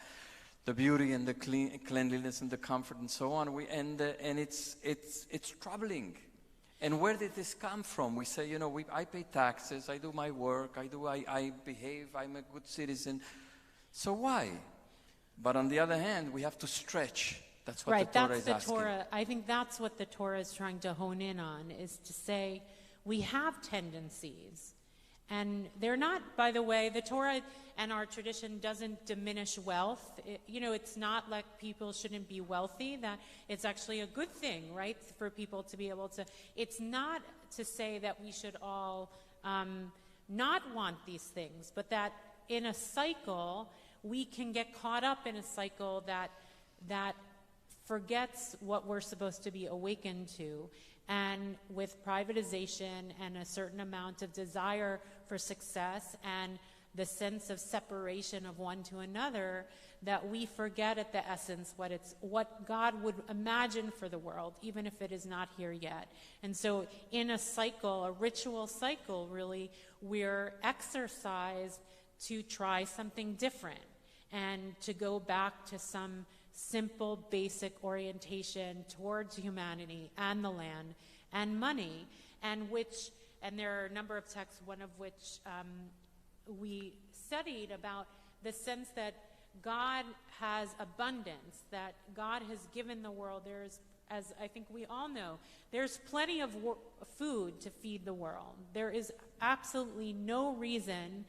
the beauty and the cleanliness and the comfort and so on. And it's troubling. And where did this come from? We say, I pay taxes, I do my work, I behave, I'm a good citizen. So why? But on the other hand, we have to stretch. That's what the Torah is asking. Torah. I think that's what the Torah is trying to hone in on, is to say we have tendencies. And they're not, by the way, the Torah and our tradition doesn't diminish wealth. It's not like people shouldn't be wealthy, that it's actually a good thing, right, for people to be able to. It's not to say that we should all not want these things, but that in a cycle, we can get caught up in a cycle that forgets what we're supposed to be awakened to. And with privatization and a certain amount of desire for success and the sense of separation of one to another, that we forget at the essence what God would imagine for the world, even if it is not here yet. And so in a cycle, a ritual cycle, really, we're exercised to try something different and to go back to some simple, basic orientation towards humanity and the land and money, and there are a number of texts, one of which we studied about the sense that God has abundance, that God has given the world. There's, as I think we all know, there's plenty of food to feed the world. There is absolutely no reason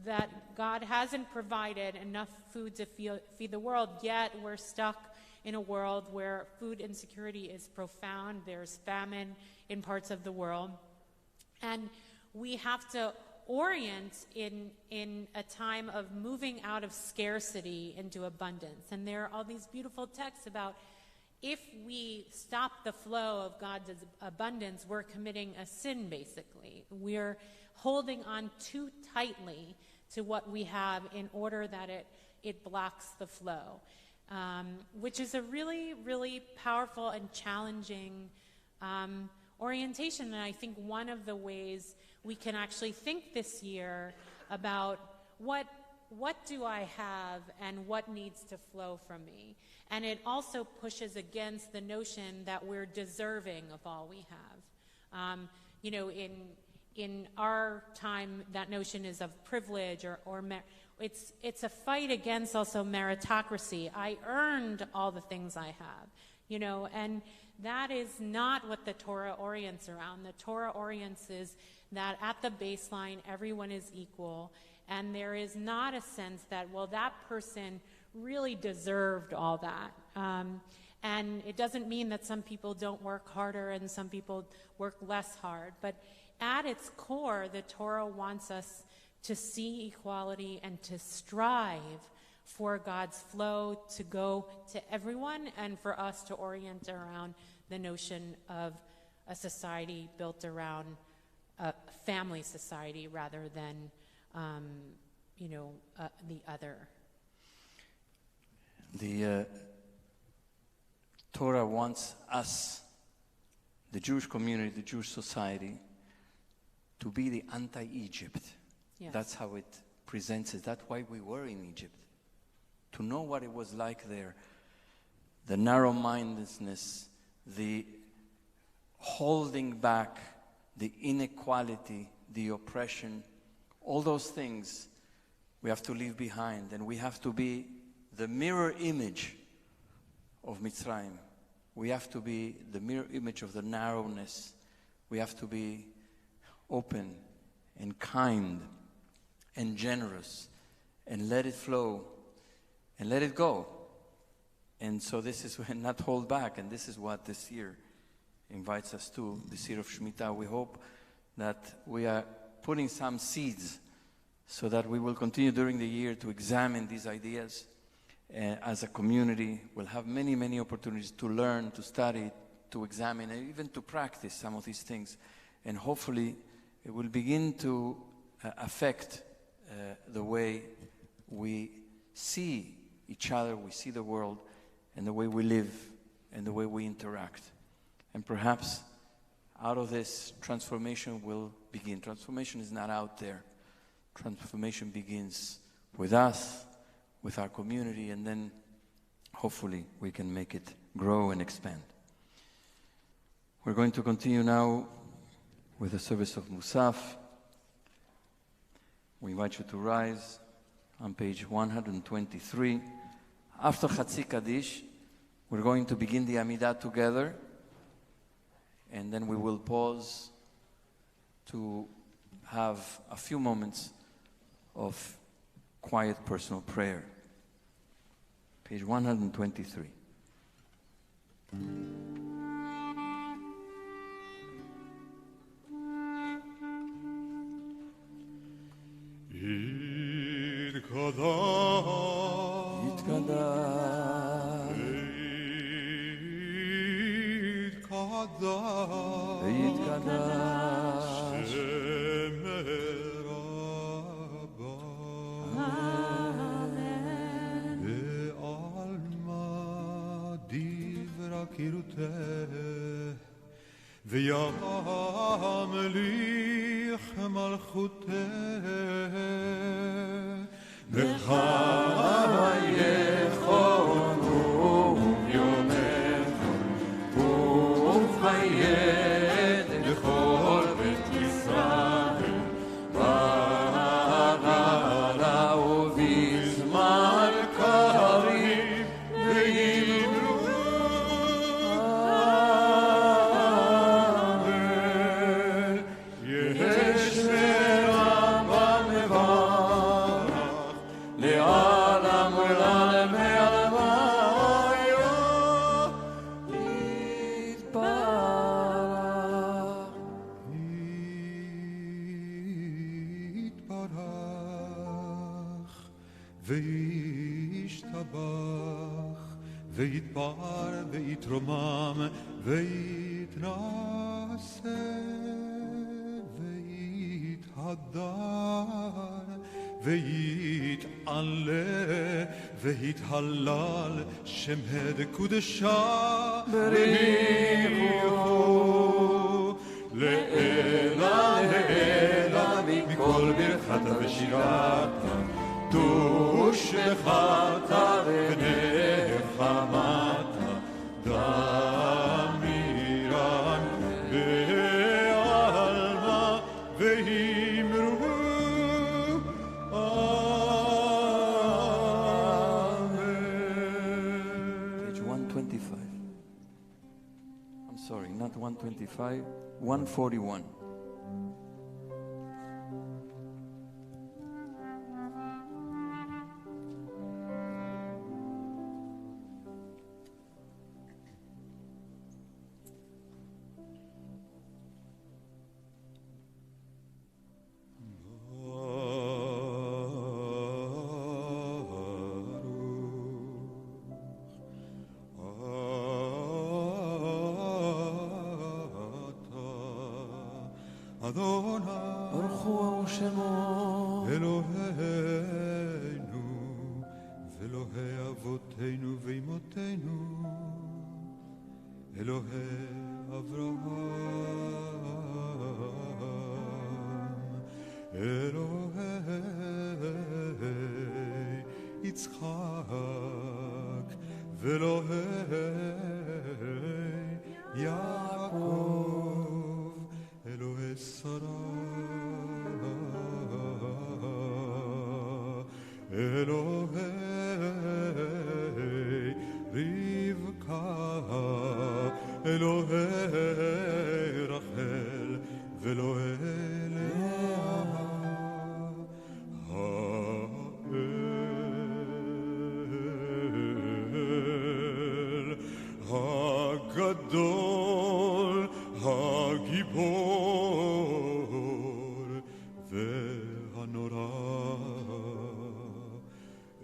that God hasn't provided enough food to feed the world, yet we're stuck in a world where food insecurity is profound. There's famine in parts of the world. And we have to orient in a time of moving out of scarcity into abundance. And there are all these beautiful texts about if we stop the flow of God's abundance, we're committing a sin, basically. We're holding on too tightly to what we have in order that it blocks the flow, which is a really, really powerful and challenging orientation. And I think one of the ways we can actually think this year about what do I have and what needs to flow from me. And it also pushes against the notion that we're deserving of all we have. In our time, that notion is of privilege or it's a fight against also meritocracy. I earned all the things I have, and that is not what the Torah orients around. The Torah orients is that at the baseline, everyone is equal, and there is not a sense that, well, that person really deserved all that. And it doesn't mean that some people don't work harder and some people work less hard, but at its core, the Torah wants us to see equality and to strive for God's flow to go to everyone and for us to orient around the notion of a society built around a family society rather than, the other. Torah wants us, the Jewish community, the Jewish society, to be the anti-Egypt. Yes. That's how it presents it. That's why we were in Egypt. To know what it was like there. The narrow-mindedness, the holding back, the inequality, the oppression, all those things we have to leave behind. And we have to be the mirror image of Mitzrayim. We have to be the mirror image of the narrowness. We have to be open and kind and generous and let it flow and let it go. And so this is not hold back, and this is what this year invites us to, this year of Shemitah. We hope that we are putting some seeds so that we will continue during the year to examine these ideas. As a community, we'll have many, many opportunities to learn, to study, to examine, and even to practice some of these things. And hopefully, it will begin to affect the way we see each other, we see the world, and the way we live, and the way we interact. And perhaps out of this, transformation will begin. Transformation is not out there. Transformation begins with us, with our community, and then hopefully we can make it grow and expand. We're going to continue now with the service of Musaf. We invite you to rise on page 123. After Chatzi Kaddish, we're going to begin the Amidah together, and then we will pause to have a few moments of quiet personal prayer. Page 123. וימליך מלכותך בחייך וביומך ובחיי לכל בית ישראל בעלה ובזמן קריב וימלו ויתפאר ויתרומם ויתנשא ויתהדר ויתעלה ויתהלל שם הד קודשה בריחו לעילה לעילה מכל ברכתה ושירתה תושבחתה ונחמתה דמירן בעלמה ואמרו אמן. Page 125. I'm sorry, not 125, 141. אלוהי אברהם, אלוהי יצחק, ואלוהי יעקב, אלוהי שרה, אלוהי רבקה, אלוהי רחל, ואלוהי לאה, האל הגדול, הגיבור והנורא,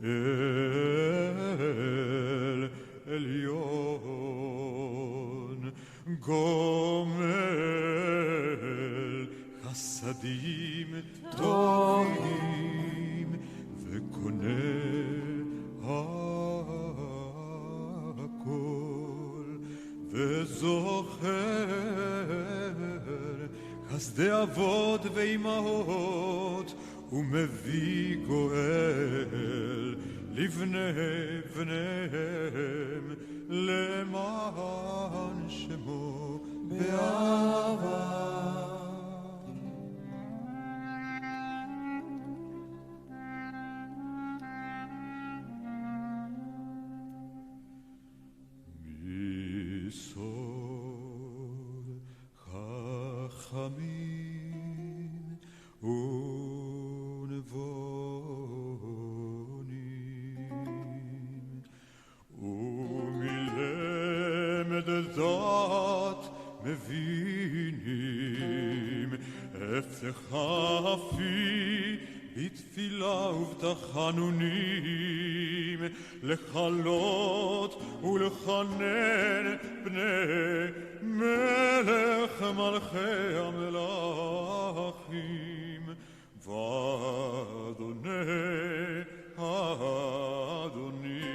אל עליון, גומל חסדים טובים, וקונה הכל, וזוכר חסדי אבות ואימהות, ומביא גואל לבני בניהם, למען שמו באהבה. מסוד חכמים ונבונים, ומלמד דת מבינים, הבטחה פי בתפילה ובתחנונים, לחלות ולחנן בני מלך מלכי המלכים, ואדוני האדונים.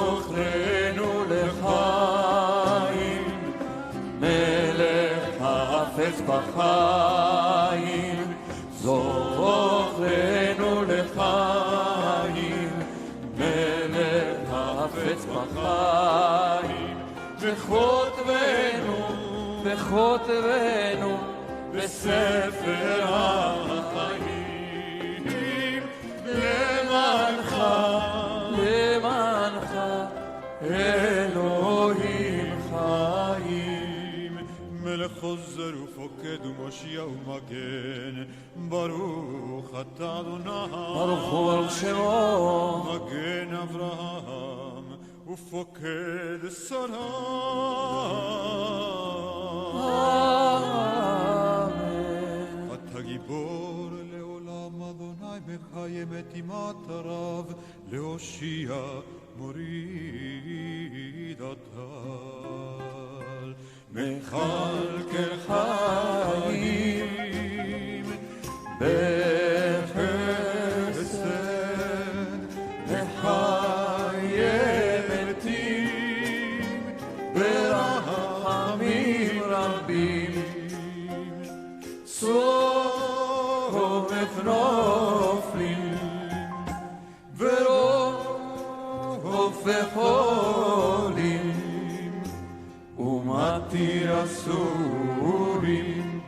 זוכרנו לחיים, מלך החפץ בחיים, זוכרנו לחיים, מלך החפץ בחיים, וכותבנו בספר החיים, למענך אלוהים חיים. מלך חוזר ופוקד ומושיע ומגן, ברוך אתה אדוני, ברוך הוא ברוך שמו, מגן אברהם ופוקד שרה. אמן. אתה גיבור לעולם, אדוני מקיים את אימת הרב, להושיע מוריד הטל, מכלכל חיים בחסד, מחיה מתים ברחמים רבים, סוף נופלים ורוב וחולים, ומתיר אסורים,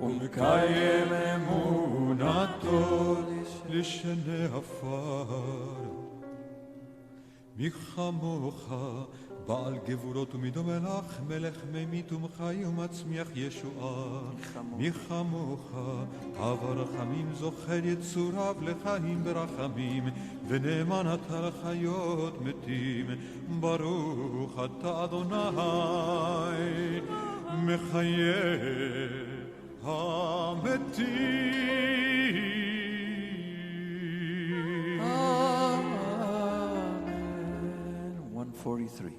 ומקיים אמונתו לשני עפר. מי כמוך בעל גבורות ומידו מלך, מלך ממית ומחי ומצמיח ישועה. מי כמוך אב הרחמים, זוכר יצוריו לחיים ברחמים, ונאמן אתה לחיות מתים. ברוך אתה אדוני מחיה המתים. 143.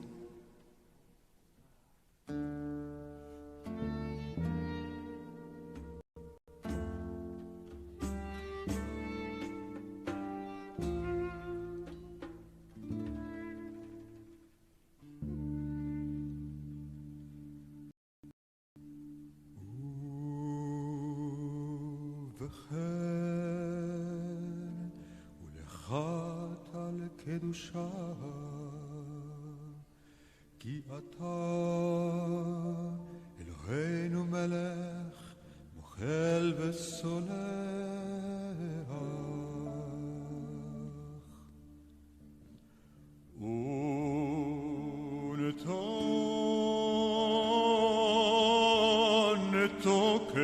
ובכן ולכת על קדושה כי אתה אלוהינו מלך מוחל וסולח ונתן תוקף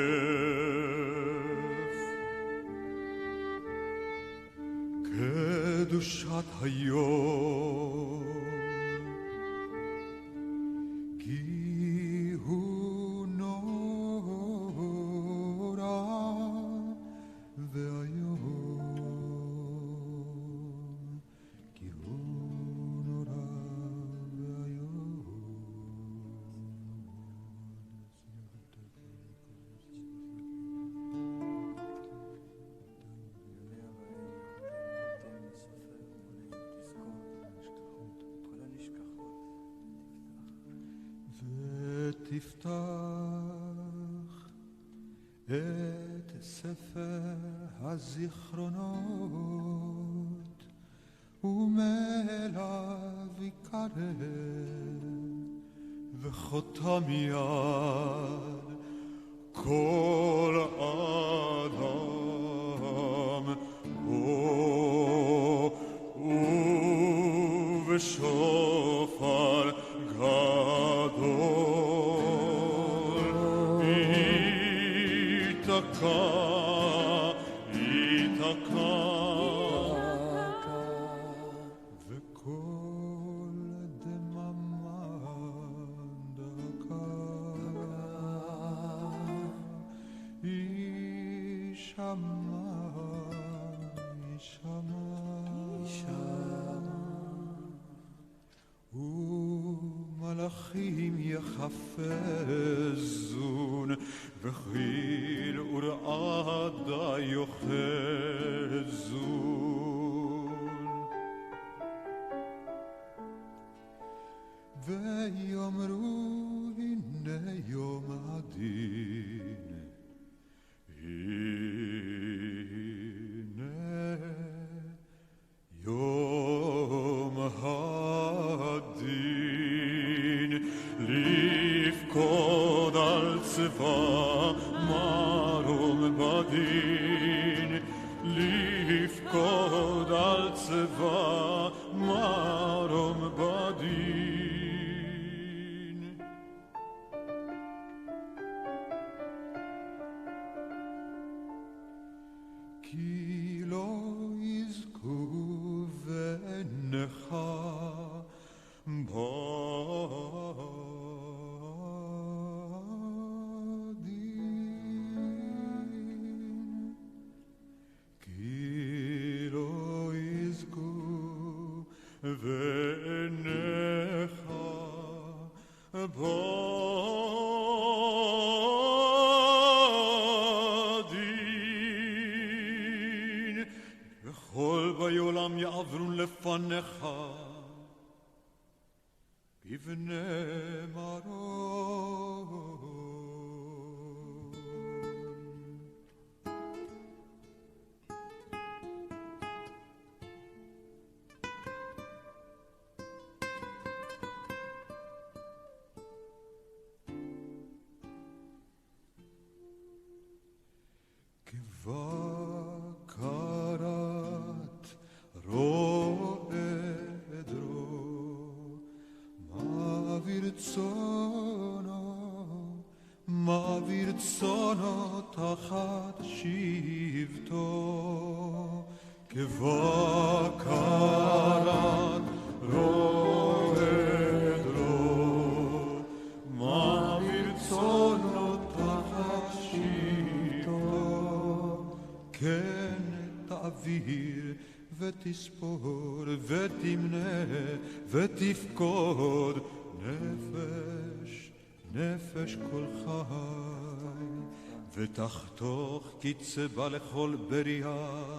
קדושת היום כי הוא נורא ואיום כי הוא נורא ואיום ותפתח את ספר הזיכרונות ומאליו יקרא וחותם יד כל אדם ובשופר גדול ייתקע וכל דממה דקה יישמע ומלאכים יחפזון וחיל ורעדה יוחזון ויאמרו הנה יום הדין הנה יום הדין לפקוד על צבא מרום בדין לפקוד על צבא מרום בדין כי לא יזכו ונך בדין כי לא יזכו ונך בדין וכל בעולם יעברו לפניך כבני מרון כבקרת רואה עדרו מעביר צונו תחת שבטו כבקרת רואה עדרו מעביר צונו תחת שבטו כן תעביר ותספור ותמנה ותפקוד נפש כל חי ותחתוך קצבה לכל בריאה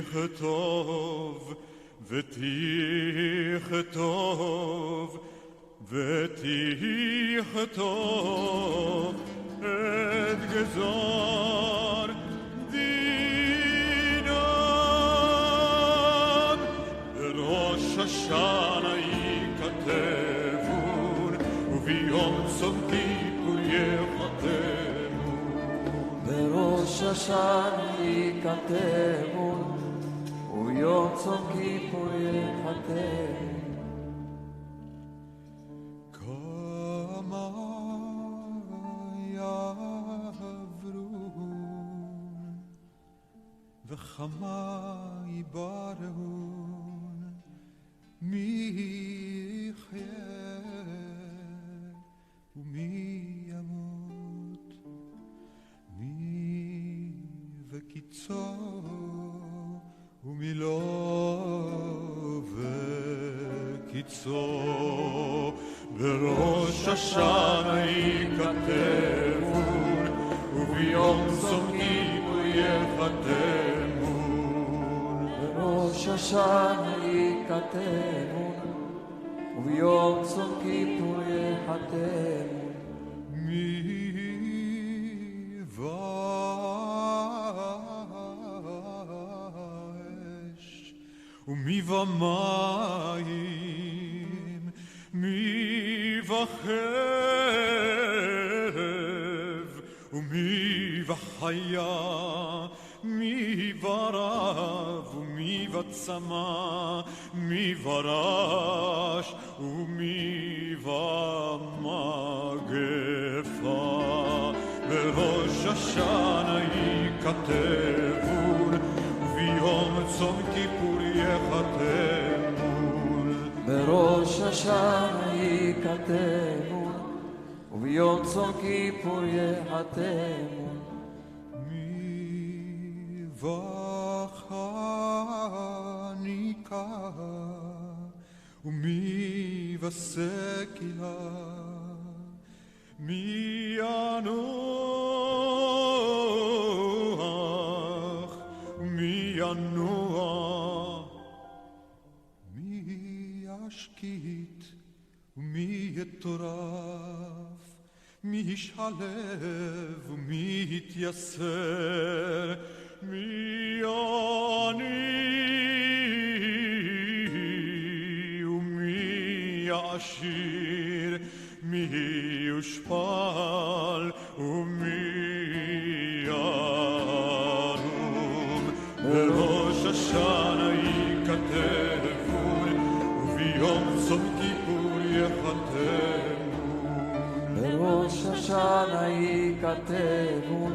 ותכתוב ותכתוב את גזר דינם בראש השנה ייכתבון וביום צום כיפור ייחתמון בראש השנה ייכתבון וביום צום כיפור ייחתמון וכמה יברהון מי יחיה ומי ימות מי וקיצו ומי לא וקיצו בראש השנה ייכתבון וביום צום כיפור ייחתמון בראש השנה ייכתבון וביום צום כיפור ייחתמון מי ואש ומי ומים מי וחב ומי וחיה מי ורב ומי וצמא מי ורש ומי ומגפה בראש השנה ייכתבון וביום צום כיפור ייחתמון בראש השנה ייכתבון וביום צום כיפור ייחתמון מי וחניקה ומי וסקילה מי ינוח ומי ינוע מי ישקיט ומי יטורף מי ישלב ומי יתייסר מי עני ומי יעשיר מי יושפל ומי ירום בראש השנה ייכתבון וביום צום כיפור ייחתמון בראש השנה ייכתבון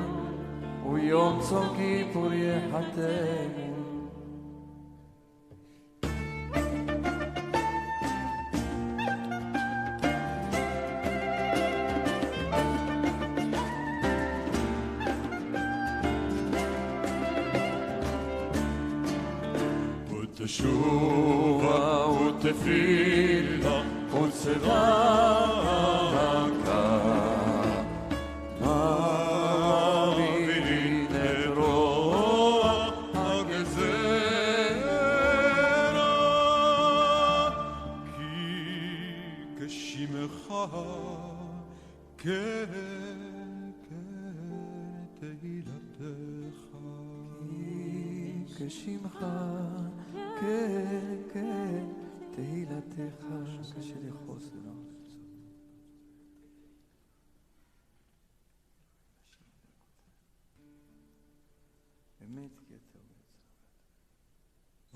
וביום צום כיפור ייחתמון ותשובה ותפילה וצדקה מעבירים את רוע הגזרה כי כשמך תהילתך כשמך תהילתך קשה לחוס לנו באמת כי אתה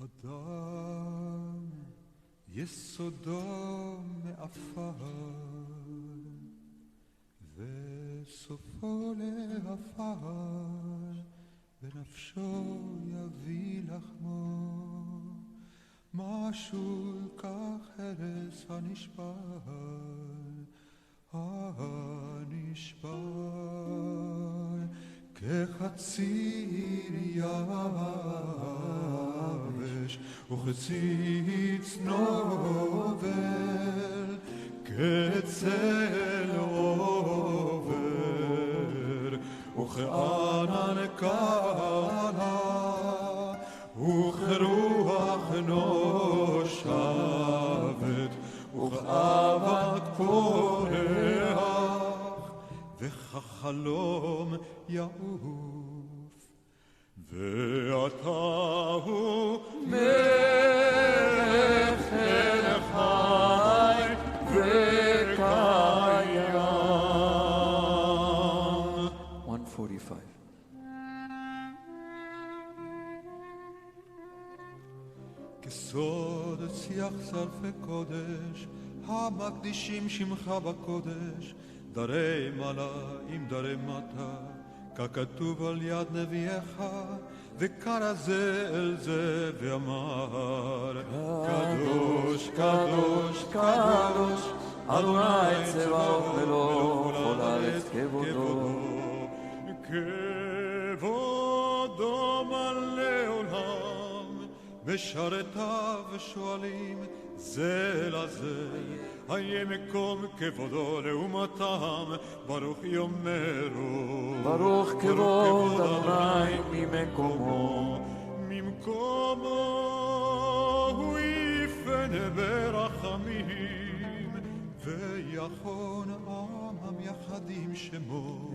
אדם יסודו מעפר וסופו לעפר ונפשו יביא לחמו משול כך הרס הנשבר כחציר יבש וכציץ נובל כצל עובר וכענן קלה וכרוח נושבת וכאבק פורח וכך החלום יעוף. ואתה הוא מלך אל חי וקיים. 145. כסוד שיח שרפי קודש, המקדישים שמך בקודש, דרי מעלה עם דרי מטה, ככתוב על יד נביאך, וקרא זה אל זה ואמר, קדוש, קדוש, קדוש, אדוני צבאות מלוא כל הארץ כבודו. כבודו מלא עולם, משרתיו ושואלים זה לזה, היה מקום כבודו לעומתם, ברוך יאמרו. ברוך כבוד אדוני ממקומו. ממקומו הוא יפנה ברחמים, ויחון עמם יחדים שמו.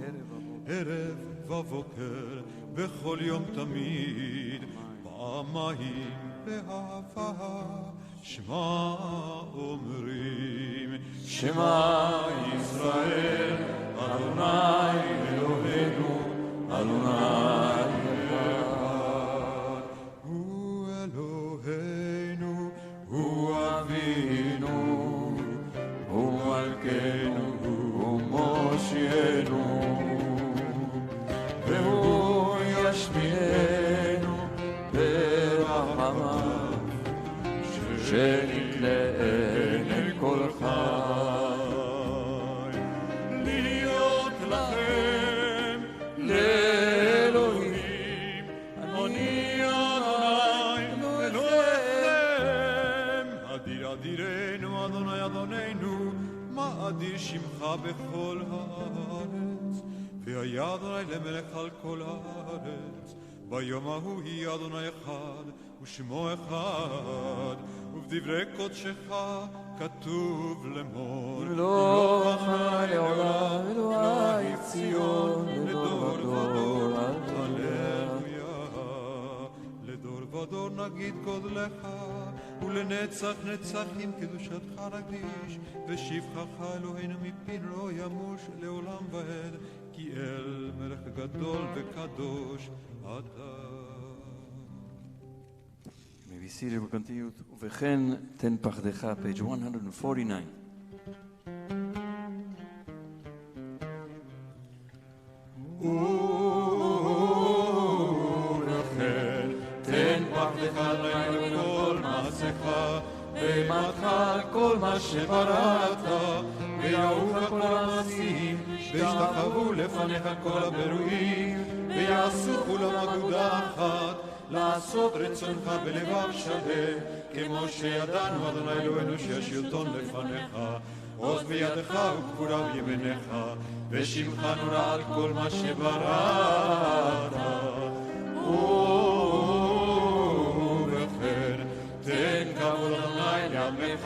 ערב ובוקר בכל יום תמיד, פעמיים באהבה שמע אומרים. שמע ישראל אדוני אלוהינו אדוני אחד. הוא אלוהינו, הוא אבינו, הוא מלכנו, הוא מושיענו, והוא ישמיענו ברחמיו, שנקלענו כל חי. להיות לכם לאלוהים, אני אדוני אלוהיכם. אדיר אדירנו אדוני אדוננו, מה אדיר שמך בכל הארץ. והיה אדוני למלך על כל הארץ, ביום ההוא יהיה אדוני אחד ושמו אחד, ובדברי קודשך כתוב לאמור. לא חי לעולם אלוהי ציון לדור ודור. הללויה. לדור ודור נגיד גודלך, ולנצח נצחים קדושתך נקדיש, ושבחך אלוהינו מפין לא ימוש לעולם ועד, כי אל מלך גדול וקדוש אתה. Maybe seated, we'll continue. ובכן תן פחדך, page 149. ובכן תן פחדך אדוני כל מעשיך, ואימתך על כל מה שבראת, ויעוף כל המעשים, וישתחוו לפניך כל הברואים, ויעשו כולם אגודה אחת, לעשות רצונך בלבב שווה, כמו שידענו אדוני אלוהינו שיש שלטון לפניך, עוז בידך וגבורה בימינך, ושמך נורא על כל מה שבראת. ובכן תן כבוד אדוני לעמך,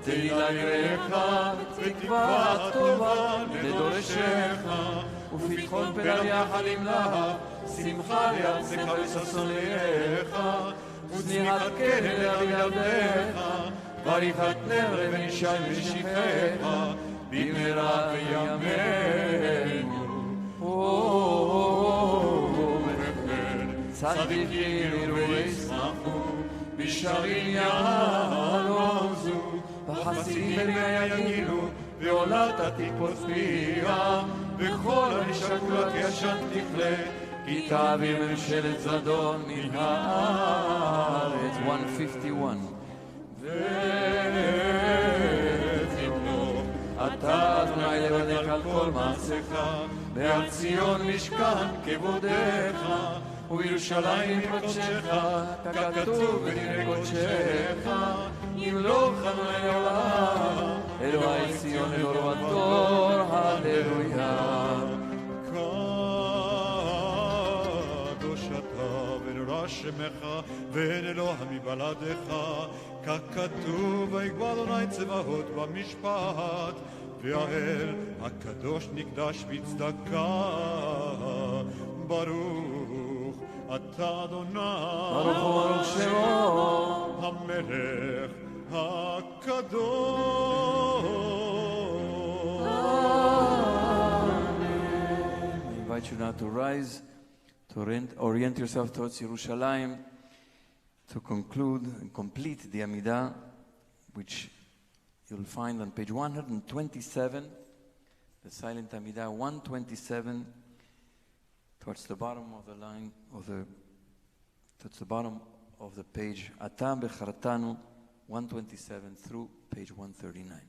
תהילה יראך ותקווה טובה לדורשך, ופתחון פניו יחד עם להב, שמחה לארצך וששון לאיך, וזניחת כהן להרים ילדיך, בריחת נר אבן ישי ושפחיך, במהרה בימינו. ובכן צדיקים יראו וישמחו, בשערים יעלוזו, בחסידים אליה יגילו, ועולת תיפול פיה, וכל הנשקולה כישן תכלה, כי תעביר ממשלת זדון מן הארץ. 151. ותבנו אתה אדוני לבדך על כל מעשיך, ועל ציון משכן כבודך, ובירושלים קודשך, ככתוב בדיני קודשך, ימלוך אדוני לעולם, אלוהי ציון לדור ודור, הללויה. קדוש אתה ונורא שמך, ואין אלוה מבלעדיך, ככתוב ויגבה אדוני צבאות במשפט, והאל הקדוש נקדש בצדקה. ברוך אתה אדוני, ברוך הוא ברוך שמו, המלך הקדוש. I invite you now to rise, to orient yourself towards Yerushalayim, to conclude and complete the Amidah, which you'll find on page 127, the silent Amidah 127, towards the bottom of the line, towards the bottom of the page, Ata Bechartanu 127 through page 139.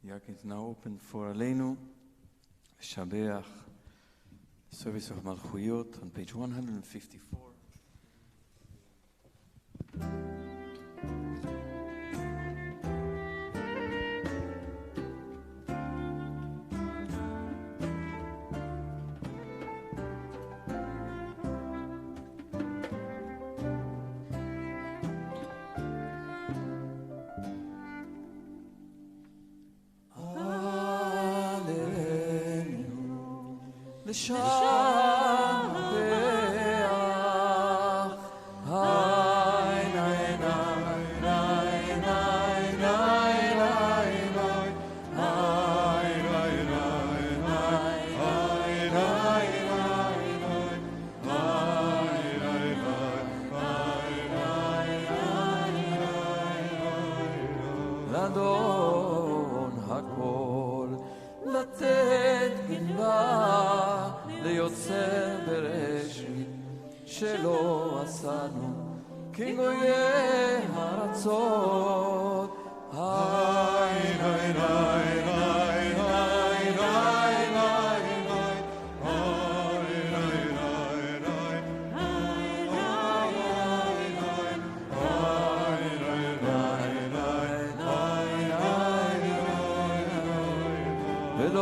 Yakin is now open for Aleinu, Misha Berach, service of Malchuyot on page 154.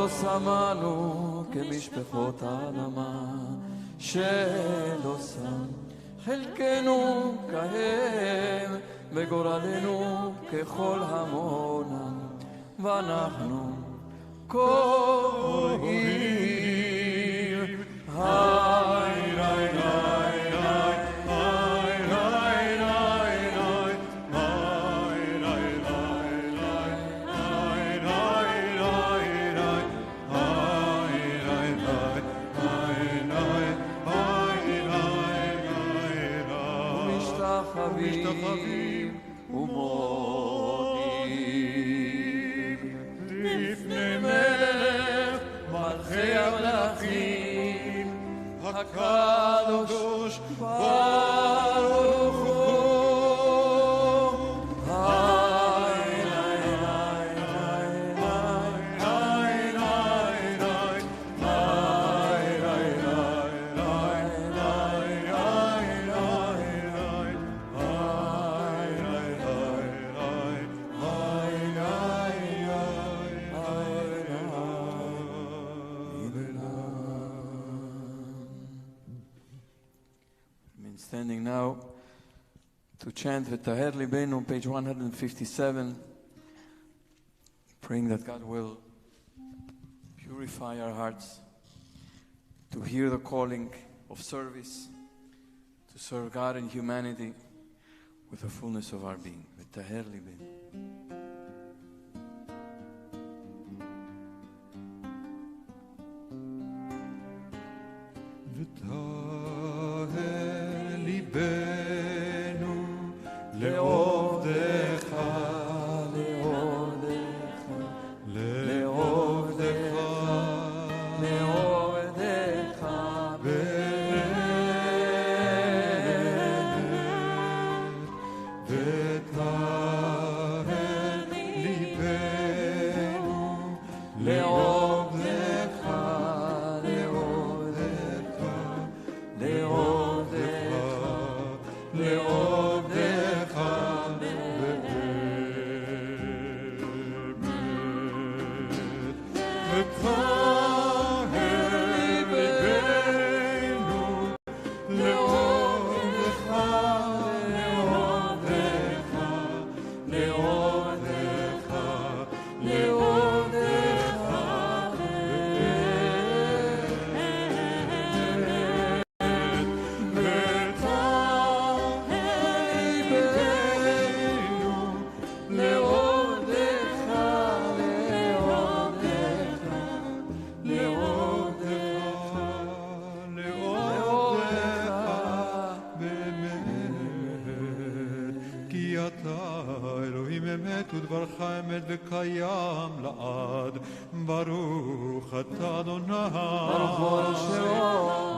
שמענו כמשפחות האדמה שלא שם חלקנו כהם וגורלנו ככל המונם ואנחנו קוראים היי היי היי משתחווים ומודים לפני מלך מלכי המלכים הקדוש ברוך הוא Standing now to chant V'taher Libenu, page 157, praying that God will purify our hearts to hear the calling of service, to serve God and humanity with the fullness of our being. V'taher Libenu. ודברך אמת וקיים לעד. ברוך אתה אדוני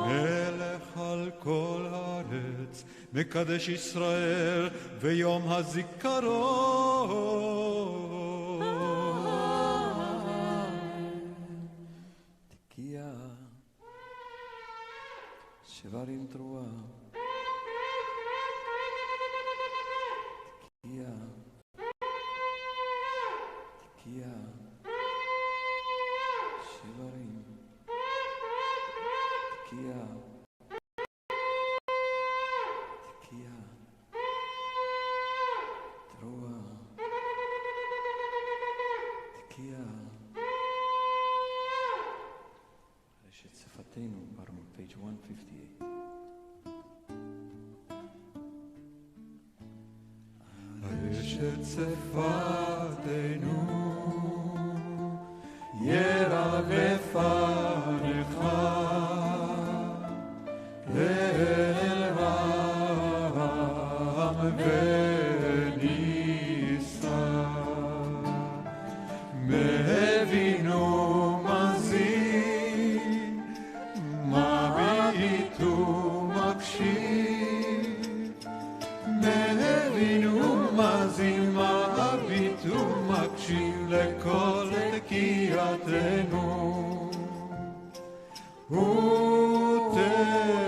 מלך על כל הארץ, מקדש ישראל ויום הזיכרון. שברים תרועה, תקיע, תקיע, שברים, תקיע, תקיע, תרועה, תקיע. רשת שפתנו, ברמות, page 158. רשת שפתנו ירע לפניך אל רם ונישא מאבינו מזין מביט ומקשיב מאבינו מזין מביט ומקשיב לכל תקיעתנו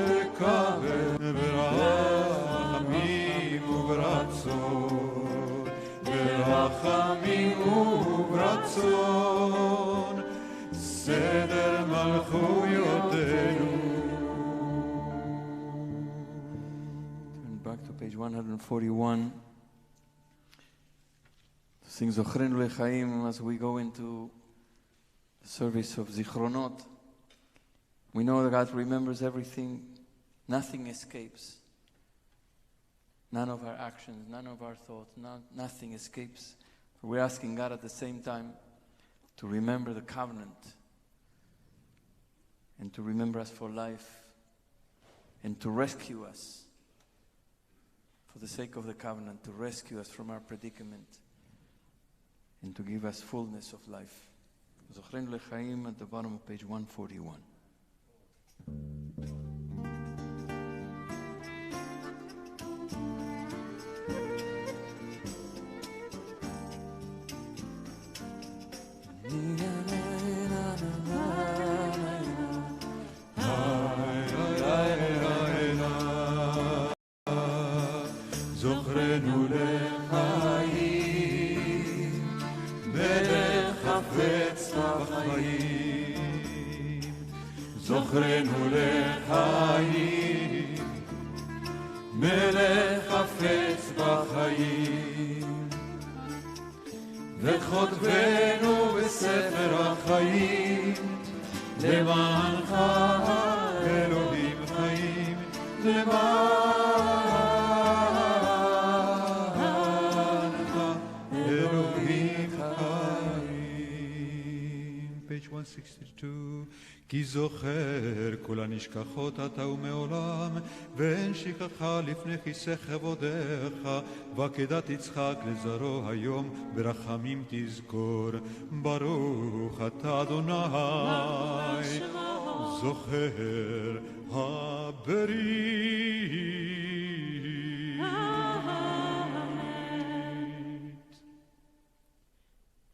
ותקבל ברחמים וברצון ברחמים וברצון סדר מלכויותינו. Turn back to page 141. To sing Zochrenu Lechaim as we go into the service of Zichronot. We know that God remembers everything. Nothing escapes. None of our actions, none of our thoughts, nothing escapes. We're asking God at the same time to remember the covenant and to remember us for life and to rescue us for the sake of the covenant, to rescue us from our predicament and to give us fullness of life. Zochrenu Lechaim at the bottom of page 141. זוכרנו לחיים, מלך חפץ בחיים. זוכרנו לחיים, מלך חפץ בחיים. וכותבנו בספר החיים, למענך אלוהים חיים, למענך אלוהים חיים. page 162. כי זוכר כל הנשכחות אתה ומעולם, ואין שכחה לפני כיסא כבודיך, ועקדת יצחק לזרעו היום, ברחמים תזכור. ברוך אתה אדוני, זוכר הברית.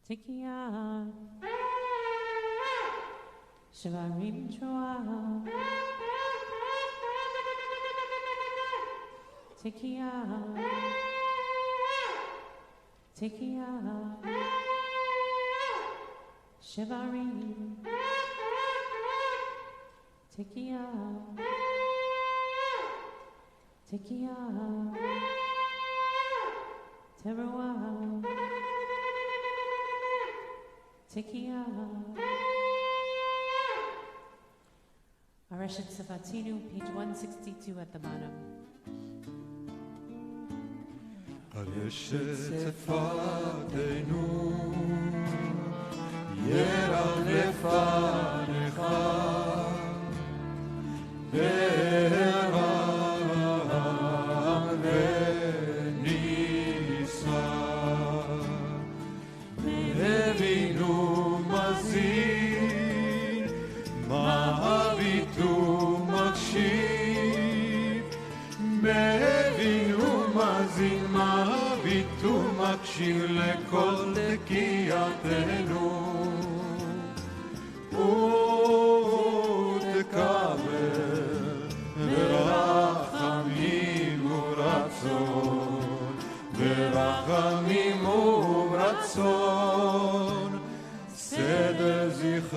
תקיעה שברים תרועה, תקיעה, תקיעה שברים, תקיעה, תקיעה תרועה, תקיעה. Areshet Sefatinu, page 162 at the bottom. Areshet Sefatinu, Yerav lefanecha, Ve'eram ve'nisa, Ve'evinu mazin, Ma'avitu מקשיב, מבין ומאזין, מביט ומקשיב לכל תקיעתנו, ותקבל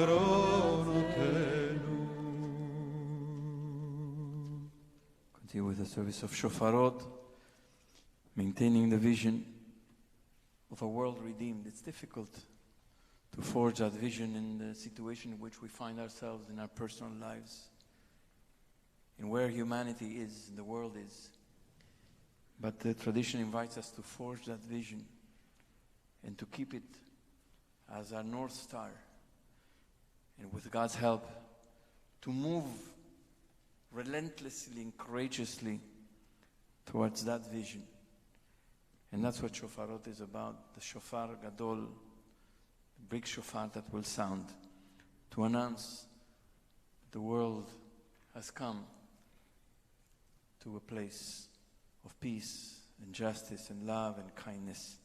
זיכרונותינו. Continue with the service of Shofarot, maintaining the vision of a world redeemed. It's difficult to forge that vision in the situation in which we find ourselves in our personal lives, in where humanity is, and the world is. But the tradition invites us to forge that vision and to keep it as our North Star, and with God's help, to move relentlessly and courageously towards that vision. And that's what Shofarot is about, the Shofar Gadol, the big shofar that will sound to announce that the world has come to a place of peace and justice and love and kindness.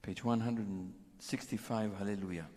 Page 165, Hallelujah.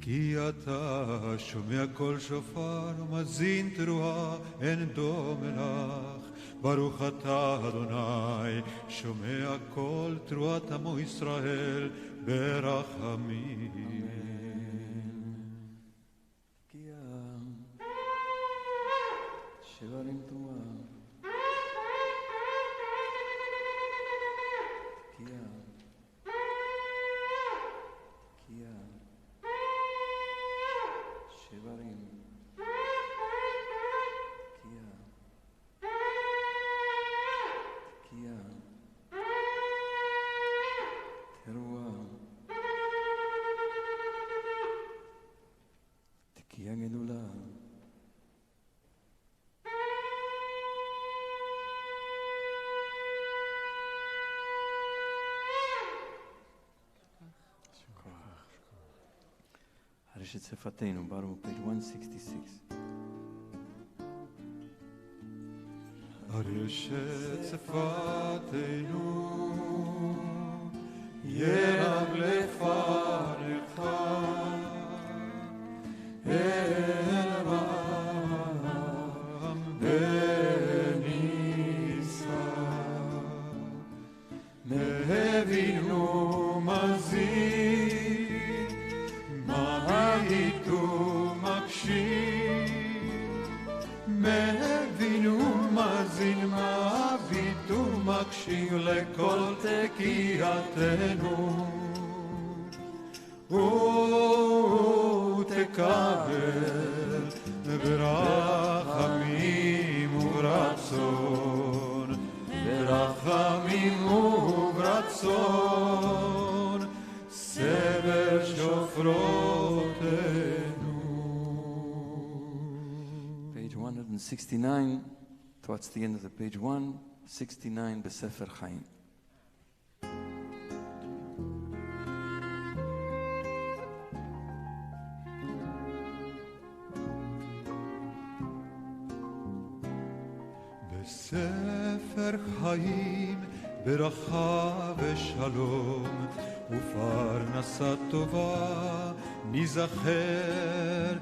כי אתה שומע קול שופר ומזין תרועה אין דומה לך. ברוך אתה אדוני שומע קול תרועת עמו ישראל ברחמים. שברים תרועה רשת שפתנו, ברוך page 166. הרשת שפתנו ירב לפניך אל רם בניסה מאבינו מזין מביט ומקשיב מאבינו מזין מביט ומקשיב לכל תקיעתנו ותקבל ברחמים וברצון ברחמים וברצון סבל שופרותינו. Page 169, towards the end of the page 169 בספר חיים. בספר חיים ברכה ושלום ופרנסה טובה ניזכר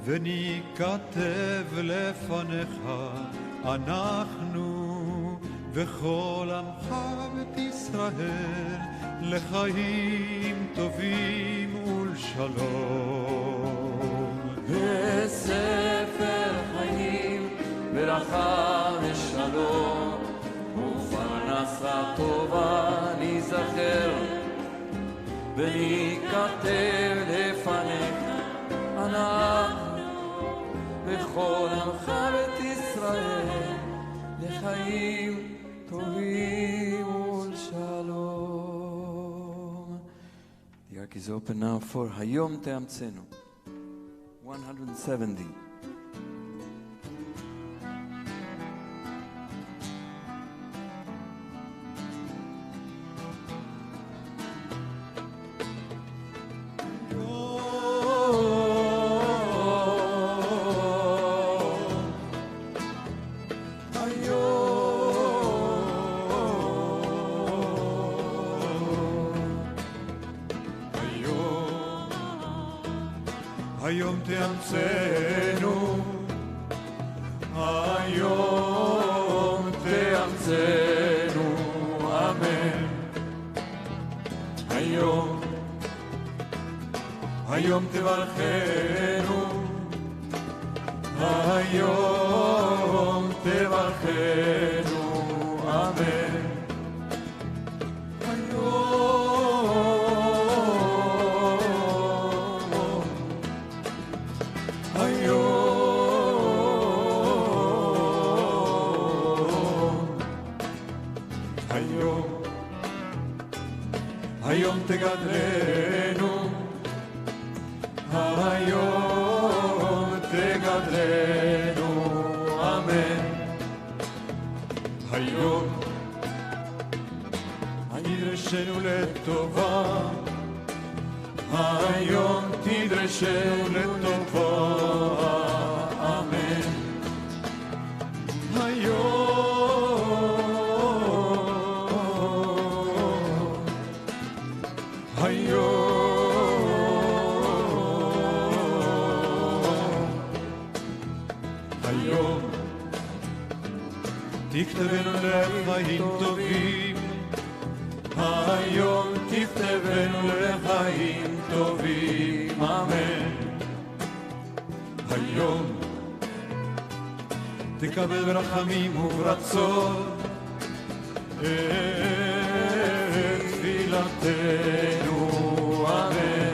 וניכתב לפניך אנחנו וכל עמך בית ישראל לחיים טובים ולשלום. בספר חיים ברכה ושלום ופרנסה טובה ניזכר וניכתב לפניך אנחנו וכל עמך בית ישראל לחיים טובים ולשלום. The ark is open now for היום תאמצנו 170. היום תאמצנו, היום תאמצנו, אמן. היום תברכנו, היום תברכנו, אמן. היום תגדלנו, היום תגדלנו, אמן. היום תדרשנו לטובה, היום תדרשנו לטובה, אמן. תכתבנו לחיים טובים, היום תכתבנו לחיים טובים, אמן. היום תקבל ברחמים וברצון את תפילתנו, אמן.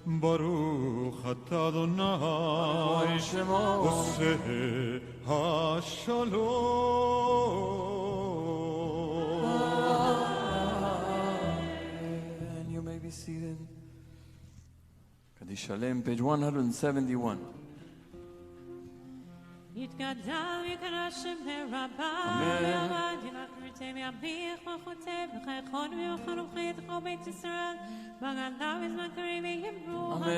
ברוך אתה אדוני עושה השלום. And you may be seated. Kaddish Shalem, page 171. יתגדל ויקרא שמי רבה, ועבד ילך פרטי ויביך מלכותי, וחייכון ויוכל ובחיית כל בית ישראל, בגדה בזמן קריב ויאמרו אמן.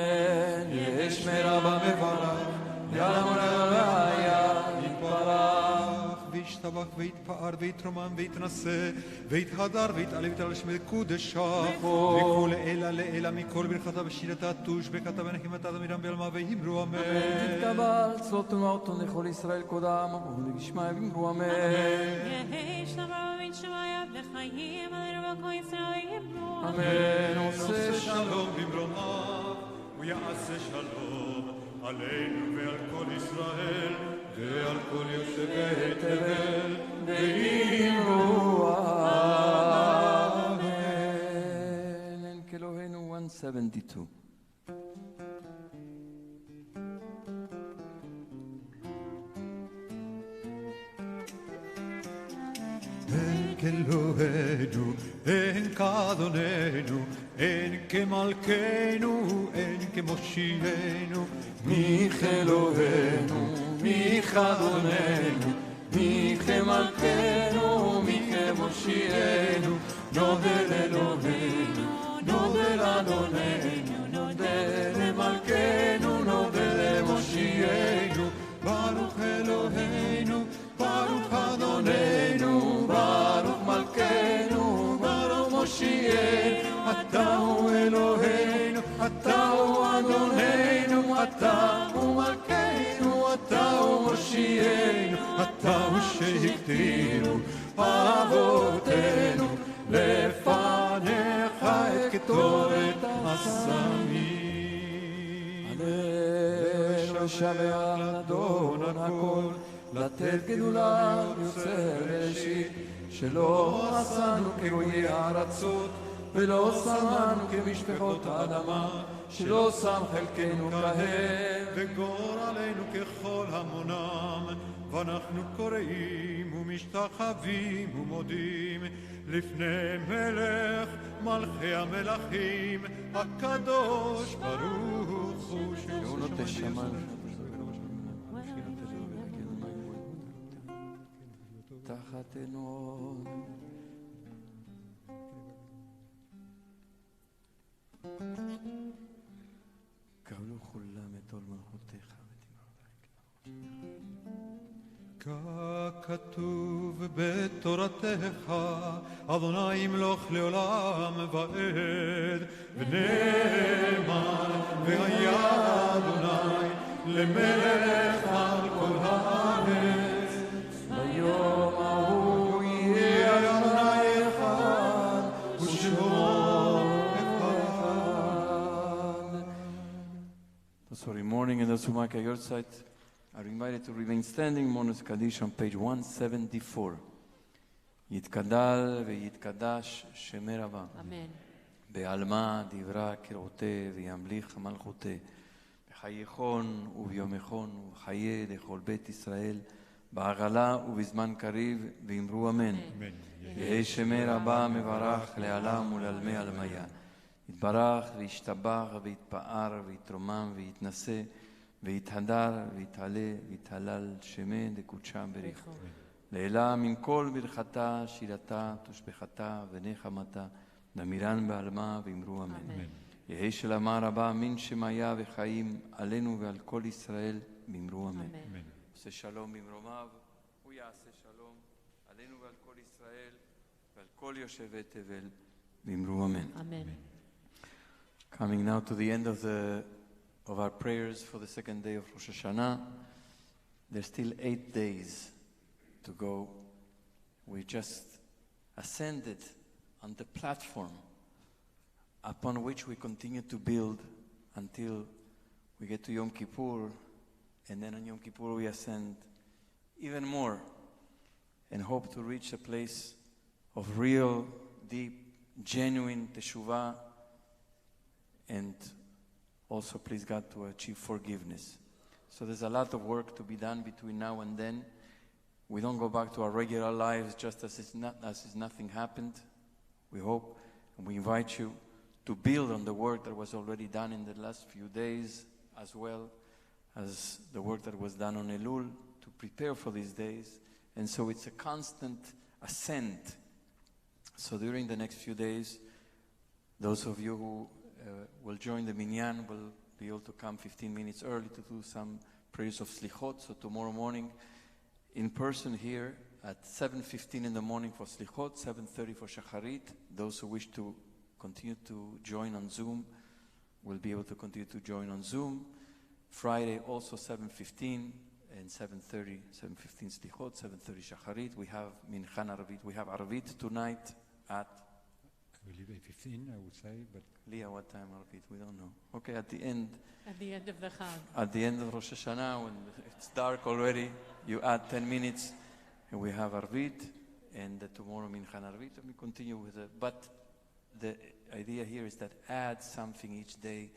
יהי שמי רבה מברך, יעלם ולעליה יתברך. וישתבח ויתפאר ויתרומם ויתנשא ויתהדר ויתעלה ויתעלה שמי קודשה וכל אלה לאלה מכל ברכתה ושירתה תושבחתה ונחמתה תמידם בעלמה ויאמרו אמן. תתקבל צלות ומעותון לכל ישראל קודם ולגשמיה ואמרו אמן. יהי שלום רב בית שמיה וחיים עלינו וכל ישראל ויאמרו אמן. עושה שלום במרומיו ויעשה שלום עלינו ועל כל ישראל ועל כל יושבי תבל ואמרו אמן. En Kelohenu 172. אין כאלוהינו, אין כאדוננו, אין כמלכנו, אין כמושיענו. מי כאלוהינו, מי כאדוננו, מי כמלכנו, מי כמושיענו. נודל אלוהינו, נודל אדוננו, נודל למלכנו, נודל למושיענו. ברוך אלוהינו, ברוך אדוננו, ברוך מלכנו, ברוך מושיענו. אתה הוא אלוהינו, אתה הוא אדוננו, אתה הוא מלכנו, אתה הוא מושיענו. אתה הוא שהקטינו אבותינו לפניך את קטורת הסמים. הלל שווה לאדון הכל, לתת גדולה יוצר בראשית, שלא עשנו כגויי הארצות ולא שמנו כמשפחות האדמה, שלא שם חלקנו כהם וגורלנו ככל המונם. ואנחנו קוראים ומשתחווים ומודים לפני מלך מלכי המלכים הקדוש ברוך הוא נוטה שמיים תחת עינו. קבלו כולם את עול מלכותך ככתוב בתורתך, אדוני ימלוך לעולם ועד, ונאמן והיה אדוני למלך על כל הארץ. ביום ההוא יהיה אדוני אחד ושמו אחד. Sorry, morning and those who mark your side are invited to remain standing. Monos Kaddish on page 174. יתגדל ויתקדש שמי רבה. אמן. בעלמה דברה קראותה וימליך מלכותה. בחייכון וביומכון ובחיי לכל בית ישראל. בעגלה ובזמן קריב ואמרו אמן. יהי שמי רבה מברך לעלם ולעלמי עלמיה. יתברך וישתבח ויתפאר ויתרומם ויתנשא ויתהדר ויתעלה ויתהלל שמי דקודשם בריך. לעילה מן כל ברכתה, שירתה, תושבחתה ונחמתה, נמירן בעלמה ואמרו אמן. יהי שלמה רבה מן שמיה וחיים עלינו ועל כל ישראל ואמרו אמן. עושה שלום במרומיו, הוא יעשה שלום עלינו ועל כל ישראל ועל כל יושבי תבל ואמרו אמן. אמן. Coming now to the end of our prayers for the second day of Rosh Hashanah. There's still 8 days to go. We just ascended on the platform upon which we continue to build until we get to Yom Kippur, and then on Yom Kippur we ascend even more and hope to reach a place of real, deep, genuine teshuvah and also please God to achieve forgiveness. So there's a lot of work to be done between now and then. We don't go back to our regular lives just as if nothing happened. We hope and we invite you to build on the work that was already done in the last few days, as well as the work that was done on Elul to prepare for these days. And so it's a constant ascent. So during the next few days, those of you who will join the minyan will be able to come 15 minutes early to do some prayers of slichot. So tomorrow morning, in person here at 7:15 in the morning for slichot, 7:30 for Shaharit. Those who wish to continue to join on Zoom will be able to continue to join on Zoom. Friday also 7:15 and 7:30, 7:15 slichot, 7:30 Shaharit. We have Mincha Arvit. We have Arvit tonight at, I believe 8:15, I would say, but Leah, what time Arvit? We don't know. Okay, at the end. At the end of the Chag. At the end of Rosh Hashanah, when it's dark already, you add 10 minutes, and we have Arvit, and tomorrow Mincha Arvit, and we continue with it. But the idea here is that add something each day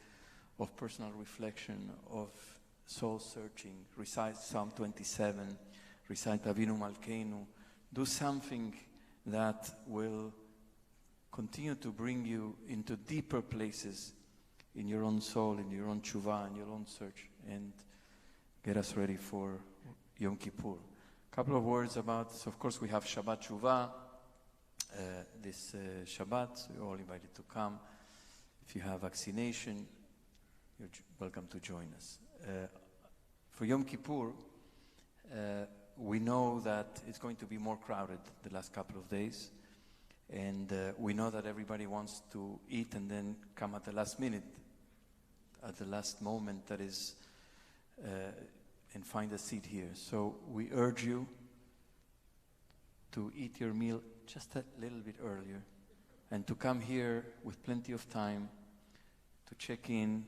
of personal reflection, of soul searching. Recite Psalm 27, recite Avinu Malkeinu. Do something that will continue to bring you into deeper places in your own soul, in your own tshuva, in your own search, and get us ready for Yom Kippur. A couple of words about, so of course we have Shabbat Tshuva this Shabbat, so you're all invited to come. If you have vaccination, you're welcome to join us. For Yom Kippur, we know that it's going to be more crowded the last couple of days. And we know that everybody wants to eat and then come at the last minute, at the last moment, that is, and find a seat here. So we urge you to eat your meal just a little bit earlier and to come here with plenty of time to check in.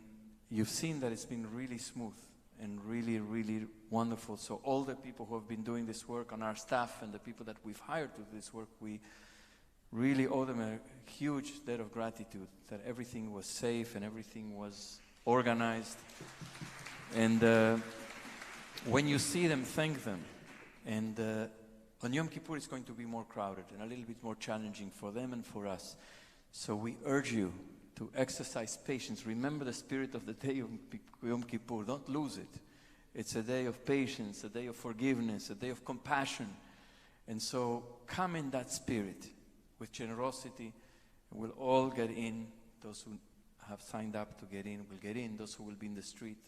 You've seen that it's been really smooth and really, really wonderful. So all the people who have been doing this work on our staff and the people that we've hired to do this work, we really owe them a huge debt of gratitude that everything was safe and everything was organized. And when you see them, thank them. And on Yom Kippur, it's going to be more crowded and a little bit more challenging for them and for us. So we urge you to exercise patience. Remember the spirit of the day of Yom Kippur. Don't lose it. It's a day of patience, a day of forgiveness, a day of compassion. And so come in that spirit with generosity, and we'll all get in. Those who have signed up to get in will get in. Those who will be in the street,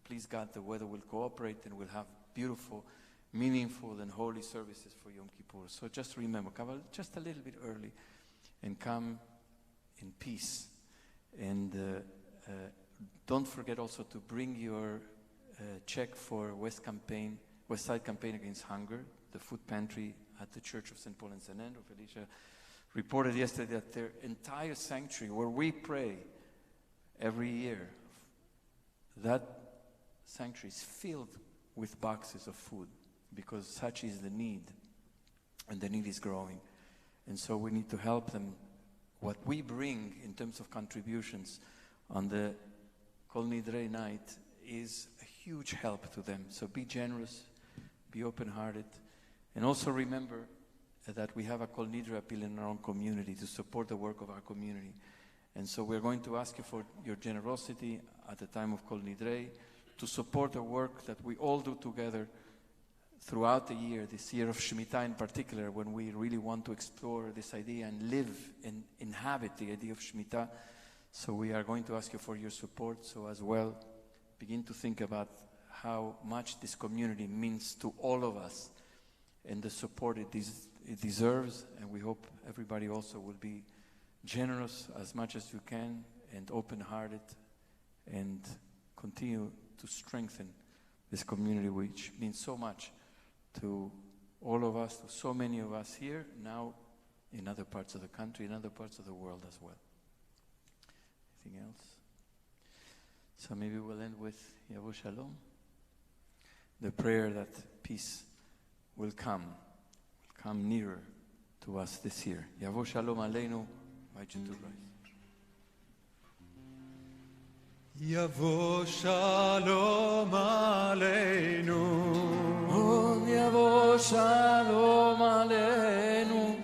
please God, the weather will cooperate and we'll have beautiful, meaningful and holy services for Yom Kippur. So just remember, come just a little bit early and come in peace. And don't forget also to bring your check for West Side Campaign Against Hunger, the food pantry at the Church of St. Paul and St. Andrew. Felicia reported yesterday that their entire sanctuary, where we pray every year, that sanctuary is filled with boxes of food because such is the need, and the need is growing. And so we need to help them. What we bring in terms of contributions on the Kol Nidrei night is a huge help to them. So be generous, be open-hearted, and also remember that we have a Kol Nidrei appeal in our own community to support the work of our community. And so we're going to ask you for your generosity at the time of Kol Nidrei to support the work that we all do together throughout the year, this year of Shemitah in particular, when we really want to explore this idea and live and inhabit the idea of Shemitah. So we are going to ask you for your support. So as well, begin to think about how much this community means to all of us and the support it deserves. And we hope everybody also will be generous as much as you can and open-hearted and continue to strengthen this community, which means so much to all of us, to so many of us here, now in other parts of the country, in other parts of the world as well. Anything else? So maybe we'll end with Yavo Shalom, the prayer that peace will come nearer to us this year. Yavo Shalom Aleinu. I invite you to rise. יבוא שלום עלינו, עוד יבוא שלום עלינו,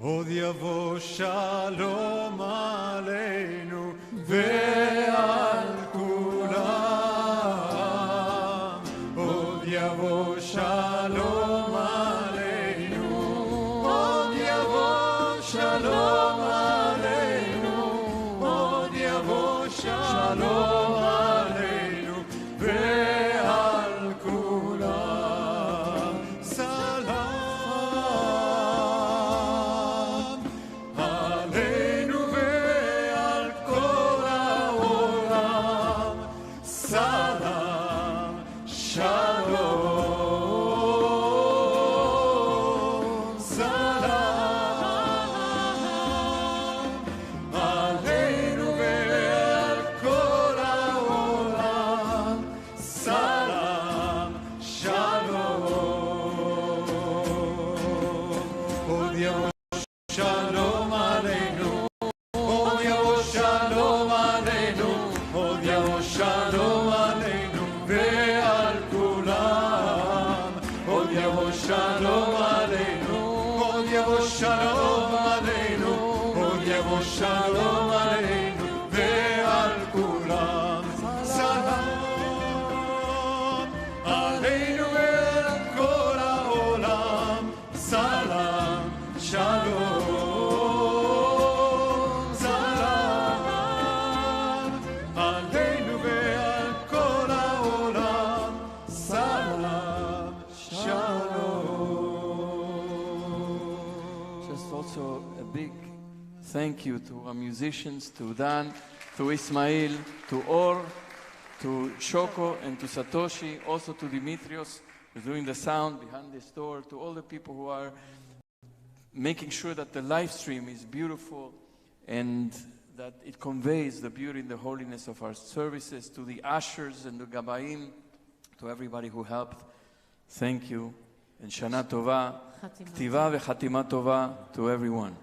עוד יבוא שלום עלינו ועל כולם, עוד יבוא שלום עלינו, עוד יבוא שלום עלינו, עוד יבוא שלום עלינו ועל כולם. סלם עלינו ועל כל העולם. סלם שלום. סלם עלינו ועל כל העולם. סלם שלום. עוד יבוא שלום עלינו, עוד יבוא שלום עלינו, עוד יבוא שלום עלינו ועל כולם. עוד יבוא שלום עלינו, עוד יבוא שלום עלינו, עוד יבוא שלום עלינו ועל כולם. סלם עלינו ועל כל העולם. סלם שלום. סלם עלינו ועל כל העולם. סלם שלום. Just also a big thank you to our musicians, to Dan, to Ismail, to Or, to Shoko and to Satoshi, also to Dimitrios, who's doing the sound behind this door, to all the people who are making sure that the live stream is beautiful and that it conveys the beauty and the holiness of our services, to the ushers and the gabaim, to everybody who helped. Thank you. And Shana Tova, Ktiva veChatima Tova to everyone.